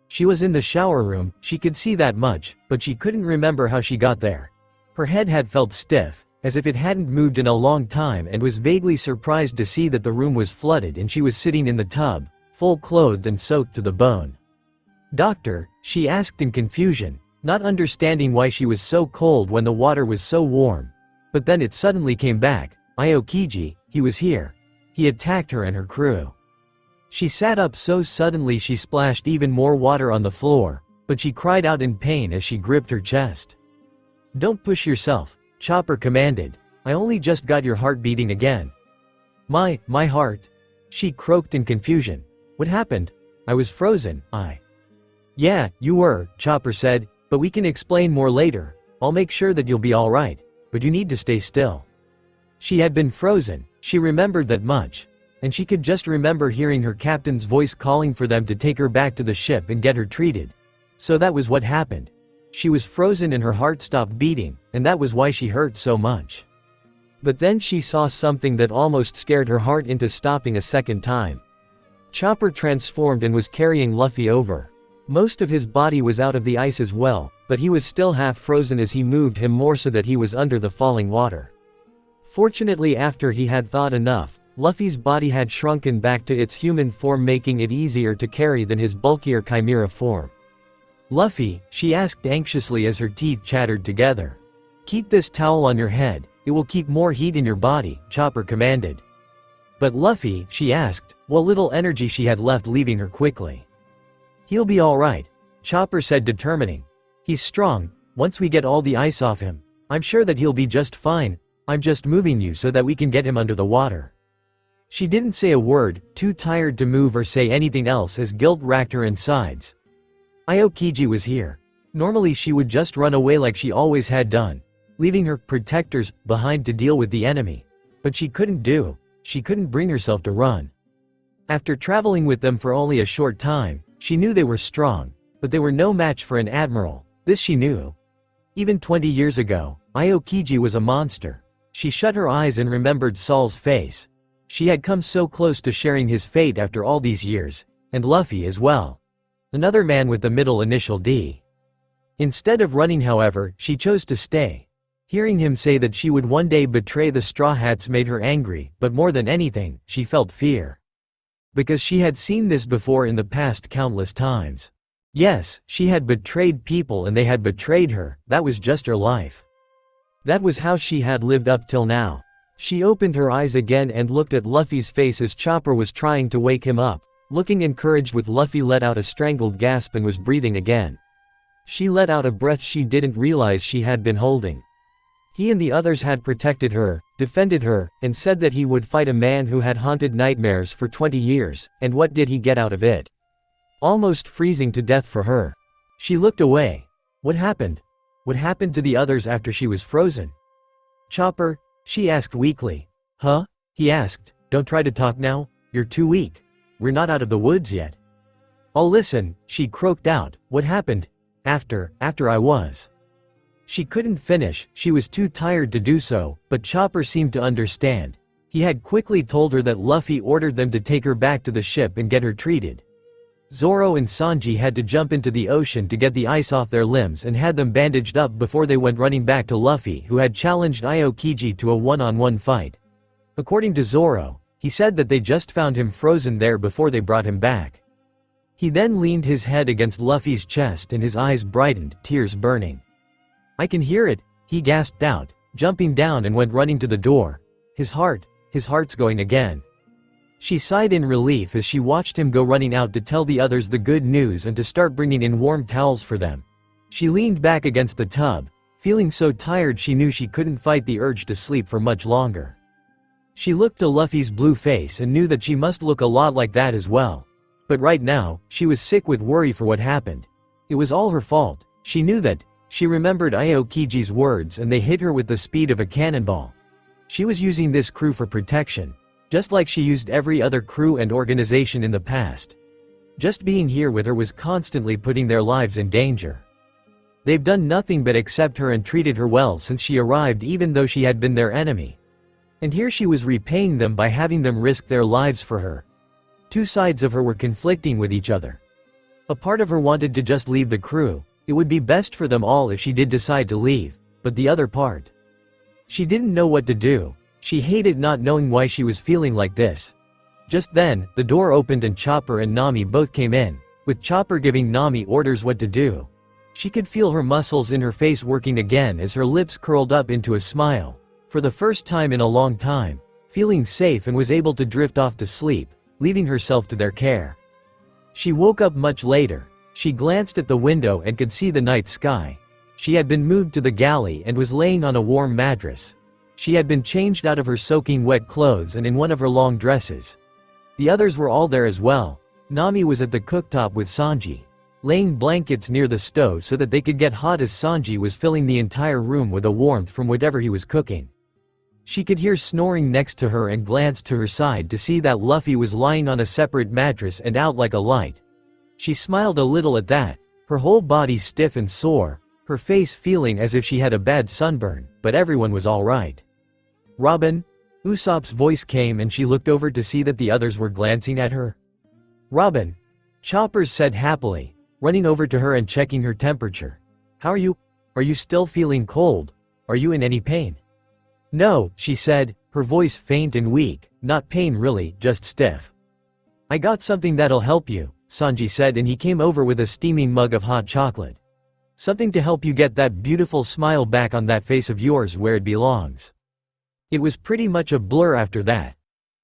She was in the shower room, she could see that much, but she couldn't remember how she got there. Her head had felt stiff, as if it hadn't moved in a long time, and was vaguely surprised to see that the room was flooded and she was sitting in the tub, full clothed and soaked to the bone. "Doctor," she asked in confusion, not understanding why she was so cold when the water was so warm. But then it suddenly came back. Aokiji, he was here. He attacked her and her crew. She sat up so suddenly she splashed even more water on the floor, but she cried out in pain as she gripped her chest. "Don't push yourself," Chopper commanded. "I only just got your heart beating again." My heart?" She croaked in confusion. "What happened? I was frozen, Yeah, you were," Chopper said, "but we can explain more later. I'll make sure that you'll be alright, but you need to stay still." She had been frozen, she remembered that much. And she could just remember hearing her captain's voice calling for them to take her back to the ship and get her treated. So that was what happened. She was frozen and her heart stopped beating, and that was why she hurt so much. But then she saw something that almost scared her heart into stopping a second time. Chopper transformed and was carrying Luffy over. Most of his body was out of the ice as well, but he was still half frozen as he moved him more so that he was under the falling water. Fortunately, after he had thought enough, Luffy's body had shrunken back to its human form, making it easier to carry than his bulkier chimera form. "Luffy," she asked anxiously as her teeth chattered together. "Keep this towel on your head, it will keep more heat in your body," Chopper commanded. But Luffy, she asked, what little energy she had left, leaving her quickly. "He'll be alright," Chopper said, determining. "He's strong, once we get all the ice off him. I'm sure that he'll be just fine. I'm just moving you so that we can get him under the water." She didn't say a word, too tired to move or say anything else as guilt racked her insides. Aokiji was here. Normally she would just run away like she always had done, leaving her protectors behind to deal with the enemy. But she couldn't bring herself to run. After traveling with them for only a short time, she knew they were strong, but they were no match for an admiral, this she knew. Even 20 years ago, Aokiji was a monster. She shut her eyes and remembered Saul's face. She had come so close to sharing his fate after all these years, and Luffy as well. Another man with the middle initial D. Instead of running, however, she chose to stay. Hearing him say that she would one day betray the Straw Hats made her angry, but more than anything, she felt fear. Because she had seen this before in the past countless times. Yes, she had betrayed people and they had betrayed her, that was just her life. That was how she had lived up till now. She opened her eyes again and looked at Luffy's face as Chopper was trying to wake him up. Looking encouraged, with Luffy let out a strangled gasp and was breathing again. She let out a breath she didn't realize she had been holding. He and the others had protected her, defended her, and said that he would fight a man who had haunted nightmares for 20 years, and what did he get out of it? Almost freezing to death for her. She looked away. What happened? What happened to the others after she was frozen? "Chopper?" she asked weakly. "Huh?" he asked. "Don't try to talk now, you're too weak. We're not out of the woods yet." "I'll listen," she croaked out. "What happened? After I was..." She couldn't finish, she was too tired to do so, but Chopper seemed to understand. He had quickly told her that Luffy ordered them to take her back to the ship and get her treated. Zoro and Sanji had to jump into the ocean to get the ice off their limbs and had them bandaged up before they went running back to Luffy, who had challenged Aokiji to a one-on-one fight. According to Zoro, he said that they just found him frozen there before they brought him back. He then leaned his head against Luffy's chest and his eyes brightened, tears burning. "I can hear it," he gasped out, jumping down and went running to the door. His heart's going again." She sighed in relief as she watched him go running out to tell the others the good news and to start bringing in warm towels for them. She leaned back against the tub, feeling so tired she knew she couldn't fight the urge to sleep for much longer. She looked to Luffy's blue face and knew that she must look a lot like that as well. But right now, she was sick with worry for what happened. It was all her fault, she knew that. She remembered Aokiji's words and they hit her with the speed of a cannonball. She was using this crew for protection, just like she used every other crew and organization in the past. Just being here with her was constantly putting their lives in danger. They've done nothing but accept her and treated her well since she arrived, even though she had been their enemy. And here she was repaying them by having them risk their lives for her. Two sides of her were conflicting with each other. A part of her wanted to just leave the crew. It would be best for them all if she did decide to leave, but the other part. She didn't know what to do. She hated not knowing why she was feeling like this. Just then, the door opened and Chopper and Nami both came in, with Chopper giving Nami orders what to do. She could feel her muscles in her face working again as her lips curled up into a smile. For the first time in a long time, feeling safe, and was able to drift off to sleep, leaving herself to their care. She woke up much later. She glanced at the window and could see the night sky. She had been moved to the galley and was laying on a warm mattress. She had been changed out of her soaking wet clothes and in one of her long dresses. The others were all there as well. Nami was at the cooktop with Sanji, laying blankets near the stove so that they could get hot, as Sanji was filling the entire room with a warmth from whatever he was cooking. She could hear snoring next to her and glanced to her side to see that Luffy was lying on a separate mattress and out like a light. She smiled a little at that, her whole body stiff and sore, her face feeling as if she had a bad sunburn, but everyone was all right. "Robin?" Usopp's voice came and she looked over to see that the others were glancing at her. "Robin," Chopper said happily, running over to her and checking her temperature. "How are you? Are you still feeling cold? Are you in any pain?" "No," she said, her voice faint and weak, "not pain really, just stiff." "I got something that'll help you," Sanji said, and he came over with a steaming mug of hot chocolate. "Something to help you get that beautiful smile back on that face of yours where it belongs." It was pretty much a blur after that.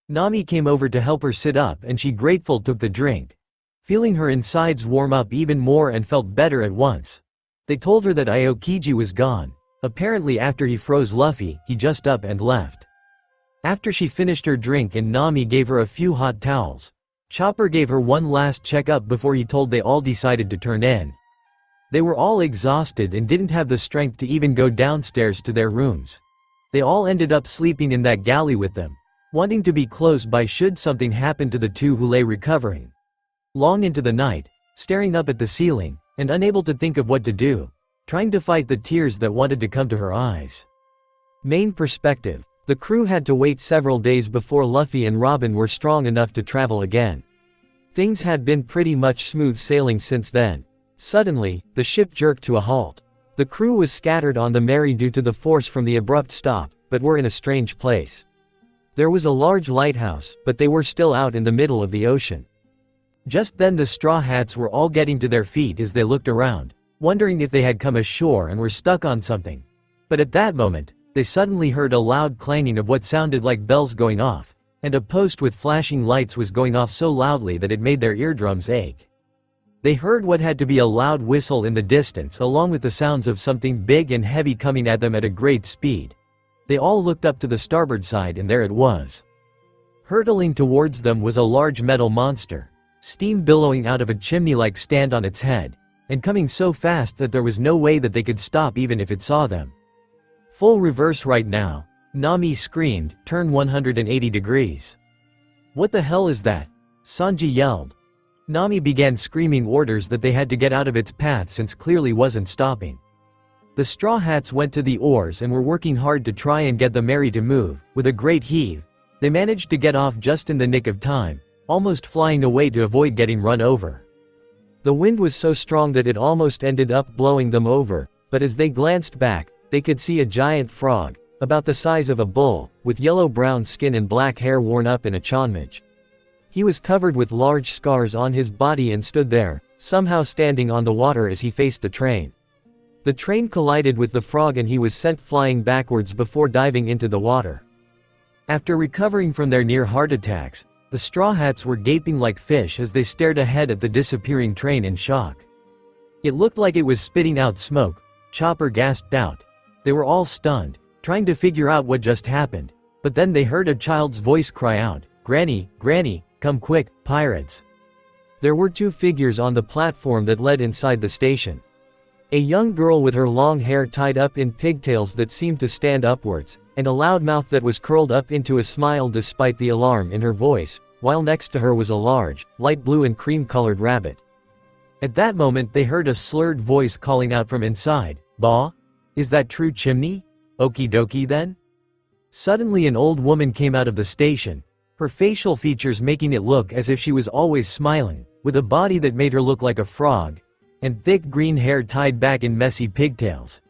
Nami came over to help her sit up and she grateful took the drink, feeling her insides warm up even more and felt better at once. They told her that Aokiji was gone. Apparently after he froze Luffy, he just up and left. After she finished her drink and Nami gave her a few hot towels, Chopper gave her one last checkup before he told they all decided to turn in. They were all exhausted and didn't have the strength to even go downstairs to their rooms. They all ended up sleeping in that galley with them, wanting to be close by should something happen to the two who lay recovering. Long into the night, staring up at the ceiling, and unable to think of what to do, trying to fight the tears that wanted to come to her eyes. Main perspective: the crew had to wait several days before Luffy and Robin were strong enough to travel again. Things had been pretty much smooth sailing since then. Suddenly, the ship jerked to a halt. The crew was scattered on the Mary due to the force from the abrupt stop, but were in a strange place. There was a large lighthouse, but they were still out in the middle of the ocean. Just then the Straw Hats were all getting to their feet as they looked around, wondering if they had come ashore and were stuck on something. But at that moment, they suddenly heard a loud clanging of what sounded like bells going off, and a post with flashing lights was going off so loudly that it made their eardrums ache. They heard what had to be a loud whistle in the distance along with the sounds of something big and heavy coming at them at a great speed. They all looked up to the starboard side and there it was. Hurtling towards them was a large metal monster, steam billowing out of a chimney-like stand on its head, and coming so fast that there was no way that they could stop even if it saw them. "Full reverse right now," Nami screamed, "turn 180 degrees. "What the hell is that?" Sanji yelled. Nami began screaming orders that they had to get out of its path since clearly wasn't stopping. The Straw Hats went to the oars and were working hard to try and get the Mary to move. With a great heave, they managed to get off just in the nick of time, almost flying away to avoid getting run over. The wind was so strong that it almost ended up blowing them over, but as they glanced back, they could see a giant frog, about the size of a bull, with yellow-brown skin and black hair worn up in a chanmage. He was covered with large scars on his body and stood there, somehow standing on the water as he faced the train. The train collided with the frog and he was sent flying backwards before diving into the water. After recovering from their near heart attacks, the Straw Hats were gaping like fish as they stared ahead at the disappearing train in shock. It looked like it was spitting out smoke, Chopper gasped out. They were all stunned, trying to figure out what just happened, but then they heard a child's voice cry out, "Granny, Granny, come quick, pirates." There were two figures on the platform that led inside the station. A young girl with her long hair tied up in pigtails that seemed to stand upwards, and a loud mouth that was curled up into a smile despite the alarm in her voice, while next to her was a large, light blue and cream-colored rabbit. At that moment they heard a slurred voice calling out from inside, "Bah? Is that true, Chimney? Okie dokie then?" Suddenly an old woman came out of the station, her facial features making it look as if she was always smiling, with a body that made her look like a frog, and thick green hair tied back in messy pigtails.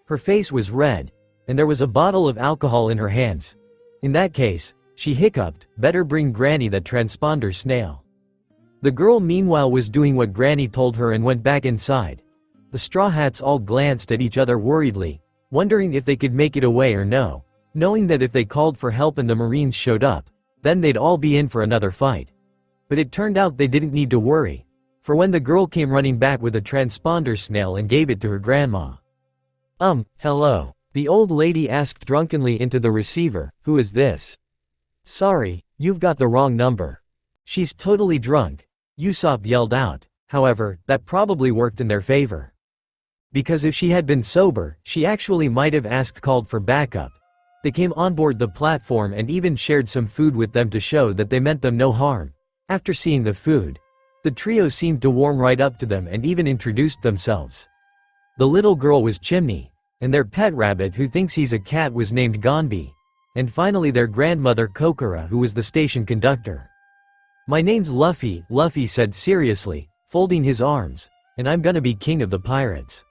Her face was red, and there was a bottle of alcohol in her hands. In that case, she hiccuped, "Better bring Granny that transponder snail." The girl meanwhile was doing what Granny told her and went back inside. The Straw Hats all glanced at each other worriedly, wondering if they could make it away or no, knowing that if they called for help and the Marines showed up, then they'd all be in for another fight. But it turned out they didn't need to worry, for when the girl came running back with a transponder snail and gave it to her grandma. Hello. The old lady asked drunkenly into the receiver, "Who is this?" "Sorry, you've got the wrong number." "She's totally drunk," Usopp yelled out. However, that probably worked in their favor. Because if she had been sober, she actually might have called for backup. They came on board the platform and even shared some food with them to show that they meant them no harm. After seeing the food, the trio seemed to warm right up to them and even introduced themselves. The little girl was Chimney, and their pet rabbit who thinks he's a cat was named Gonbi. And finally their grandmother Kokura, who was the station conductor. "My name's Luffy," Luffy said seriously, folding his arms, "and I'm gonna be king of the pirates."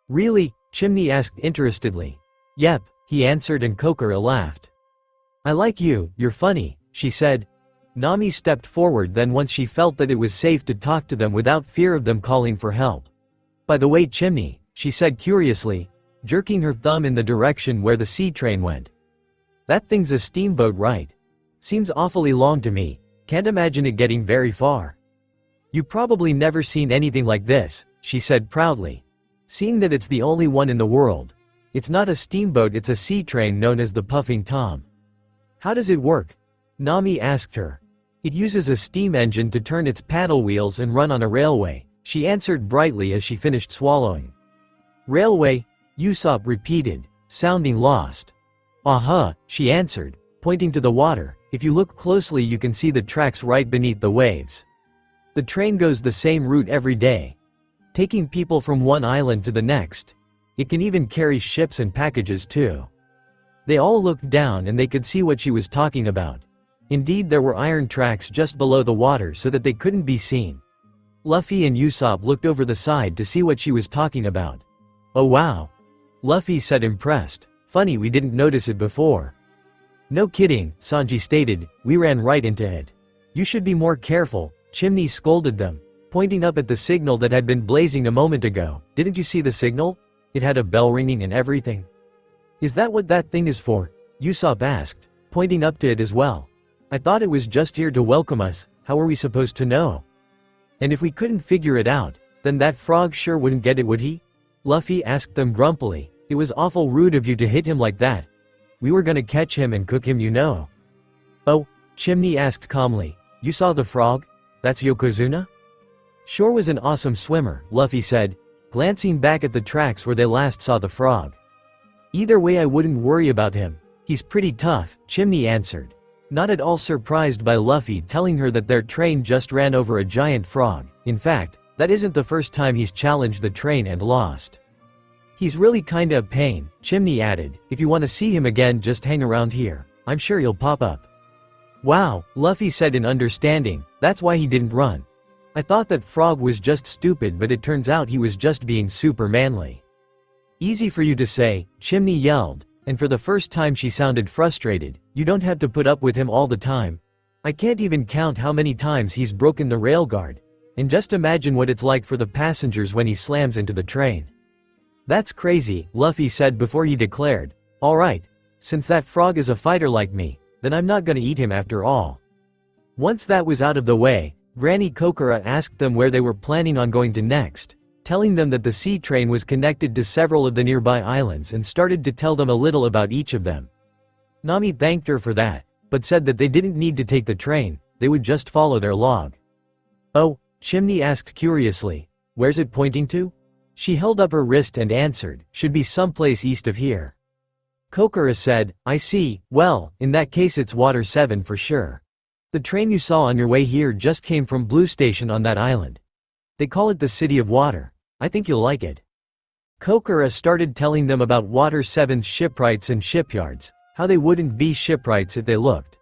"Really?" Chimney asked interestedly. "Yep," he answered, and Kokura laughed. "I like you, you're funny," she said. Nami stepped forward then once she felt that it was safe to talk to them without fear of them calling for help. "By the way, Chimney," she said curiously, jerking her thumb in the direction where the sea train went. "That thing's a steamboat, right? Seems awfully long to me, can't imagine it getting very far." "You probably never seen anything like this," she said proudly. "Seeing that it's the only one in the world. It's not a steamboat, it's a sea train known as the Puffing Tom." "How does it work?" Nami asked her. "It uses a steam engine to turn its paddle wheels and run on a railway," she answered brightly as she finished swallowing. "Railway?" Usopp repeated, sounding lost. "Uh-huh," she answered, pointing to the water. "If you look closely you can see the tracks right beneath the waves. The train goes the same route every day, taking people from one island to the next. It can even carry ships and packages too." They all looked down and they could see what she was talking about. Indeed, there were iron tracks just below the water so that they couldn't be seen. Luffy and Usopp looked over the side to see what she was talking about. "Oh wow," Luffy said, impressed. "Funny we didn't notice it before." "No kidding," Sanji stated, "we ran right into it." "You should be more careful," Chimney scolded them, pointing up at the signal that had been blazing a moment ago. "Didn't you see the signal? It had a bell ringing and everything." "Is that what that thing is for?" Usopp asked, pointing up to it as well. "I thought it was just here to welcome us, how were we supposed to know? And if we couldn't figure it out, then that frog sure wouldn't get it, would he?" Luffy asked them grumpily. "It was awful rude of you to hit him like that. We were gonna catch him and cook him, you know." "Oh," Chimney asked calmly, "you saw the frog? That's Yokozuna?" "Sure was an awesome swimmer," Luffy said, glancing back at the tracks where they last saw the frog. "Either way I wouldn't worry about him. He's pretty tough," Chimney answered, not at all surprised by Luffy telling her that their train just ran over a giant frog. In fact, that isn't the first time he's challenged the train and lost. "He's really kinda a pain," Chimney added. "If you want to see him again just hang around here. I'm sure he'll pop up." "Wow," Luffy said in understanding, "that's why he didn't run. I thought that frog was just stupid, but it turns out he was just being super manly." "Easy for you to say," Chimney yelled, and for the first time she sounded frustrated. "You don't have to put up with him all the time. I can't even count how many times he's broken the railguard. And just imagine what it's like for the passengers when he slams into the train." "That's crazy," Luffy said before he declared, "Alright, since that frog is a fighter like me, then I'm not gonna eat him after all." Once that was out of the way, Granny Kokura asked them where they were planning on going to next, telling them that the sea train was connected to several of the nearby islands and started to tell them a little about each of them. Nami thanked her for that, but said that they didn't need to take the train, they would just follow their log. "Oh," Chimney asked curiously, "where's it pointing to?" She held up her wrist and answered, "Should be someplace east of here." Kokura said, "I see, well, in that case it's Water 7 for sure. The train you saw on your way here just came from Blue Station on that island. They call it the City of Water. I think you'll like it." Kokura started telling them about Water 7's shipwrights and shipyards, how they wouldn't be shipwrights if they looked.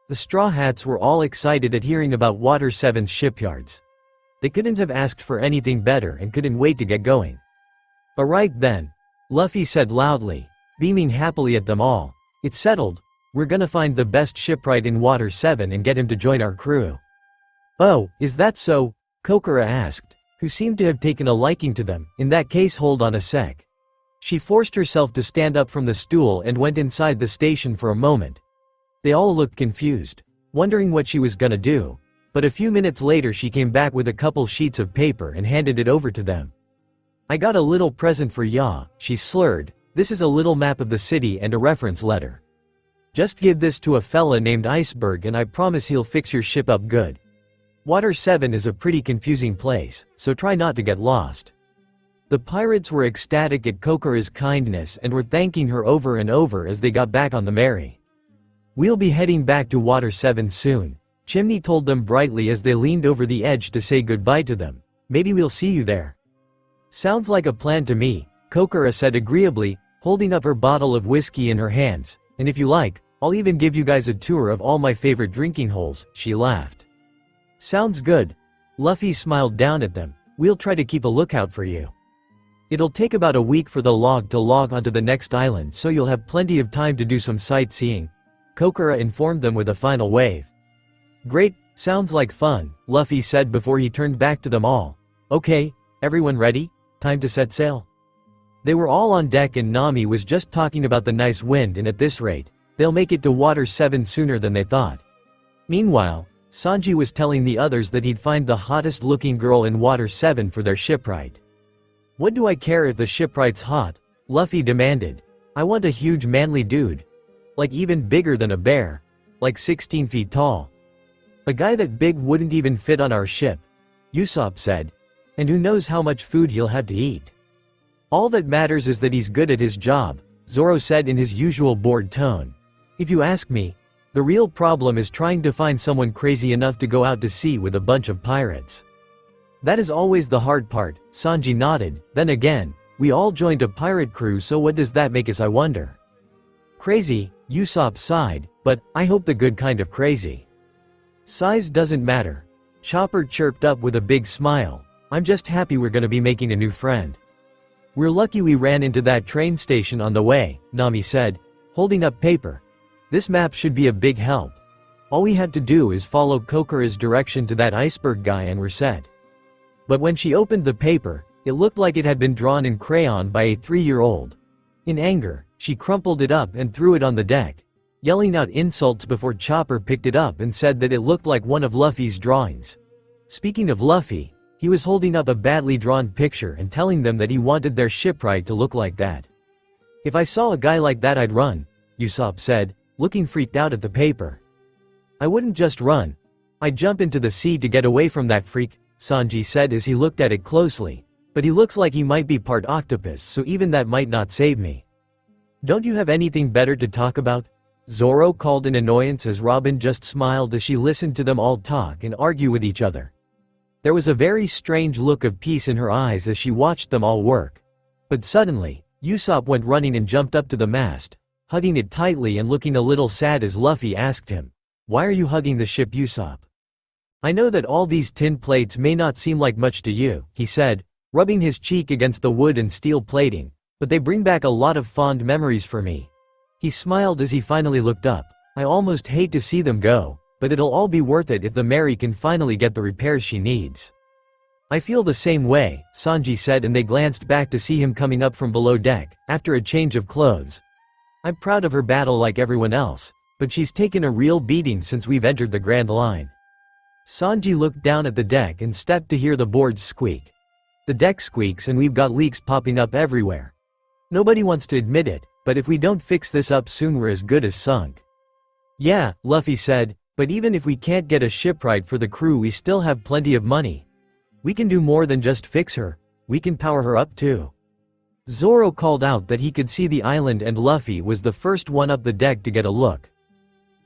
The Straw Hats were all excited at hearing about Water 7's shipyards. They couldn't have asked for anything better and couldn't wait to get going. "Alright then," Luffy said loudly, beaming happily at them all. "It's settled. We're gonna find the best shipwright in Water 7 and get him to join our crew." "Oh, is that so?" Kokura asked, who seemed to have taken a liking to them. In that case, hold on a sec. She forced herself to stand up from the stool and went inside the station for a moment. They all looked confused, wondering what she was gonna do, but a few minutes later she came back with a couple sheets of paper and handed it over to them. I got a little present for ya, she slurred. This is a little map of the city and a reference letter. Just give this to a fella named Iceberg and I promise he'll fix your ship up good. Water 7 is a pretty confusing place, so try not to get lost. The pirates were ecstatic at Kokura's kindness and were thanking her over and over as they got back on the Mary. We'll be heading back to Water 7 soon, Chimney told them brightly as they leaned over the edge to say goodbye to them. Maybe we'll see you there. Sounds like a plan to me, Kokura said agreeably, holding up her bottle of whiskey in her hands. And if you like, I'll even give you guys a tour of all my favorite drinking holes, she laughed. Sounds good. Luffy smiled down at them. We'll try to keep a lookout for you. It'll take about a week for the log to log onto the next island, so you'll have plenty of time to do some sightseeing, Kokura informed them with a final wave. Great, sounds like fun, Luffy said before he turned back to them all. Okay, everyone ready? Time to set sail. They were all on deck and Nami was just talking about the nice wind, and at this rate, they'll make it to Water 7 sooner than they thought. Meanwhile, Sanji was telling the others that he'd find the hottest looking girl in Water 7 for their shipwright. What do I care if the shipwright's hot? Luffy demanded. I want a huge manly dude. Like even bigger than a bear. Like 16 feet tall. A guy that big wouldn't even fit on our ship, Usopp said. And who knows how much food he'll have to eat. All that matters is that he's good at his job, Zoro said in his usual bored tone. If you ask me, the real problem is trying to find someone crazy enough to go out to sea with a bunch of pirates. That is always the hard part, Sanji nodded. Then again, we all joined a pirate crew, so what does that make us, I wonder? Crazy, Usopp sighed, but I hope the good kind of crazy. Size doesn't matter. Chopper chirped up with a big smile. I'm just happy we're gonna be making a new friend. We're lucky we ran into that train station on the way, Nami said, holding up paper. This map should be a big help. All we had to do is follow Kokura's direction to that iceberg guy and we're set. But when she opened the paper, it looked like it had been drawn in crayon by a 3-year-old. In anger, she crumpled it up and threw it on the deck, yelling out insults before Chopper picked it up and said that it looked like one of Luffy's drawings. Speaking of Luffy, he was holding up a badly drawn picture and telling them that he wanted their shipwright to look like that. If I saw a guy like that I'd run, Usopp said, looking freaked out at the paper. I wouldn't just run. I'd jump into the sea to get away from that freak, Sanji said as he looked at it closely. But he looks like he might be part octopus, so even that might not save me. Don't you have anything better to talk about? Zoro called in annoyance as Robin just smiled as she listened to them all talk and argue with each other. There was a very strange look of peace in her eyes as she watched them all work. But suddenly, Usopp went running and jumped up to the mast, hugging it tightly and looking a little sad as Luffy asked him, "Why are you hugging the ship, Usopp?" "I know that all these tin plates may not seem like much to you," he said, rubbing his cheek against the wood and steel plating, "but they bring back a lot of fond memories for me." He smiled as he finally looked up. "I almost hate to see them go, but it'll all be worth it if the Mary can finally get the repairs she needs." "I feel the same way," Sanji said, and they glanced back to see him coming up from below deck, after a change of clothes. "I'm proud of her battle like everyone else, but she's taken a real beating since we've entered the Grand Line." Sanji looked down at the deck and stepped to hear the boards squeak. "The deck squeaks and we've got leaks popping up everywhere. Nobody wants to admit it, but if we don't fix this up soon we're as good as sunk." "Yeah," Luffy said, "but even if we can't get a shipwright for the crew we still have plenty of money. We can do more than just fix her, we can power her up too." Zoro called out that he could see the island and Luffy was the first one up the deck to get a look.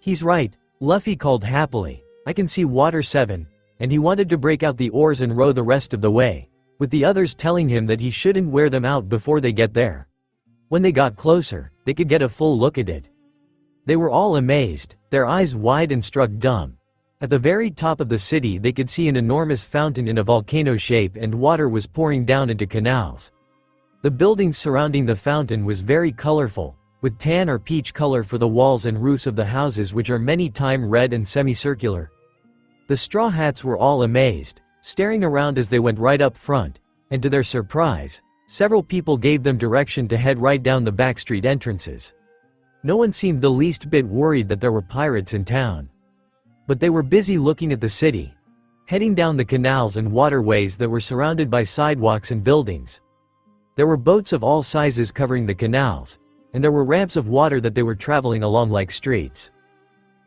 "He's right," Luffy called happily. "I can see Water 7, and he wanted to break out the oars and row the rest of the way, with the others telling him that he shouldn't wear them out before they get there. When they got closer, they could get a full look at it." They were all amazed, their eyes wide and struck dumb. At the very top of the city they could see an enormous fountain in a volcano shape and water was pouring down into canals. The buildings surrounding the fountain was very colorful, with tan or peach color for the walls and roofs of the houses, which are many times red and semicircular. The Straw Hats were all amazed. staring around as they went right up front, and to their surprise, several people gave them direction to head right down the backstreet entrances. No one seemed the least bit worried that there were pirates in town. But they were busy looking at the city, heading down the canals and waterways that were surrounded by sidewalks and buildings. There were boats of all sizes covering the canals, and there were ramps of water that they were traveling along like streets.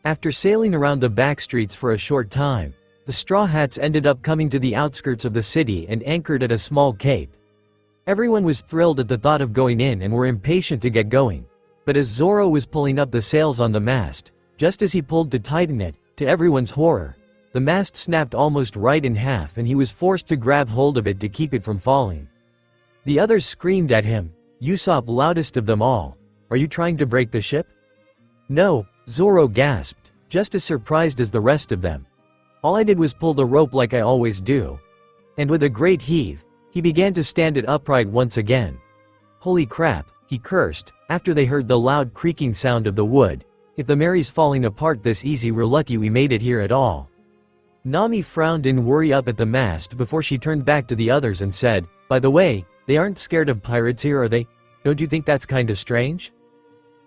After sailing around the back streets for a short time, the Straw Hats ended up coming to the outskirts of the city and anchored at a small cape. Everyone was thrilled at the thought of going in and were impatient to get going. But as Zoro was pulling up the sails on the mast, just as he pulled to tighten it, to everyone's horror, the mast snapped almost right in half and he was forced to grab hold of it to keep it from falling. The others screamed at him, Usopp loudest of them all, "Are you trying to break the ship?" "No," Zoro gasped, just as surprised as the rest of them. "All I did was pull the rope like I always do." And with a great heave, he began to stand it upright once again. "Holy crap," he cursed, after they heard the loud creaking sound of the wood. "If the Mary's falling apart this easy, we're lucky we made it here at all." Nami frowned in worry up at the mast before she turned back to the others and said, "By the way, they aren't scared of pirates here, are they? Don't you think that's kinda strange?"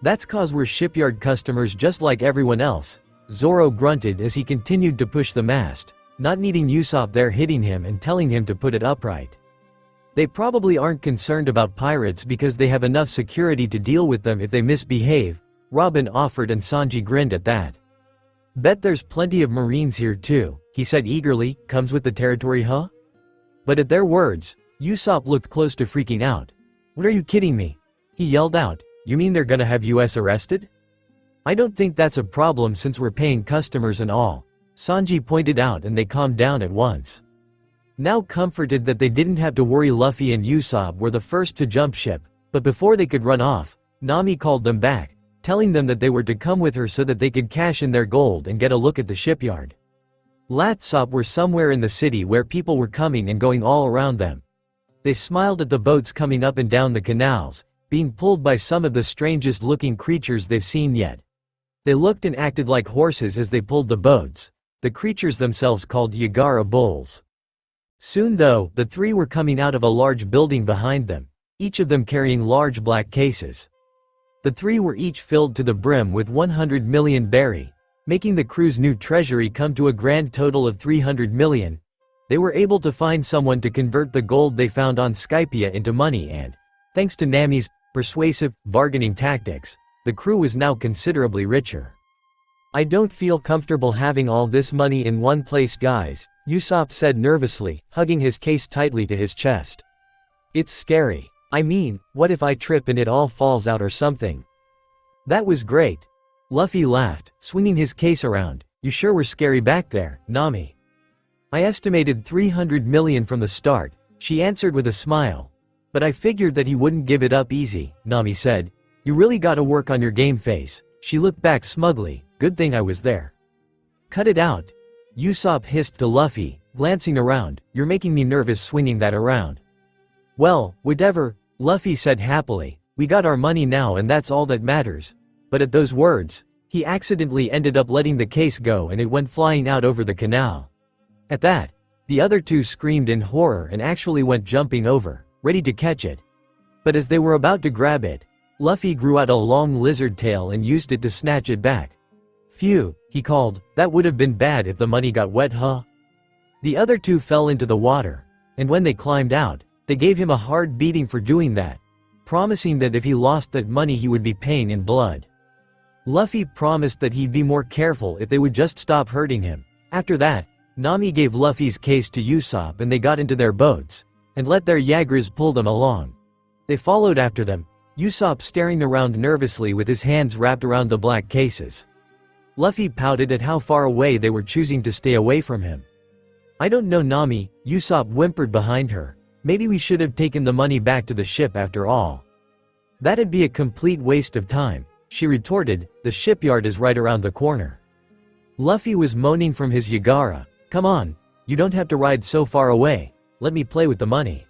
"That's 'cause we're shipyard customers just like everyone else," Zoro grunted as he continued to push the mast, not needing Usopp there hitting him and telling him to put it upright. "They probably aren't concerned about pirates because they have enough security to deal with them if they misbehave," Robin offered and Sanji grinned at that. "Bet there's plenty of Marines here too," he said eagerly, "comes with the territory, huh?" But at their words, Usopp looked close to freaking out. "What are you kidding me?" he yelled out. "You mean they're gonna have us arrested?" "I don't think that's a problem since we're paying customers and all," Sanji pointed out, and they calmed down at once. Now comforted that they didn't have to worry, Luffy and Usopp were the first to jump ship, but before they could run off, Nami called them back, telling them that they were to come with her so that they could cash in their gold and get a look at the shipyard. Latsop were somewhere in the city where people were coming and going all around them. They smiled at the boats coming up and down the canals, being pulled by some of the strangest looking creatures they've seen yet. They looked and acted like horses as they pulled the boats, the creatures themselves called Yagara bulls. Soon though, the three were coming out of a large building behind them, each of them carrying large black cases. The three were each filled to the brim with 100 million berry, making the crew's new treasury come to a grand total of 300 million. They were able to find someone to convert the gold they found on Skypia into money and, thanks to Nami's persuasive bargaining tactics, the crew was now considerably richer. "I don't feel comfortable having all this money in one place, guys," Usopp said nervously, hugging his case tightly to his chest. "It's scary. I mean, what if I trip and it all falls out or something?" "That was great." Luffy laughed, swinging his case around. "You sure were scary back there, Nami." "I estimated 300 million from the start," she answered with a smile. "But I figured that he wouldn't give it up easy," Nami said. "You really gotta work on your game face." She looked back smugly. "Good thing I was there." "Cut it out," Usopp hissed to Luffy, glancing around. "You're making me nervous swinging that around." "Well, whatever," Luffy said happily. "We got our money now and that's all that matters." But at those words, he accidentally ended up letting the case go and it went flying out over the canal. At that, the other two screamed in horror and actually went jumping over, ready to catch it. But as they were about to grab it, Luffy grew out a long lizard tail and used it to snatch it back. "Phew," he called, "that would have been bad if the money got wet, huh?" The other two fell into the water, and when they climbed out, they gave him a hard beating for doing that, promising that if he lost that money he would be paying in blood. Luffy promised that he'd be more careful if they would just stop hurting him. After that, Nami gave Luffy's case to Usopp and they got into their boats, and let their Yagras pull them along. They followed after them, Usopp staring around nervously with his hands wrapped around the black cases. Luffy pouted at how far away they were choosing to stay away from him. "I don't know, Nami," Usopp whimpered behind her. "Maybe we should have taken the money back to the ship after all." "That'd be a complete waste of time," she retorted. "The shipyard is right around the corner." Luffy was moaning from his Yagara. "Come on, you don't have to ride so far away, let me play with the money."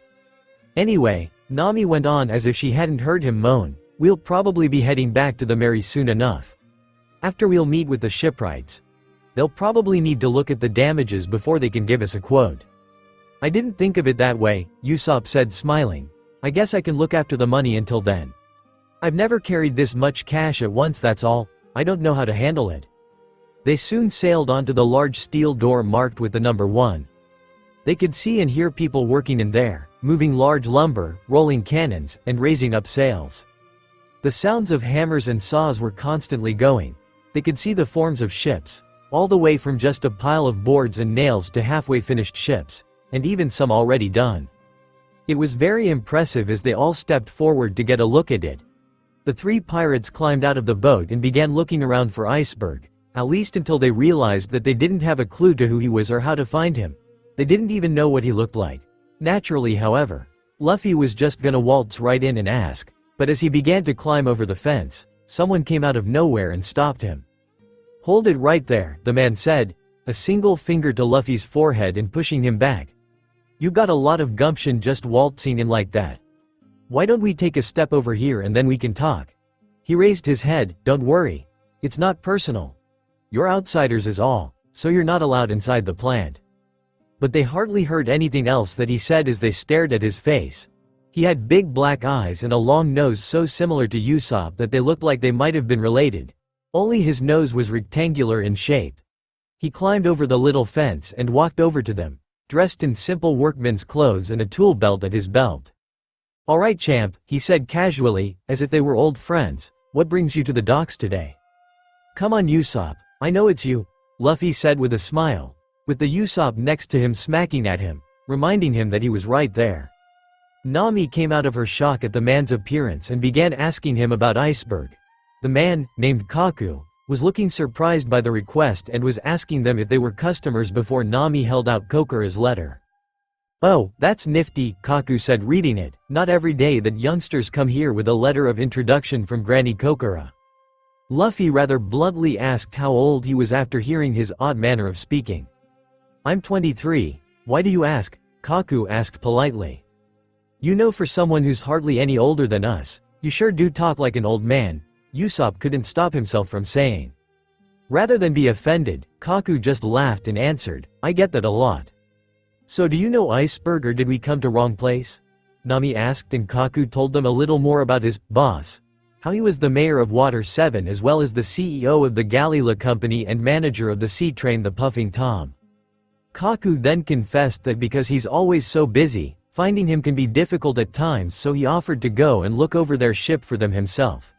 Anyway, Nami went on as if she hadn't heard him moan. "We'll probably be heading back to the Mary soon enough. After we'll meet with the shipwrights. They'll probably need to look at the damages before they can give us a quote." I didn't think of it that way, Usopp said smiling. I guess I can look after the money until then. I've never carried this much cash at once, that's all. I don't know how to handle it. They soon sailed onto the large steel door marked with the number 1. They could see and hear people working in there, moving large lumber, rolling cannons, and raising up sails. The sounds of hammers and saws were constantly going. They could see the forms of ships, all the way from just a pile of boards and nails to halfway finished ships, and even some already done. It was very impressive as they all stepped forward to get a look at it. The 3 pirates climbed out of the boat and began looking around for Iceberg, at least until they realized that they didn't have a clue to who he was or how to find him. They didn't even know what he looked like. Naturally, however, Luffy was just gonna waltz right in and ask, but as he began to climb over the fence, someone came out of nowhere and stopped him. "Hold it right there," the man said, a single finger to Luffy's forehead and pushing him back. "You got a lot of gumption just waltzing in like that. Why don't we take a step over here and then we can talk?" He raised his head. "Don't worry. It's not personal. You're outsiders is all, so you're not allowed inside the plant." But they hardly heard anything else that he said as they stared at his face. He had big black eyes and a long nose so similar to Usopp that they looked like they might have been related. Only his nose was rectangular in shape. He climbed over the little fence and walked over to them, dressed in simple workman's clothes and a tool belt at his belt. "All right, champ," he said casually, as if they were old friends. "What brings you to the docks today?" "Come on, Usopp, I know it's you," Luffy said with a smile, with the Usopp next to him smacking at him, reminding him that he was right there. Nami came out of her shock at the man's appearance and began asking him about Iceberg. The man, named Kaku, was looking surprised by the request and was asking them if they were customers before Nami held out Kokura's letter. "Oh, that's nifty," Kaku said reading it. "Not every day that youngsters come here with a letter of introduction from Granny Kokura." Luffy rather bluntly asked how old he was after hearing his odd manner of speaking. "I'm 23, why do you ask?" Kaku asked politely. "You know, for someone who's hardly any older than us, you sure do talk like an old man," Usopp couldn't stop himself from saying. Rather than be offended, Kaku just laughed and answered, "I get that a lot." "So do you know Iceberg or did we come to wrong place?" Nami asked, and Kaku told them a little more about his boss. How he was the mayor of Water 7 as well as the CEO of the Galila Company and manager of the sea train the Puffing Tom. Kaku then confessed that because he's always so busy, finding him can be difficult at times, so he offered to go and look over their ship for them himself.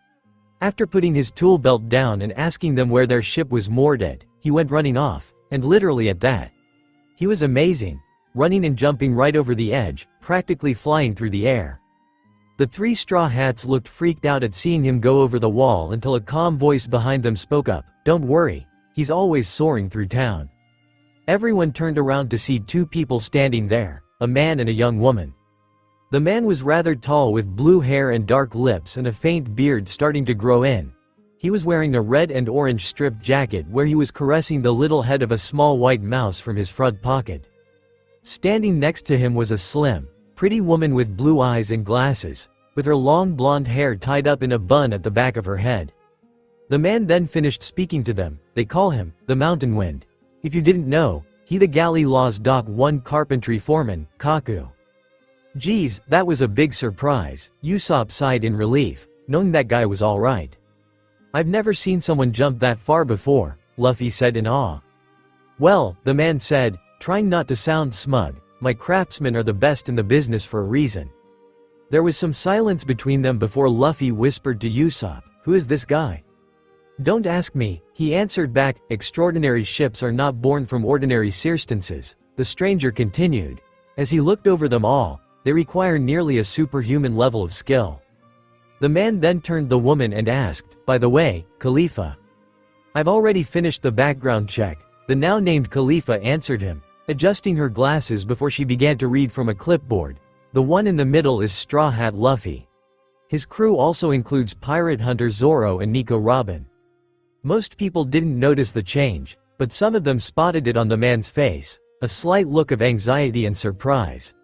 After putting his tool belt down and asking them where their ship was moored at, he went running off, and literally at that. He was amazing, running and jumping right over the edge, practically flying through the air. The 3 Straw Hats looked freaked out at seeing him go over the wall until a calm voice behind them spoke up, "Don't worry, he's always soaring through town." Everyone turned around to see 2 people standing there, a man and a young woman. The man was rather tall with blue hair and dark lips and a faint beard starting to grow in. He was wearing a red and orange striped jacket where he was caressing the little head of a small white mouse from his front pocket. Standing next to him was a slim, pretty woman with blue eyes and glasses, with her long blonde hair tied up in a bun at the back of her head. The man then finished speaking to them. "They call him the Mountain Wind. If you didn't know, he the Galley Law's Dock 1 carpentry foreman, Kaku." "Geez, that was a big surprise," Usopp sighed in relief, knowing that guy was alright. "I've never seen someone jump that far before," Luffy said in awe. "Well," the man said, trying not to sound smug, "my craftsmen are the best in the business for a reason." There was some silence between them before Luffy whispered to Usopp, "Who is this guy?" "Don't ask me," he answered back. "Extraordinary ships are not born from ordinary circumstances," the stranger continued. As he looked over them all, they require nearly a superhuman level of skill. The man then turned the woman and asked, "By the way, Khalifa?" "I've already finished the background check," the now named Khalifa answered him, adjusting her glasses before she began to read from a clipboard. "The one in the middle is Straw Hat Luffy. His crew also includes pirate hunter Zoro and Nico Robin." Most people didn't notice the change, but some of them spotted it on the man's face, a slight look of anxiety and surprise.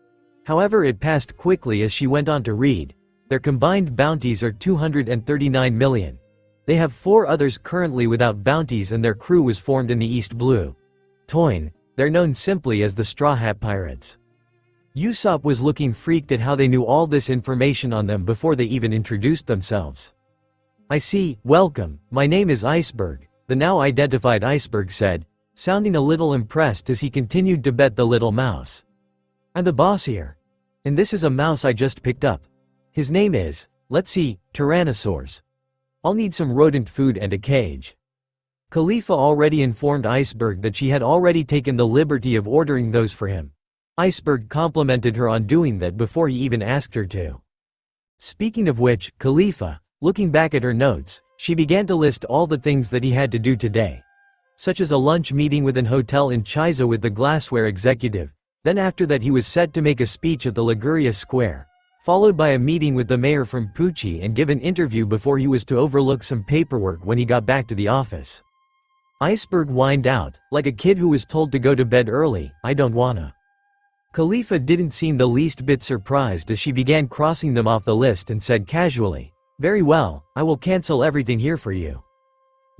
However, it passed quickly as she went on to read. Their combined bounties are 239 million. They have 4 others currently without bounties and their crew was formed in the East Blue Toin. They're known simply as the Straw Hat Pirates. Usopp was looking freaked at how they knew all this information on them before they even introduced themselves. I see, welcome, my name is Iceberg, the now identified Iceberg said, sounding a little impressed as he continued to bet the little mouse. I'm the boss here. And this is a mouse I just picked up. His name is, let's see, Tyrannosaurs. I'll need some rodent food and a cage. Khalifa already informed Iceberg that she had already taken the liberty of ordering those for him. Iceberg complimented her on doing that before he even asked her to. Speaking of which, Khalifa, looking back at her notes, she began to list all the things that he had to do today. Such as a lunch meeting with an hotel in Chiza with the glassware executive, then after that he was set to make a speech at the Liguria Square, followed by a meeting with the mayor from Pucci and give an interview before he was to overlook some paperwork when he got back to the office. Iceberg whined out, like a kid who was told to go to bed early, I don't wanna. Khalifa didn't seem the least bit surprised as she began crossing them off the list and said casually, very well, I will cancel everything here for you.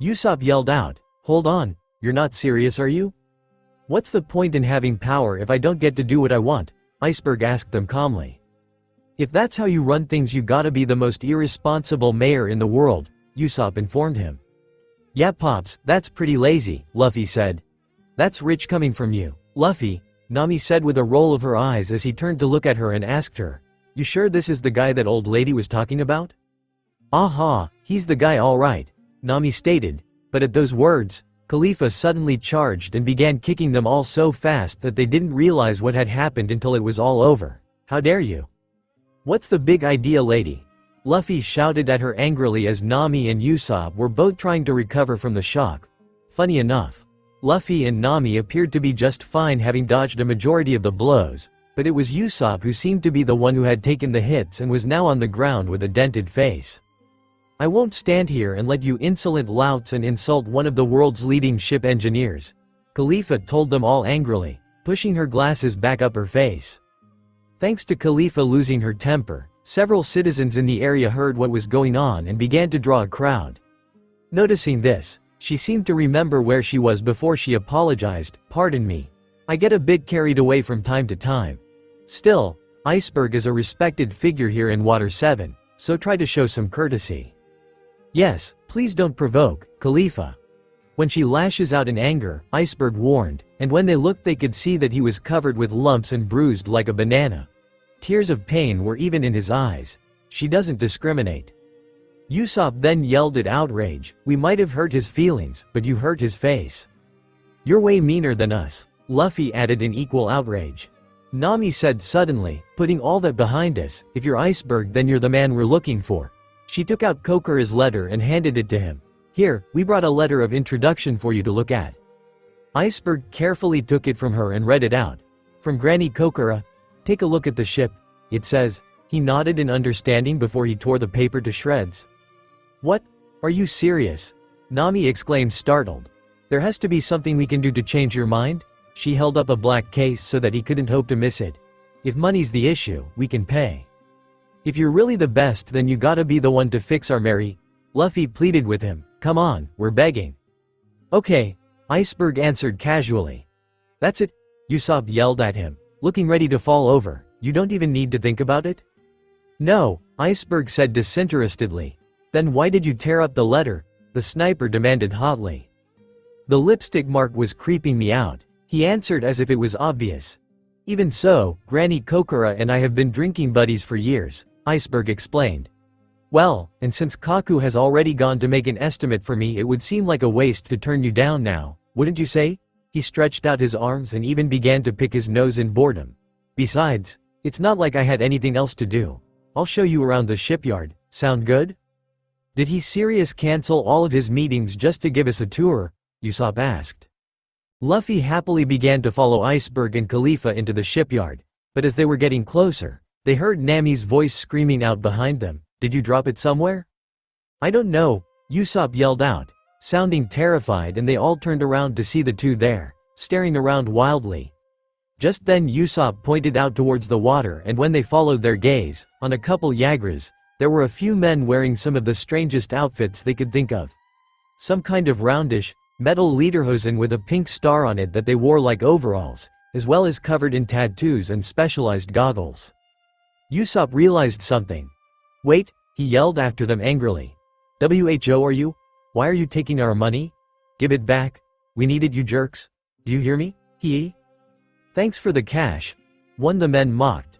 Usopp yelled out, hold on, you're not serious are you? What's the point in having power if I don't get to do what I want? Iceberg asked them calmly. If that's how you run things you gotta be the most irresponsible mayor in the world, Usopp informed him. Yeah pops, that's pretty lazy, Luffy said. That's rich coming from you, Luffy, Nami said with a roll of her eyes as he turned to look at her and asked her, you sure this is the guy that old lady was talking about? Aha, he's the guy all right, Nami stated, but at those words, Khalifa suddenly charged and began kicking them all so fast that they didn't realize what had happened until it was all over. How dare you? What's the big idea lady? Luffy shouted at her angrily as Nami and Usopp were both trying to recover from the shock. Funny enough, Luffy and Nami appeared to be just fine having dodged a majority of the blows, but it was Usopp who seemed to be the one who had taken the hits and was now on the ground with a dented face. I won't stand here and let you insolent louts and insult one of the world's leading ship engineers, Khalifa told them all angrily, pushing her glasses back up her face. Thanks to Khalifa losing her temper, several citizens in the area heard what was going on and began to draw a crowd. Noticing this, she seemed to remember where she was before she apologized, pardon me. I get a bit carried away from time to time. Still, Iceberg is a respected figure here in Water 7, so try to show some courtesy. Yes, please don't provoke, Khalifa. When she lashes out in anger, Iceberg warned, and when they looked they could see that he was covered with lumps and bruised like a banana. Tears of pain were even in his eyes. She doesn't discriminate. Usopp then yelled at outrage, we might have hurt his feelings, but you hurt his face. You're way meaner than us, Luffy added in equal outrage. Nami said suddenly, putting all that behind us, if you're Iceberg then you're the man we're looking for. She took out Kokura's letter and handed it to him. Here, we brought a letter of introduction for you to look at. Iceberg carefully took it from her and read it out. From Granny Kokura, take a look at the ship, it says. He nodded in understanding before he tore the paper to shreds. What? Are you serious? Nami exclaimed startled. There has to be something we can do to change your mind? She held up a black case so that he couldn't hope to miss it. If money's the issue, we can pay. If you're really the best then you gotta be the one to fix our Mary. Luffy pleaded with him, come on, we're begging. Okay, Iceberg answered casually. That's it, Usopp yelled at him, looking ready to fall over, you don't even need to think about it? No, Iceberg said disinterestedly. Then why did you tear up the letter? The sniper demanded hotly. The lipstick mark was creeping me out, he answered as if it was obvious. Even so, Granny Kokura and I have been drinking buddies for years, Iceberg explained. Well, and since Kaku has already gone to make an estimate for me it would seem like a waste to turn you down now, wouldn't you say? He stretched out his arms and even began to pick his nose in boredom. Besides, it's not like I had anything else to do. I'll show you around the shipyard, sound good? Did he serious cancel all of his meetings just to give us a tour? Usopp asked. Luffy happily began to follow Iceberg and Khalifa into the shipyard, but as they were getting closer, they heard Nami's voice screaming out behind them, did you drop it somewhere? I don't know, Usopp yelled out, sounding terrified and they all turned around to see the two there, staring around wildly. Just then Usopp pointed out towards the water and when they followed their gaze, on a couple yagras, there were a few men wearing some of the strangest outfits they could think of. Some kind of roundish, metal lederhosen with a pink star on it that they wore like overalls, as well as covered in tattoos and specialized goggles. Usopp realized something. "Wait," he yelled after them angrily. "Who are you? Why are you taking our money? Give it back. We need it, you jerks. Do you hear me? Thanks for the cash," one of the men mocked.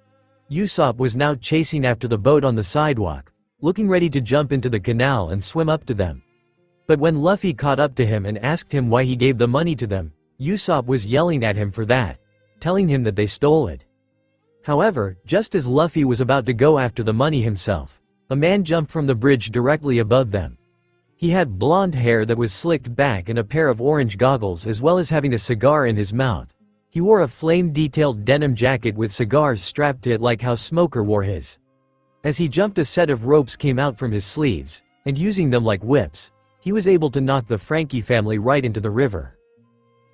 Usopp was now chasing after the boat on the sidewalk, looking ready to jump into the canal and swim up to them. But when Luffy caught up to him and asked him why he gave the money to them, Usopp was yelling at him for that, telling him that they stole it. However, just as Luffy was about to go after the money himself, a man jumped from the bridge directly above them. He had blonde hair that was slicked back and a pair of orange goggles, as well as having a cigar in his mouth. He wore a flame-detailed denim jacket with cigars strapped to it like how Smoker wore his. As he jumped, a set of ropes came out from his sleeves, and using them like whips, he was able to knock the Frankie family right into the river.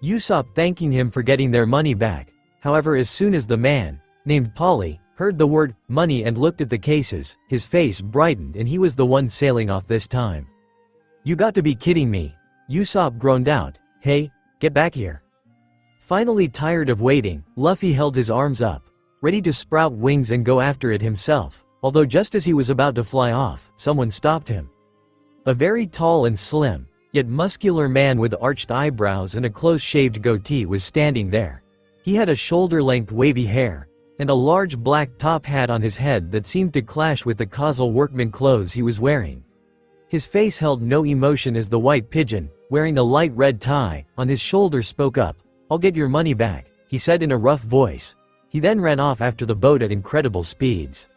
Usopp thanking him for getting their money back. However, as soon as the man, named Polly, heard the word money and looked at the cases, his face brightened and he was the one sailing off this time. "You got to be kidding me," Usopp groaned out. "Hey, get back here." Finally tired of waiting, Luffy held his arms up, ready to sprout wings and go after it himself, although just as he was about to fly off, someone stopped him. A very tall and slim, yet muscular man with arched eyebrows and a close-shaved goatee was standing there. He had a shoulder-length wavy hair, and a large black top hat on his head that seemed to clash with the causal workman clothes he was wearing. His face held no emotion as the white pigeon, wearing a light red tie, on his shoulder spoke up. "I'll get your money back," he said in a rough voice. He then ran off after the boat at incredible speeds.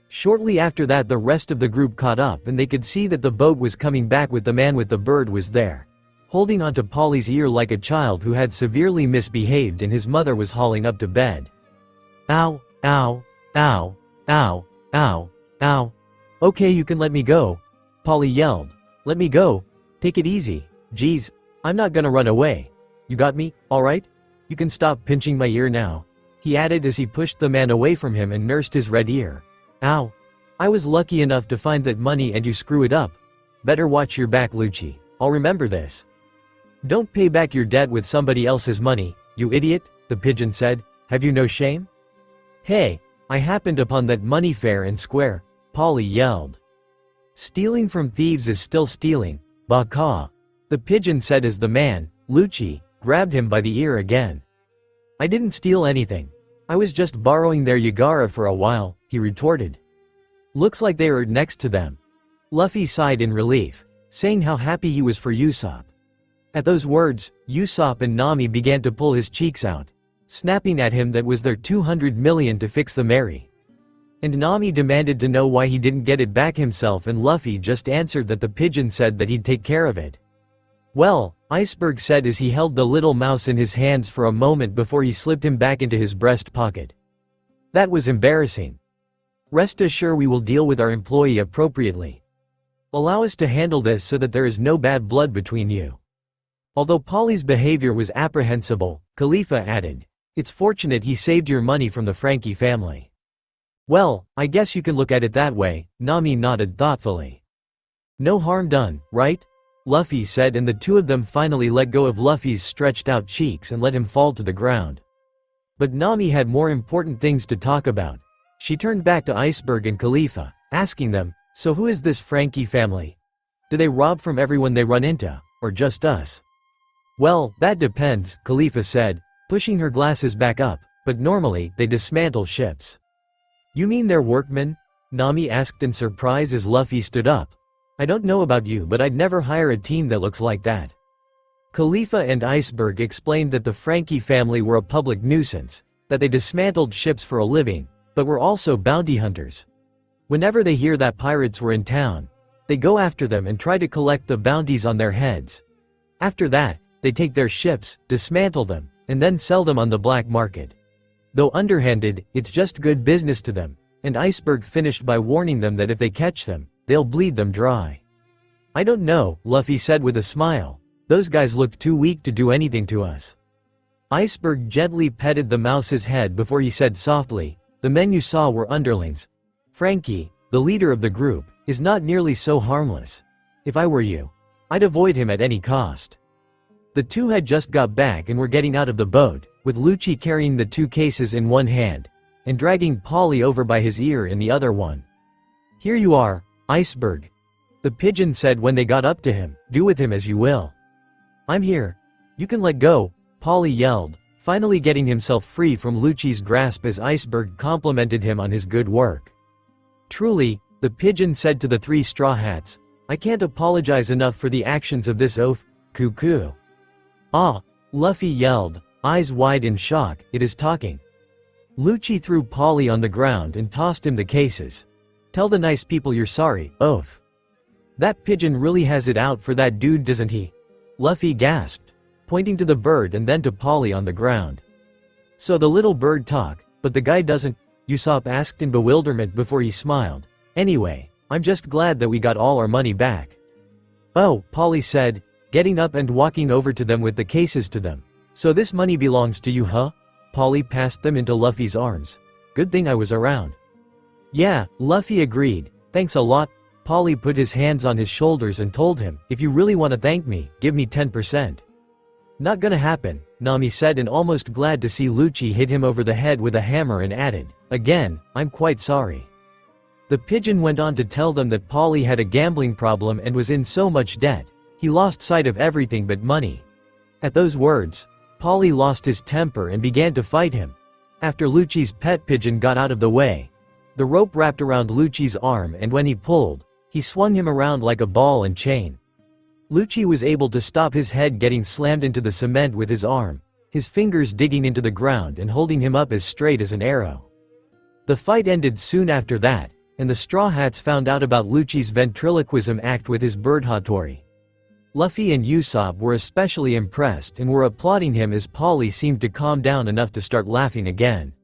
Shortly after that, the rest of the group caught up and they could see that the boat was coming back with the man with the bird was there, holding onto Polly's ear like a child who had severely misbehaved and his mother was hauling up to bed. "Ow, ow, ow, ow, ow, ow. Okay, you can let me go," Polly yelled. "Let me go. Take it easy. Geez, I'm not gonna run away. You got me, alright? You can stop pinching my ear now," he added as he pushed the man away from him and nursed his red ear. "Ow. I was lucky enough to find that money and you screw it up. Better watch your back, Lucci. I'll remember this. Don't pay back your debt with somebody else's money, you idiot," the pigeon said. "Have you no shame?" "Hey, I happened upon that money fair and square," Polly yelled. "Stealing from thieves is still stealing, baka," the pigeon said as the man, Lucci, grabbed him by the ear again. "I didn't steal anything. I was just borrowing their Yagara for a while," he retorted. "Looks like they were next to them." Luffy sighed in relief, saying how happy he was for Usopp. At those words, Usopp and Nami began to pull his cheeks out, snapping at him that was their 200 million to fix the Mary. And Nami demanded to know why he didn't get it back himself, and Luffy just answered that the pigeon said that he'd take care of it. "Well," Iceberg said as he held the little mouse in his hands for a moment before he slipped him back into his breast pocket. "That was embarrassing. Rest assured we will deal with our employee appropriately. Allow us to handle this so that there is no bad blood between you." Although Polly's behavior was apprehensible, Khalifa added, "It's fortunate he saved your money from the Frankie family." "Well, I guess you can look at it that way," Nami nodded thoughtfully. "No harm done, right?" Luffy said, and the two of them finally let go of Luffy's stretched out cheeks and let him fall to the ground. But Nami had more important things to talk about. She turned back to Iceberg and Khalifa, asking them, "So who is this Frankie family? Do they rob from everyone they run into, or just us?" "Well, that depends," Khalifa said, pushing her glasses back up, "but normally, they dismantle ships." "You mean they're workmen?" Nami asked in surprise as Luffy stood up. "I don't know about you, but I'd never hire a team that looks like that." Khalifa and Iceberg explained that the Frankie family were a public nuisance, that they dismantled ships for a living, but were also bounty hunters. Whenever they hear that pirates were in town, they go after them and try to collect the bounties on their heads. After that, they take their ships, dismantle them, and then sell them on the black market. Though underhanded, it's just good business to them, and Iceberg finished by warning them that if they catch them, they'll bleed them dry. "I don't know," Luffy said with a smile. "Those guys look too weak to do anything to us." Iceberg gently petted the mouse's head before he said softly, "The men you saw were underlings. Frankie, the leader of the group, is not nearly so harmless. If I were you, I'd avoid him at any cost." The two had just got back and were getting out of the boat, with Lucci carrying the 2 cases in one hand, and dragging Polly over by his ear in the other one. "Here you are, Iceberg," the pigeon said when they got up to him, "do with him as you will." "I'm here. You can let go," Polly yelled, finally getting himself free from Lucci's grasp as Iceberg complimented him on his good work. "Truly," the pigeon said to the 3 straw hats, "I can't apologize enough for the actions of this oaf, cuckoo." "Ah," Luffy yelled, eyes wide in shock, "it is talking." Lucci threw Polly on the ground and tossed him the cases. "Tell the nice people you're sorry, oaf." "That pigeon really has it out for that dude, doesn't he?" Luffy gasped, pointing to the bird and then to Polly on the ground. "So the little bird talk, but the guy doesn't?" Usopp asked in bewilderment before he smiled. "Anyway, I'm just glad that we got all our money back." "Oh," Polly said, getting up and walking over to them with the cases to them. "So this money belongs to you, huh?" Polly passed them into Luffy's arms. "Good thing I was around." "Yeah," Luffy agreed, "thanks a lot." Polly put his hands on his shoulders and told him, "If you really want to thank me, give me 10%. "Not gonna happen," Nami said, and almost glad to see Lucci hit him over the head with a hammer, and added, "Again, I'm quite sorry." The pigeon went on to tell them that Polly had a gambling problem and was in so much debt, he lost sight of everything but money. At those words, Polly lost his temper and began to fight him. After Lucci's pet pigeon got out of the way, the rope wrapped around Lucci's arm, and when he pulled, he swung him around like a ball and chain. Lucci was able to stop his head getting slammed into the cement with his arm, his fingers digging into the ground and holding him up as straight as an arrow. The fight ended soon after that, and the Straw Hats found out about Lucci's ventriloquism act with his bird Hattori. Luffy and Usopp were especially impressed and were applauding him as Polly seemed to calm down enough to start laughing again.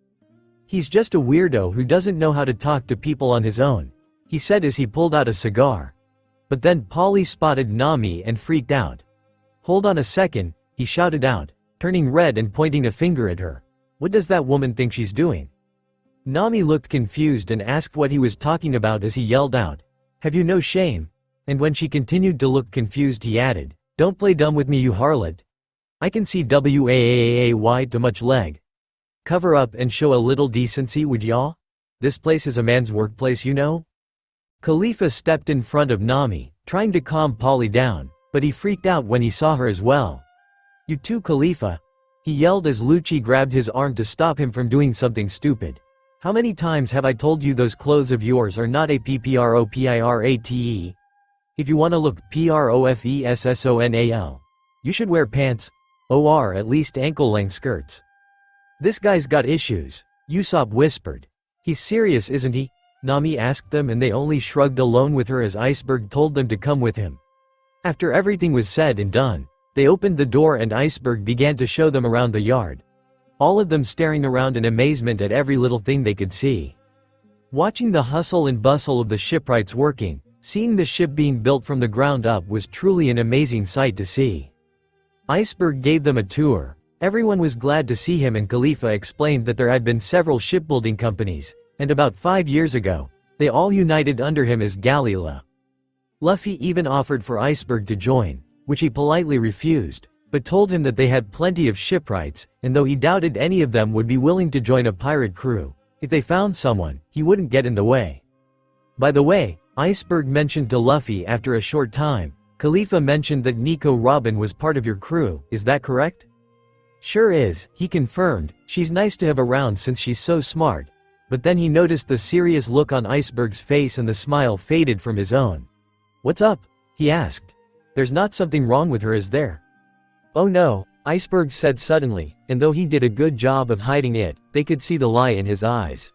"He's just a weirdo who doesn't know how to talk to people on his own," he said as he pulled out a cigar. But then Polly spotted Nami and freaked out. "Hold on a second," he shouted out, turning red and pointing a finger at her. "What does that woman think she's doing?" Nami looked confused and asked what he was talking about as he yelled out, "Have you no shame?" And when she continued to look confused, he added, "Don't play dumb with me, you harlot. I can see WAAAY to much leg. Cover up and show a little decency, would y'all? This place is a man's workplace, you know?" Khalifa stepped in front of Nami, trying to calm Polly down, but he freaked out when he saw her as well. "You too, Khalifa," he yelled as Lucci grabbed his arm to stop him from doing something stupid. "How many times have I told you those clothes of yours are not a PPROPIRATE? If you want to look PROFESSONAL, you should wear pants, or at least ankle-length skirts." "This guy's got issues," Usopp whispered. "He's serious, isn't he?" Nami asked them, and they only shrugged alone with her as Iceberg told them to come with him. After everything was said and done, they opened the door and Iceberg began to show them around the yard. All of them staring around in amazement at every little thing they could see. Watching the hustle and bustle of the shipwrights working, seeing the ship being built from the ground up was truly an amazing sight to see. Iceberg gave them a tour. Everyone was glad to see him, and Khalifa explained that there had been several shipbuilding companies, and about 5 years ago, they all united under him as Galila. Luffy even offered for Iceberg to join, which he politely refused, but told him that they had plenty of shipwrights, and though he doubted any of them would be willing to join a pirate crew, if they found someone, he wouldn't get in the way. By the way, Iceberg mentioned to Luffy after a short time, "Khalifa mentioned that Nico Robin was part of your crew, is that correct?" "Sure is," he confirmed. "She's nice to have around since she's so smart." But then he noticed the serious look on Iceberg's face and the smile faded from his own. "What's up?" he asked. "There's not something wrong with her, is there?" "Oh no," Iceberg said suddenly, and though he did a good job of hiding it, they could see the lie in his eyes.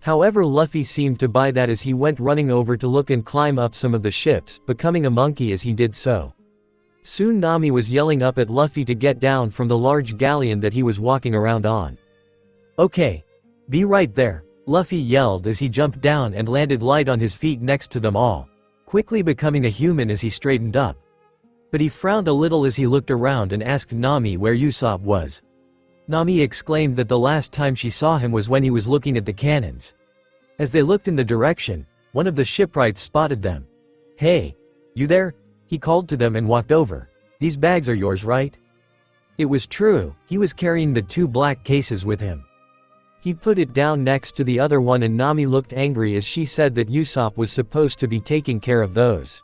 However, Luffy seemed to buy that as he went running over to look and climb up some of the ships, becoming a monkey as he did so. Soon Nami was yelling up at Luffy to get down from the large galleon that he was walking around on. "Okay. Be right there," Luffy yelled as he jumped down and landed light on his feet next to them all, quickly becoming a human as he straightened up. But he frowned a little as he looked around and asked Nami where Usopp was. Nami exclaimed that the last time she saw him was when he was looking at the cannons. As they looked in the direction, one of the shipwrights spotted them. "Hey, you there?" he called to them and walked over. "These bags are yours, right?" It was true, he was carrying the 2 black cases with him. He put it down next to the other one and Nami looked angry as she said that Usopp was supposed to be taking care of those.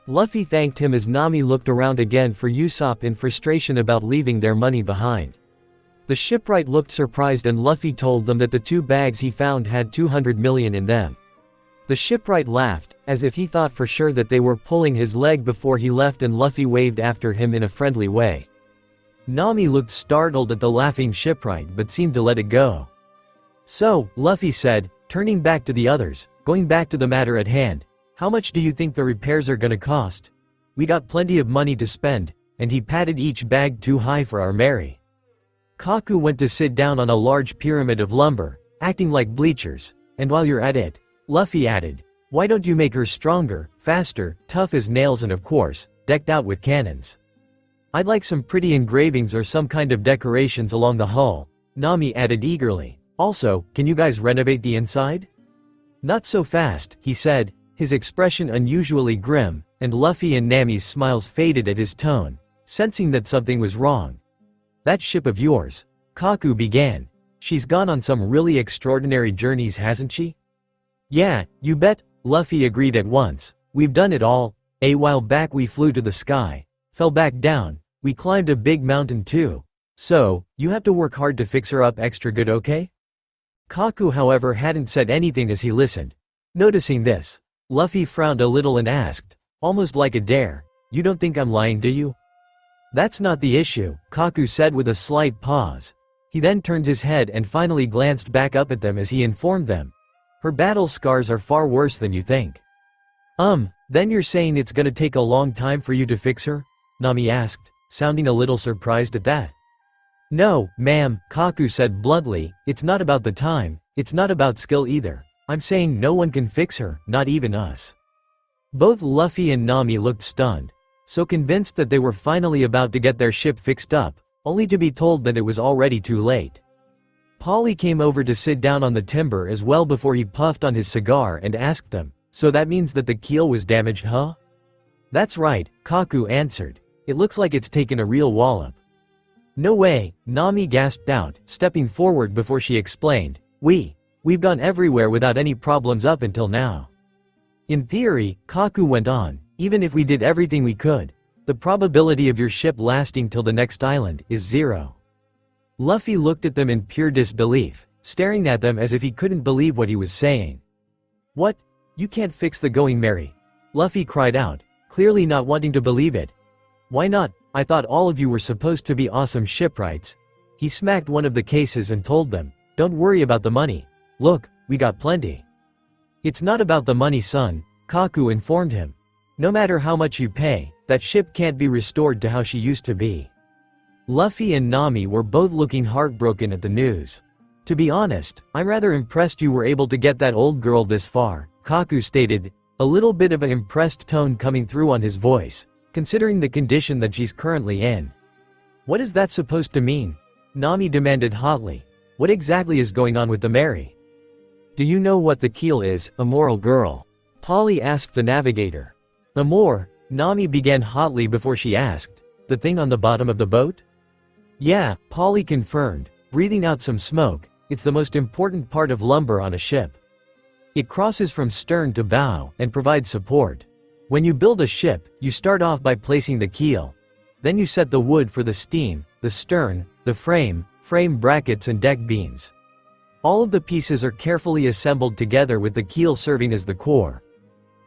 Luffy thanked him as Nami looked around again for Usopp in frustration about leaving their money behind. The shipwright looked surprised and Luffy told them that the 2 bags he found had 200 million in them. The shipwright laughed, as if he thought for sure that they were pulling his leg before he left, and Luffy waved after him in a friendly way. Nami looked startled at the laughing shipwright but seemed to let it go. So, Luffy said, turning back to the others, going back to the matter at hand, how much do you think the repairs are gonna cost? We got plenty of money to spend, and he patted each bag too high for our Mary. Kaku went to sit down on a large pyramid of lumber, acting like bleachers, and while you're at it, Luffy added, why don't you make her stronger, faster, tough as nails and of course, decked out with cannons? I'd like some pretty engravings or some kind of decorations along the hull, Nami added eagerly. Also, can you guys renovate the inside? Not so fast, he said, his expression unusually grim, and Luffy and Nami's smiles faded at his tone, sensing that something was wrong. That ship of yours, Kaku began. She's gone on some really extraordinary journeys, hasn't she? Yeah, you bet, Luffy agreed at once. We've done it all. A while back we flew to the sky, fell back down, we climbed a big mountain too. So, you have to work hard to fix her up extra good, okay? Kaku however hadn't said anything as he listened. Noticing this, Luffy frowned a little and asked, almost like a dare, you don't think I'm lying, do you? That's not the issue, Kaku said with a slight pause. He then turned his head and finally glanced back up at them as he informed them. Her battle scars are far worse than you think. Then you're saying it's gonna take a long time for you to fix her? Nami asked, sounding a little surprised at that. No, ma'am, Kaku said bluntly, it's not about the time, it's not about skill either. I'm saying no one can fix her, not even us. Both Luffy and Nami looked stunned, so convinced that they were finally about to get their ship fixed up, only to be told that it was already too late. Polly came over to sit down on the timber as well before he puffed on his cigar and asked them, so that means that the keel was damaged, huh? That's right, Kaku answered. It looks like it's taken a real wallop. No way, Nami gasped out, stepping forward before she explained. We've gone everywhere without any problems up until now. In theory, Kaku went on, even if we did everything we could, the probability of your ship lasting till the next island is 0. Luffy looked at them in pure disbelief, staring at them as if he couldn't believe what he was saying. What? You can't fix the Going Merry? Luffy cried out, clearly not wanting to believe it. Why not? I thought all of you were supposed to be awesome shipwrights. He smacked one of the cases and told them, don't worry about the money. Look, we got plenty. It's not about the money, son, Kaku informed him. No matter how much you pay, that ship can't be restored to how she used to be. Luffy and Nami were both looking heartbroken at the news. To be honest, I'm rather impressed you were able to get that old girl this far, Kaku stated, a little bit of an impressed tone coming through on his voice, considering the condition that she's currently in. What is that supposed to mean? Nami demanded hotly. What exactly is going on with the Mary? Do you know what the keel is, immoral girl? Polly asked the navigator. Amor, Nami began hotly before she asked, the thing on the bottom of the boat? Yeah, Polly confirmed, breathing out some smoke. It's the most important part of lumber on a ship. It crosses from stern to bow and provides support. When you build a ship, you start off by placing the keel. Then you set the wood for the steam, the stern, the frame brackets and deck beams. All of the pieces are carefully assembled together with the keel serving as the core.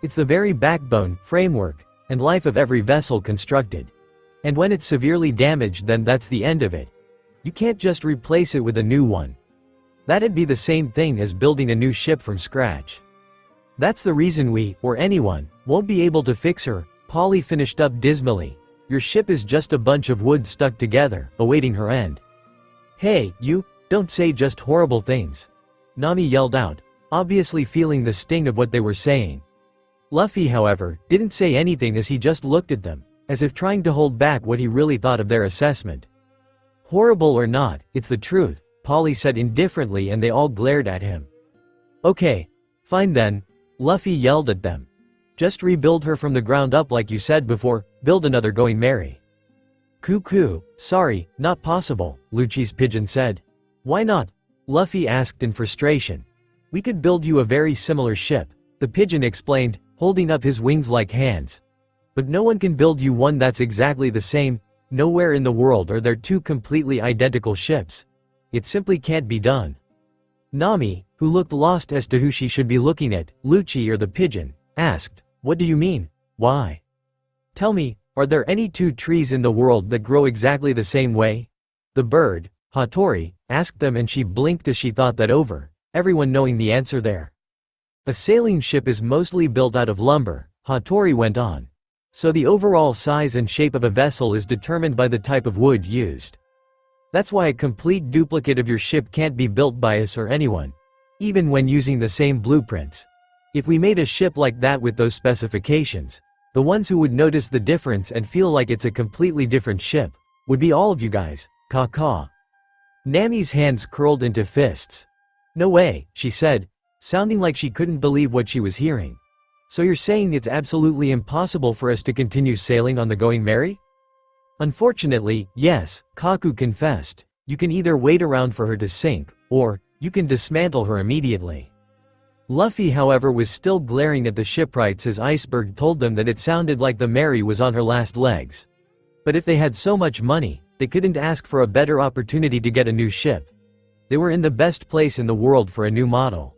It's the very backbone, framework, and life of every vessel constructed. And when it's severely damaged, then that's the end of it. You can't just replace it with a new one. That'd be the same thing as building a new ship from scratch. That's the reason we, or anyone, won't be able to fix her, Polly finished up dismally. Your ship is just a bunch of wood stuck together, awaiting her end. Hey, you, don't say just horrible things. Nami yelled out, obviously feeling the sting of what they were saying. Luffy, however, didn't say anything as he just looked at them, as if trying to hold back what he really thought of their assessment. Horrible or not, it's the truth, Polly said indifferently, and they all glared at him. Okay, fine then, Luffy yelled at them. Just rebuild her from the ground up like you said before, build another Going Merry. Cuckoo, sorry, not possible, Lucci's pigeon said. Why not? Luffy asked in frustration. We could build you a very similar ship, the pigeon explained, holding up his wings like hands. But no one can build you one that's exactly the same. Nowhere in the world are there two completely identical ships. It simply can't be done. Nami, who looked lost as to who she should be looking at, Lucci or the pigeon, asked, What do you mean? Why? Tell me, are there any two trees in the world that grow exactly the same way? The bird, Hattori, asked them, and she blinked as she thought that over, everyone knowing the answer there. A sailing ship is mostly built out of lumber, Hattori went on. So the overall size and shape of a vessel is determined by the type of wood used. That's why a complete duplicate of your ship can't be built by us or anyone, even when using the same blueprints. If we made a ship like that with those specifications, the ones who would notice the difference and feel like it's a completely different ship would be all of you guys. Caw. Nami's hands curled into fists. No way, she said, sounding like she couldn't believe what she was hearing. So you're saying it's absolutely impossible for us to continue sailing on the Going Merry? Unfortunately, yes, Kaku confessed. You can either wait around for her to sink, or you can dismantle her immediately. Luffy, however, was still glaring at the shipwrights as Iceberg told them that it sounded like the Mary was on her last legs. But if they had so much money, they couldn't ask for a better opportunity to get a new ship. They were in the best place in the world for a new model.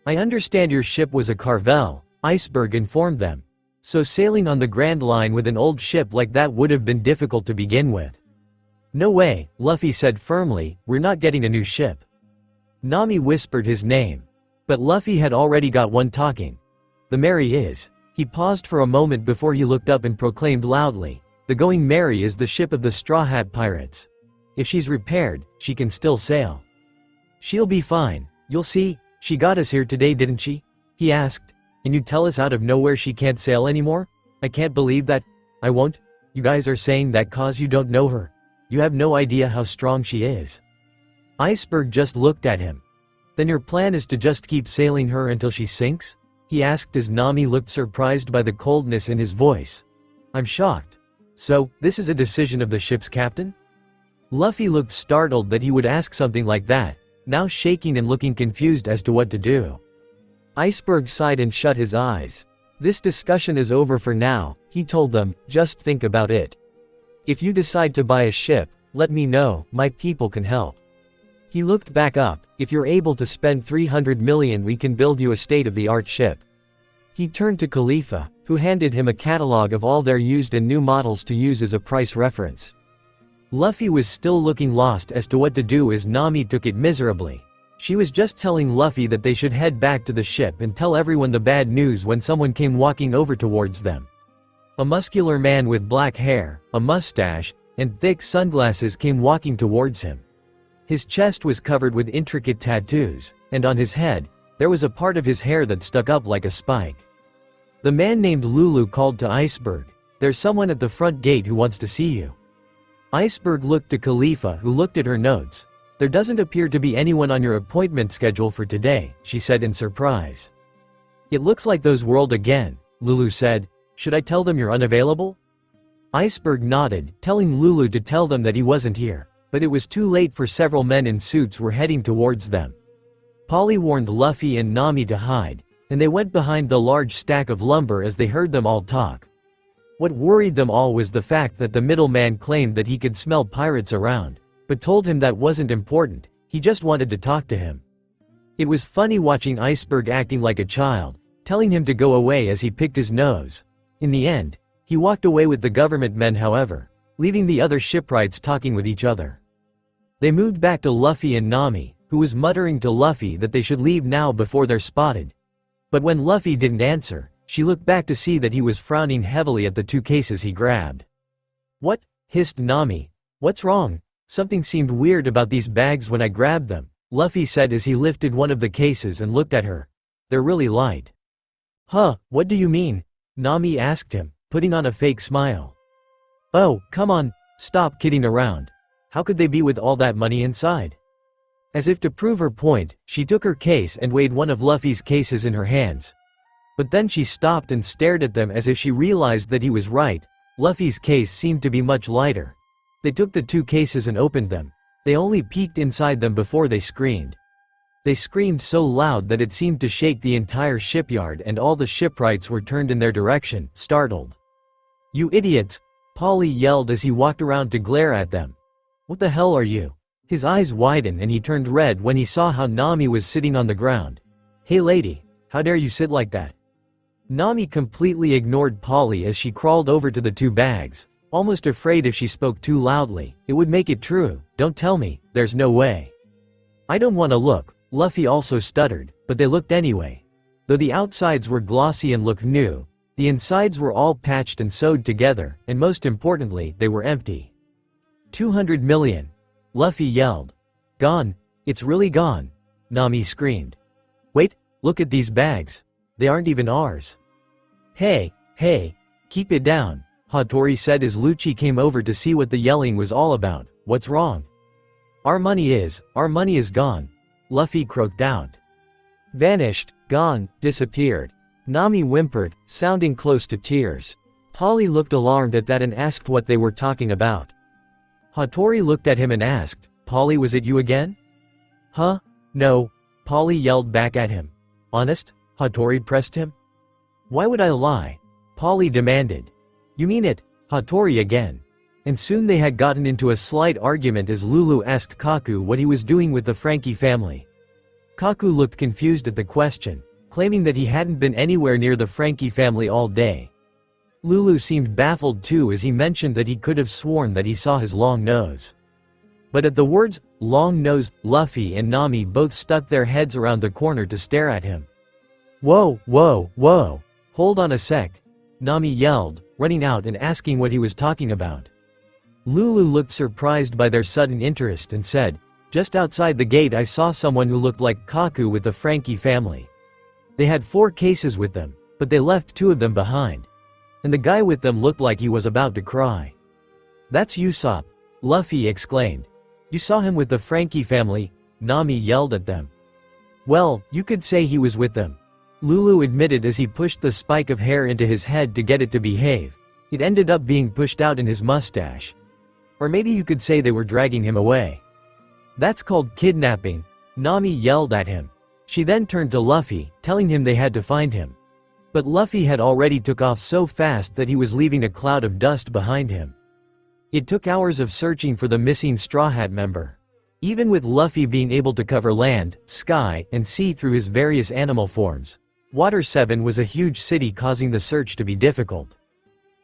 I understand your ship was a Carvel, Iceberg informed them. So sailing on the Grand Line with an old ship like that would have been difficult to begin with. No way, Luffy said firmly, we're not getting a new ship. Nami whispered his name. But Luffy had already got one talking. The Mary is. He paused for a moment before he looked up and proclaimed loudly, the Going Merry is the ship of the Straw Hat Pirates. If she's repaired, she can still sail. She'll be fine, you'll see, she got us here today, didn't she? He asked. And you tell us out of nowhere she can't sail anymore? I can't believe that. I won't. You guys are saying that cause you don't know her. You have no idea how strong she is. Iceberg just looked at him. Then your plan is to just keep sailing her until she sinks? He asked as Nami looked surprised by the coldness in his voice. I'm shocked. So, this is a decision of the ship's captain? Luffy looked startled that he would ask something like that, now shaking and looking confused as to what to do. Iceberg sighed and shut his eyes. This discussion is over for now, he told them, just think about it. If you decide to buy a ship, let me know, my people can help. He looked back up, if you're able to spend 300 million we can build you a state-of-the-art ship. He turned to Khalifa, who handed him a catalog of all their used and new models to use as a price reference. Luffy was still looking lost as to what to do as Nami took it miserably. She was just telling Luffy that they should head back to the ship and tell everyone the bad news when someone came walking over towards them. A muscular man with black hair, a mustache, and thick sunglasses came walking towards him. His chest was covered with intricate tattoos, and on his head, there was a part of his hair that stuck up like a spike. The man named Lulu called to Iceberg, "There's someone at the front gate who wants to see you." Iceberg looked to Khalifa, who looked at her notes. "There doesn't appear to be anyone on your appointment schedule for today," she said in surprise. "It looks like those whirled again," Lulu said. "Should I tell them you're unavailable?" Iceberg nodded, telling Lulu to tell them that he wasn't here, but it was too late for several men in suits were heading towards them. Polly warned Luffy and Nami to hide, and they went behind the large stack of lumber as they heard them all talk. What worried them all was the fact that the middleman claimed that he could smell pirates around, but told him that wasn't important, he just wanted to talk to him. It was funny watching Iceberg acting like a child, telling him to go away as he picked his nose. In the end, he walked away with the government men, however, leaving the other shipwrights talking with each other. They moved back to Luffy and Nami, who was muttering to Luffy that they should leave now before they're spotted. But when Luffy didn't answer, she looked back to see that he was frowning heavily at the two cases he grabbed. "What?" hissed Nami. "What's wrong? Something seemed weird about these bags when I grabbed them," Luffy said as he lifted one of the cases and looked at her. "They're really light." "Huh, what do you mean?" Nami asked him, putting on a fake smile. "Oh, come on, stop kidding around. How could they be with all that money inside?" As if to prove her point, she took her case and weighed one of Luffy's cases in her hands. But then she stopped and stared at them as if she realized that he was right. Luffy's case seemed to be much lighter, They took the 2 cases and opened them. They only peeked inside them before they screamed. They screamed so loud that it seemed to shake the entire shipyard, and all the shipwrights were turned in their direction, startled. "You idiots!" Polly yelled as he walked around to glare at them. "What the hell are you?" His eyes widened and he turned red when he saw how Nami was sitting on the ground. "Hey lady, how dare you sit like that?" Nami completely ignored Polly as she crawled over to the 2 bags, almost afraid if she spoke too loudly, it would make it true. "Don't tell me, there's no way." "I don't want to look," Luffy also stuttered, but they looked anyway. Though the outsides were glossy and looked new, the insides were all patched and sewed together, and most importantly, they were empty. 200 million. Luffy yelled. "Gone. It's really gone," Nami screamed. "Wait, look at these bags. They aren't even ours." Hey, keep it down," Hattori said as Lucci came over to see what the yelling was all about. "What's wrong?" Our money is gone," Luffy croaked out. "Vanished, gone, disappeared," Nami whimpered, sounding close to tears. Polly looked alarmed at that and asked what they were talking about. Hattori looked at him and asked, "Polly, was it you again?" "Huh? No," Polly yelled back at him. "Honest?" Hattori pressed him. "Why would I lie?" Polly demanded. "You mean it?" Hattori again. And soon they had gotten into a slight argument as Lulu asked Kaku what he was doing with the Frankie family. Kaku looked confused at the question, claiming that he hadn't been anywhere near the Frankie family all day. Lulu seemed baffled too as he mentioned that he could have sworn that he saw his long nose. But at the words, long nose, Luffy and Nami both stuck their heads around the corner to stare at him. Whoa, hold on a sec," Nami yelled, running out and asking what he was talking about. Lulu looked surprised by their sudden interest and said, "Just outside the gate I saw someone who looked like Kaku with the Frankie family. They had 4 cases with them, but they left 2 of them behind. And the guy with them looked like he was about to cry." "That's Usopp," Luffy exclaimed. "You saw him with the Frankie family," Nami yelled at them. "Well, you could say he was with them," Lulu admitted as he pushed the spike of hair into his head to get it to behave. It ended up being pushed out in his mustache. "Or maybe you could say they were dragging him away." "That's called kidnapping," Nami yelled at him. She then turned to Luffy, telling him they had to find him. But Luffy had already took off so fast that he was leaving a cloud of dust behind him. It took hours of searching for the missing Straw Hat member. Even with Luffy being able to cover land, sky, and sea through his various animal forms, Water 7 was a huge city, causing the search to be difficult.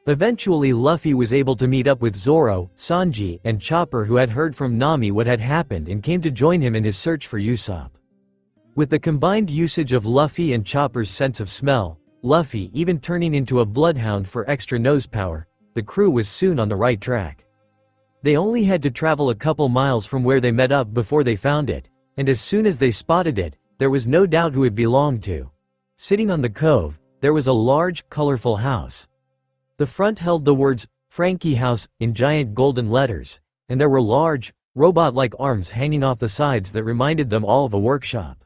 Eventually Luffy was able to meet up with Zoro, Sanji, and Chopper, who had heard from Nami what had happened and came to join him in his search for Usopp. With the combined usage of Luffy and Chopper's sense of smell, Luffy even turning into a bloodhound for extra nose power, the crew was soon on the right track. They only had to travel a couple miles from where they met up before they found it, and as soon as they spotted it, there was no doubt who it belonged to. Sitting on the cove, there was a large, colorful house. The front held the words, "Frankie House," in giant golden letters, and there were large, robot-like arms hanging off the sides that reminded them all of a workshop.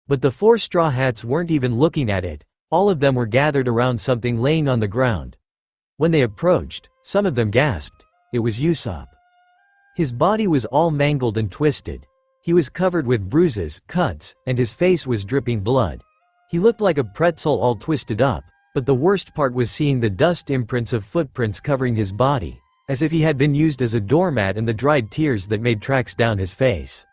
But the 4 Straw Hats weren't even looking at it, all of them were gathered around something laying on the ground. When they approached, some of them gasped. It was Usopp. His body was all mangled and twisted. He was covered with bruises, cuts, and his face was dripping blood. He looked like a pretzel all twisted up, but the worst part was seeing the dust imprints of footprints covering his body, as if he had been used as a doormat, and the dried tears that made tracks down his face.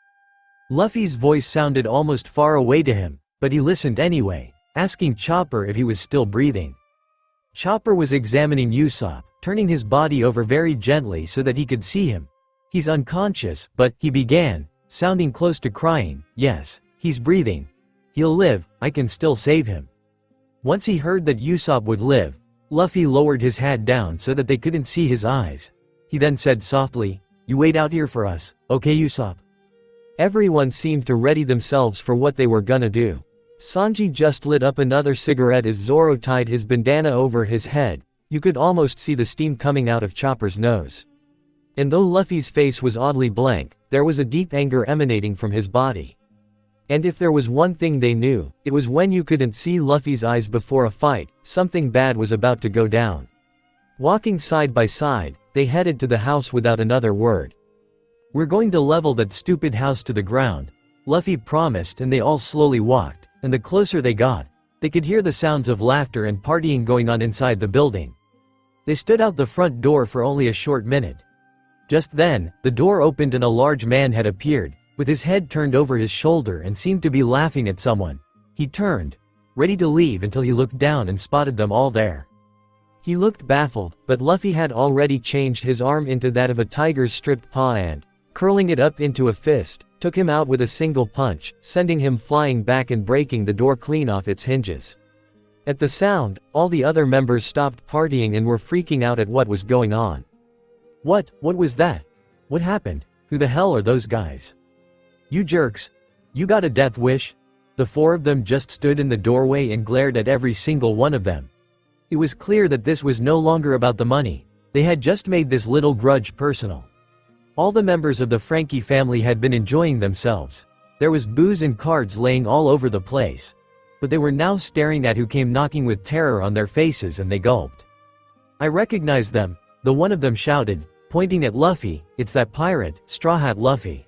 Luffy's voice sounded almost far away to him, but he listened anyway, asking Chopper if he was still breathing. Chopper was examining Usopp, turning his body over very gently so that he could see him. "He's unconscious, but," he began, sounding close to crying, "yes, he's breathing. He'll live, I can still save him." Once he heard that Usopp would live, Luffy lowered his hat down so that they couldn't see his eyes. He then said softly, "You wait out here for us, okay Usopp?" Everyone seemed to ready themselves for what they were gonna do. Sanji just lit up another cigarette as Zoro tied his bandana over his head. You could almost see the steam coming out of Chopper's nose. And though Luffy's face was oddly blank, there was a deep anger emanating from his body. And if there was one thing they knew, it was when you couldn't see Luffy's eyes before a fight, something bad was about to go down. Walking side by side, they headed to the house without another word. "We're going to level that stupid house to the ground," Luffy promised, and they all slowly walked, and the closer they got, they could hear the sounds of laughter and partying going on inside the building. They stood out the front door for only a short minute. Just then, the door opened and a large man had appeared, with his head turned over his shoulder and seemed to be laughing at someone. He turned, ready to leave until he looked down and spotted them all there. He looked baffled, but Luffy had already changed his arm into that of a tiger's stripped paw and, curling it up into a fist, took him out with a single punch, sending him flying back and breaking the door clean off its hinges. At the sound, all the other members stopped partying and were freaking out at what was going on. What was that? What happened? Who the hell are those guys? You jerks. You got a death wish? The four of them just stood in the doorway and glared at every single one of them. It was clear that this was no longer about the money. They had just made this little grudge personal. All the members of the Frankie family had been enjoying themselves. There was booze and cards laying all over the place. But they were now staring at who came knocking with terror on their faces, and they gulped. "I recognize them," the one of them shouted, pointing at Luffy. "It's that pirate, Straw Hat Luffy."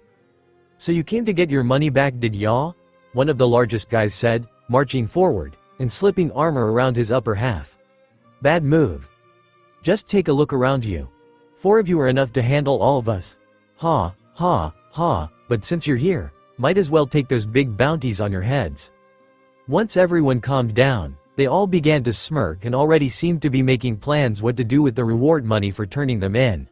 "So you came to get your money back, did y'all?" one of the largest guys said, marching forward, and slipping armor around his upper half. "Bad move. Just take a look around you. 4 of you are enough to handle all of us. Ha, ha, ha, but since you're here, might as well take those big bounties on your heads." Once everyone calmed down, they all began to smirk and already seemed to be making plans what to do with the reward money for turning them in.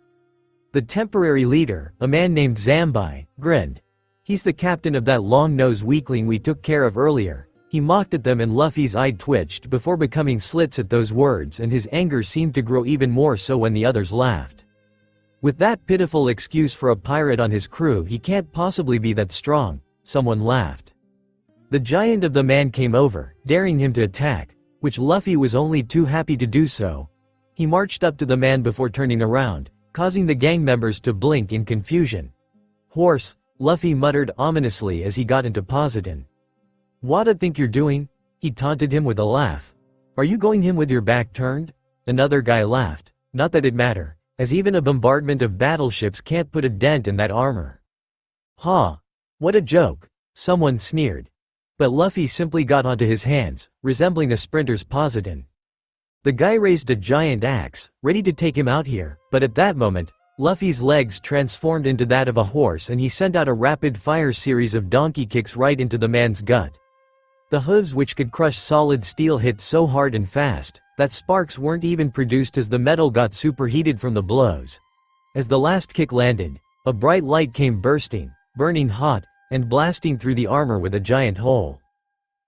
The temporary leader, a man named Zambai, grinned. "He's the captain of that long-nosed weakling we took care of earlier." He mocked at them and Luffy's eye twitched before becoming slits at those words, and his anger seemed to grow even more so when the others laughed. With that pitiful excuse for a pirate on his crew, he can't possibly be that strong, someone laughed. The giant of the man came over, daring him to attack, which Luffy was only too happy to do so. He marched up to the man before turning around, causing the gang members to blink in confusion. "Horse," Luffy muttered ominously as he got into position. "What'd think you're doing?" he taunted him with a laugh. "Are you going him with your back turned?" Another guy laughed. "Not that it matter, as even a bombardment of battleships can't put a dent in that armor." "Ha! What a joke," someone sneered. But Luffy simply got onto his hands, resembling a sprinter's position. The guy raised a giant axe, ready to take him out here, but at that moment, Luffy's legs transformed into that of a horse and he sent out a rapid-fire series of donkey kicks right into the man's gut. The hooves, which could crush solid steel, hit so hard and fast that sparks weren't even produced as the metal got superheated from the blows. As the last kick landed, a bright light came bursting, burning hot, and blasting through the armor with a giant hole.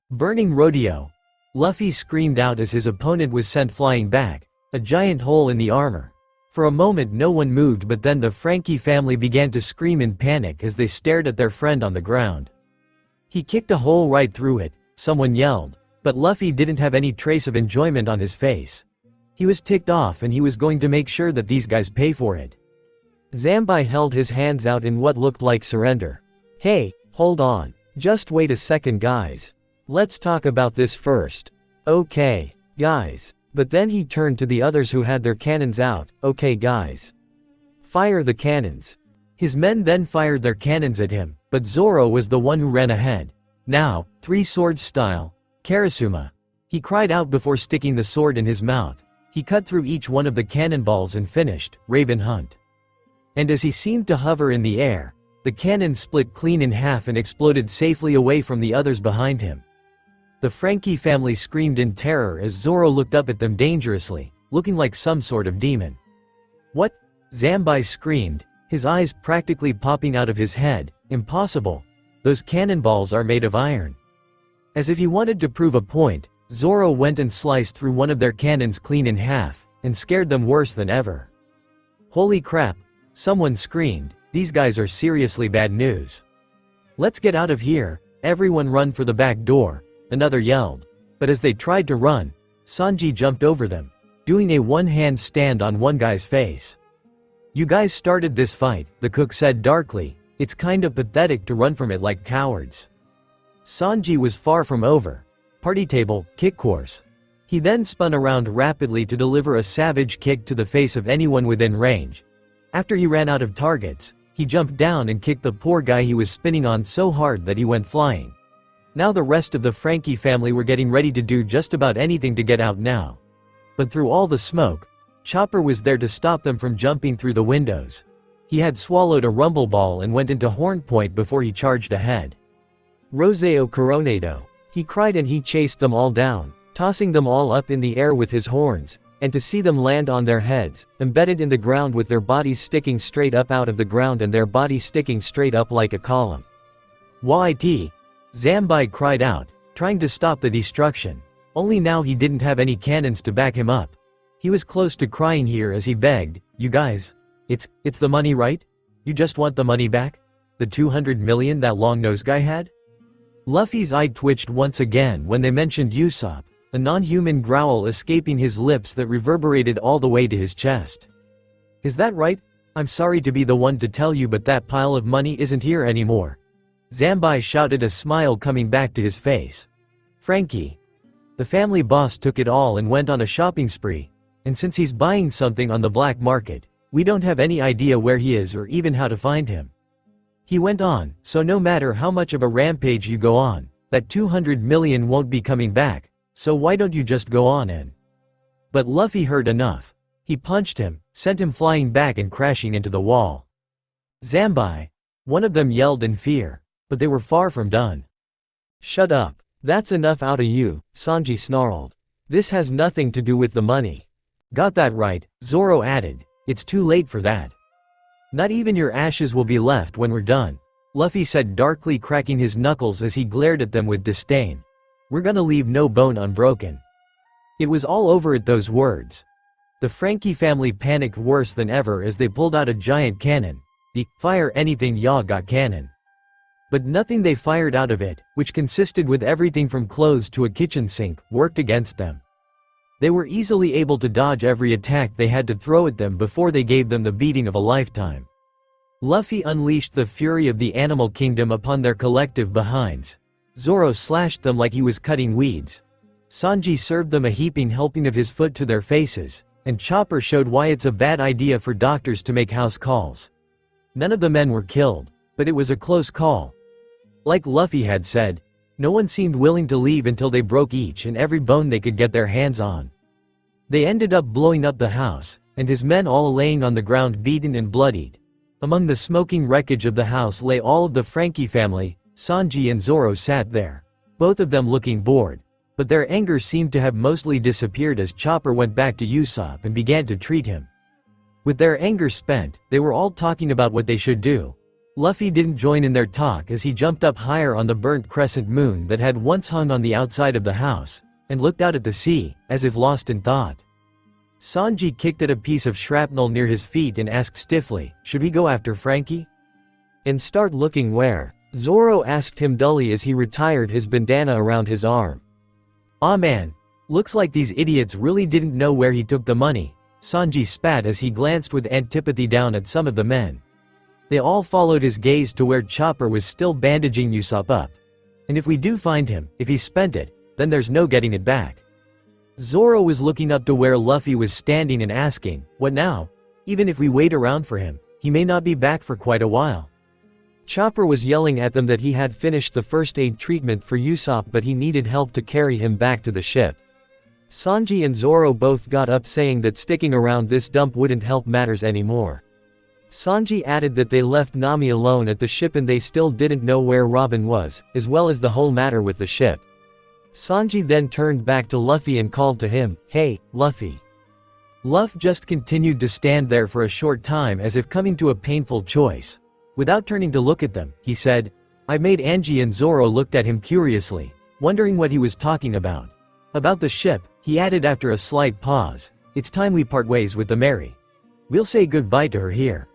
"Burning rodeo!" Luffy screamed out as his opponent was sent flying back, a giant hole in the armor. For a moment no one moved, but then the Frankie family began to scream in panic as they stared at their friend on the ground. "He kicked a hole right through it," someone yelled, but Luffy didn't have any trace of enjoyment on his face. He was ticked off and he was going to make sure that these guys pay for it. Zambai held his hands out in what looked like surrender. "Hey, hold on. Just wait a second, guys. Let's talk about this first. Okay, guys." But then he turned to the others who had their cannons out. "Okay, guys. Fire the cannons." His men then fired their cannons at him, but Zoro was the one who ran ahead. "Now, 3 swords style. Karasuma." He cried out before sticking the sword in his mouth. He cut through each one of the cannonballs and finished, Raven Hunt. And as he seemed to hover in the air, the cannon split clean in half and exploded safely away from the others behind him. The Frankie family screamed in terror as Zoro looked up at them dangerously, looking like some sort of demon. "What?" Zambai screamed, his eyes practically popping out of his head. "Impossible. Those cannonballs are made of iron." As if he wanted to prove a point, Zoro went and sliced through one of their cannons clean in half, and scared them worse than ever. "Holy crap," someone screamed, "these guys are seriously bad news. Let's get out of here, everyone run for the back door," another yelled. But as they tried to run, Sanji jumped over them, doing a one-hand stand on one guy's face. "You guys started this fight," the cook said darkly. "It's kinda pathetic to run from it like cowards." Sanji was far from over. Party table, kick course. He then spun around rapidly to deliver a savage kick to the face of anyone within range. After he ran out of targets, he jumped down and kicked the poor guy he was spinning on so hard that he went flying. Now the rest of the Frankie family were getting ready to do just about anything to get out now. But through all the smoke, Chopper was there to stop them from jumping through the windows. He had swallowed a rumble ball and went into horn point before he charged ahead. Roseo Coronado. He cried and he chased them all down, tossing them all up in the air with his horns, and to see them land on their heads, embedded in the ground with their bodies sticking straight up out of the ground and their bodies sticking straight up like a column. YT! Zambai cried out, trying to stop the destruction. Only now he didn't have any cannons to back him up. He was close to crying here as he begged, "You guys, it's the money, right? You just want the money back? The 200 million that long-nosed guy had?" Luffy's eye twitched once again when they mentioned Usopp, a non-human growl escaping his lips that reverberated all the way to his chest. "Is that right? I'm sorry to be the one to tell you, but that pile of money isn't here anymore." Zambai shouted, a smile coming back to his face. "Frankie. The family boss took it all and went on a shopping spree, and since he's buying something on the black market, we don't have any idea where he is or even how to find him. He went on, so no matter how much of a rampage you go on, that 200 million won't be coming back, so why don't you just go on in?" But Luffy heard enough. He punched him, sent him flying back and crashing into the wall. "Zambai!" One of them yelled in fear, but they were far from done. "Shut up. That's enough out of you," Sanji snarled. "This has nothing to do with the money." "Got that right," Zoro added. "It's too late for that. Not even your ashes will be left when we're done," Luffy said, darkly cracking his knuckles as he glared at them with disdain. "We're gonna leave no bone unbroken." It was all over at those words. The Frankie family panicked worse than ever as they pulled out a giant cannon. The "fire anything ya got" cannon. But nothing they fired out of it, which consisted with everything from clothes to a kitchen sink, worked against them. They were easily able to dodge every attack they had to throw at them before they gave them the beating of a lifetime. Luffy unleashed the fury of the animal kingdom upon their collective behinds. Zoro slashed them like he was cutting weeds. Sanji served them a heaping helping of his foot to their faces, and Chopper showed why it's a bad idea for doctors to make house calls. None of the men were killed, but it was a close call. Like Luffy had said, no one seemed willing to leave until they broke each and every bone they could get their hands on. They ended up blowing up the house, and his men all laying on the ground beaten and bloodied. Among the smoking wreckage of the house lay all of the Frankie family. Sanji and Zoro sat there, both of them looking bored, but their anger seemed to have mostly disappeared as Chopper went back to Usopp and began to treat him. With their anger spent, they were all talking about what they should do. Luffy didn't join in their talk as he jumped up higher on the burnt crescent moon that had once hung on the outside of the house, and looked out at the sea, as if lost in thought. Sanji kicked at a piece of shrapnel near his feet and asked stiffly, "Should we go after Frankie?" "And start looking where?" Zoro asked him dully as he retired his bandana around his arm. "Aw man, looks like these idiots really didn't know where he took the money," Sanji spat as he glanced with antipathy down at some of the men. They all followed his gaze to where Chopper was still bandaging Usopp up. "And if we do find him, if he spent it, then there's no getting it back." Zoro was looking up to where Luffy was standing and asking, "What now? Even if we wait around for him, he may not be back for quite a while." Chopper was yelling at them that he had finished the first aid treatment for Usopp, but he needed help to carry him back to the ship. Sanji and Zoro both got up saying that sticking around this dump wouldn't help matters anymore. Sanji added that they left Nami alone at the ship and they still didn't know where Robin was, as well as the whole matter with the ship. Sanji then turned back to Luffy and called to him, "Hey, Luffy." Luffy just continued to stand there for a short time as if coming to a painful choice. Without turning to look at them, he said, "I made Angie," and Zoro looked at him curiously, wondering what he was talking about. "About the ship," he added after a slight pause, "it's time we part ways with the Mary. We'll say goodbye to her here."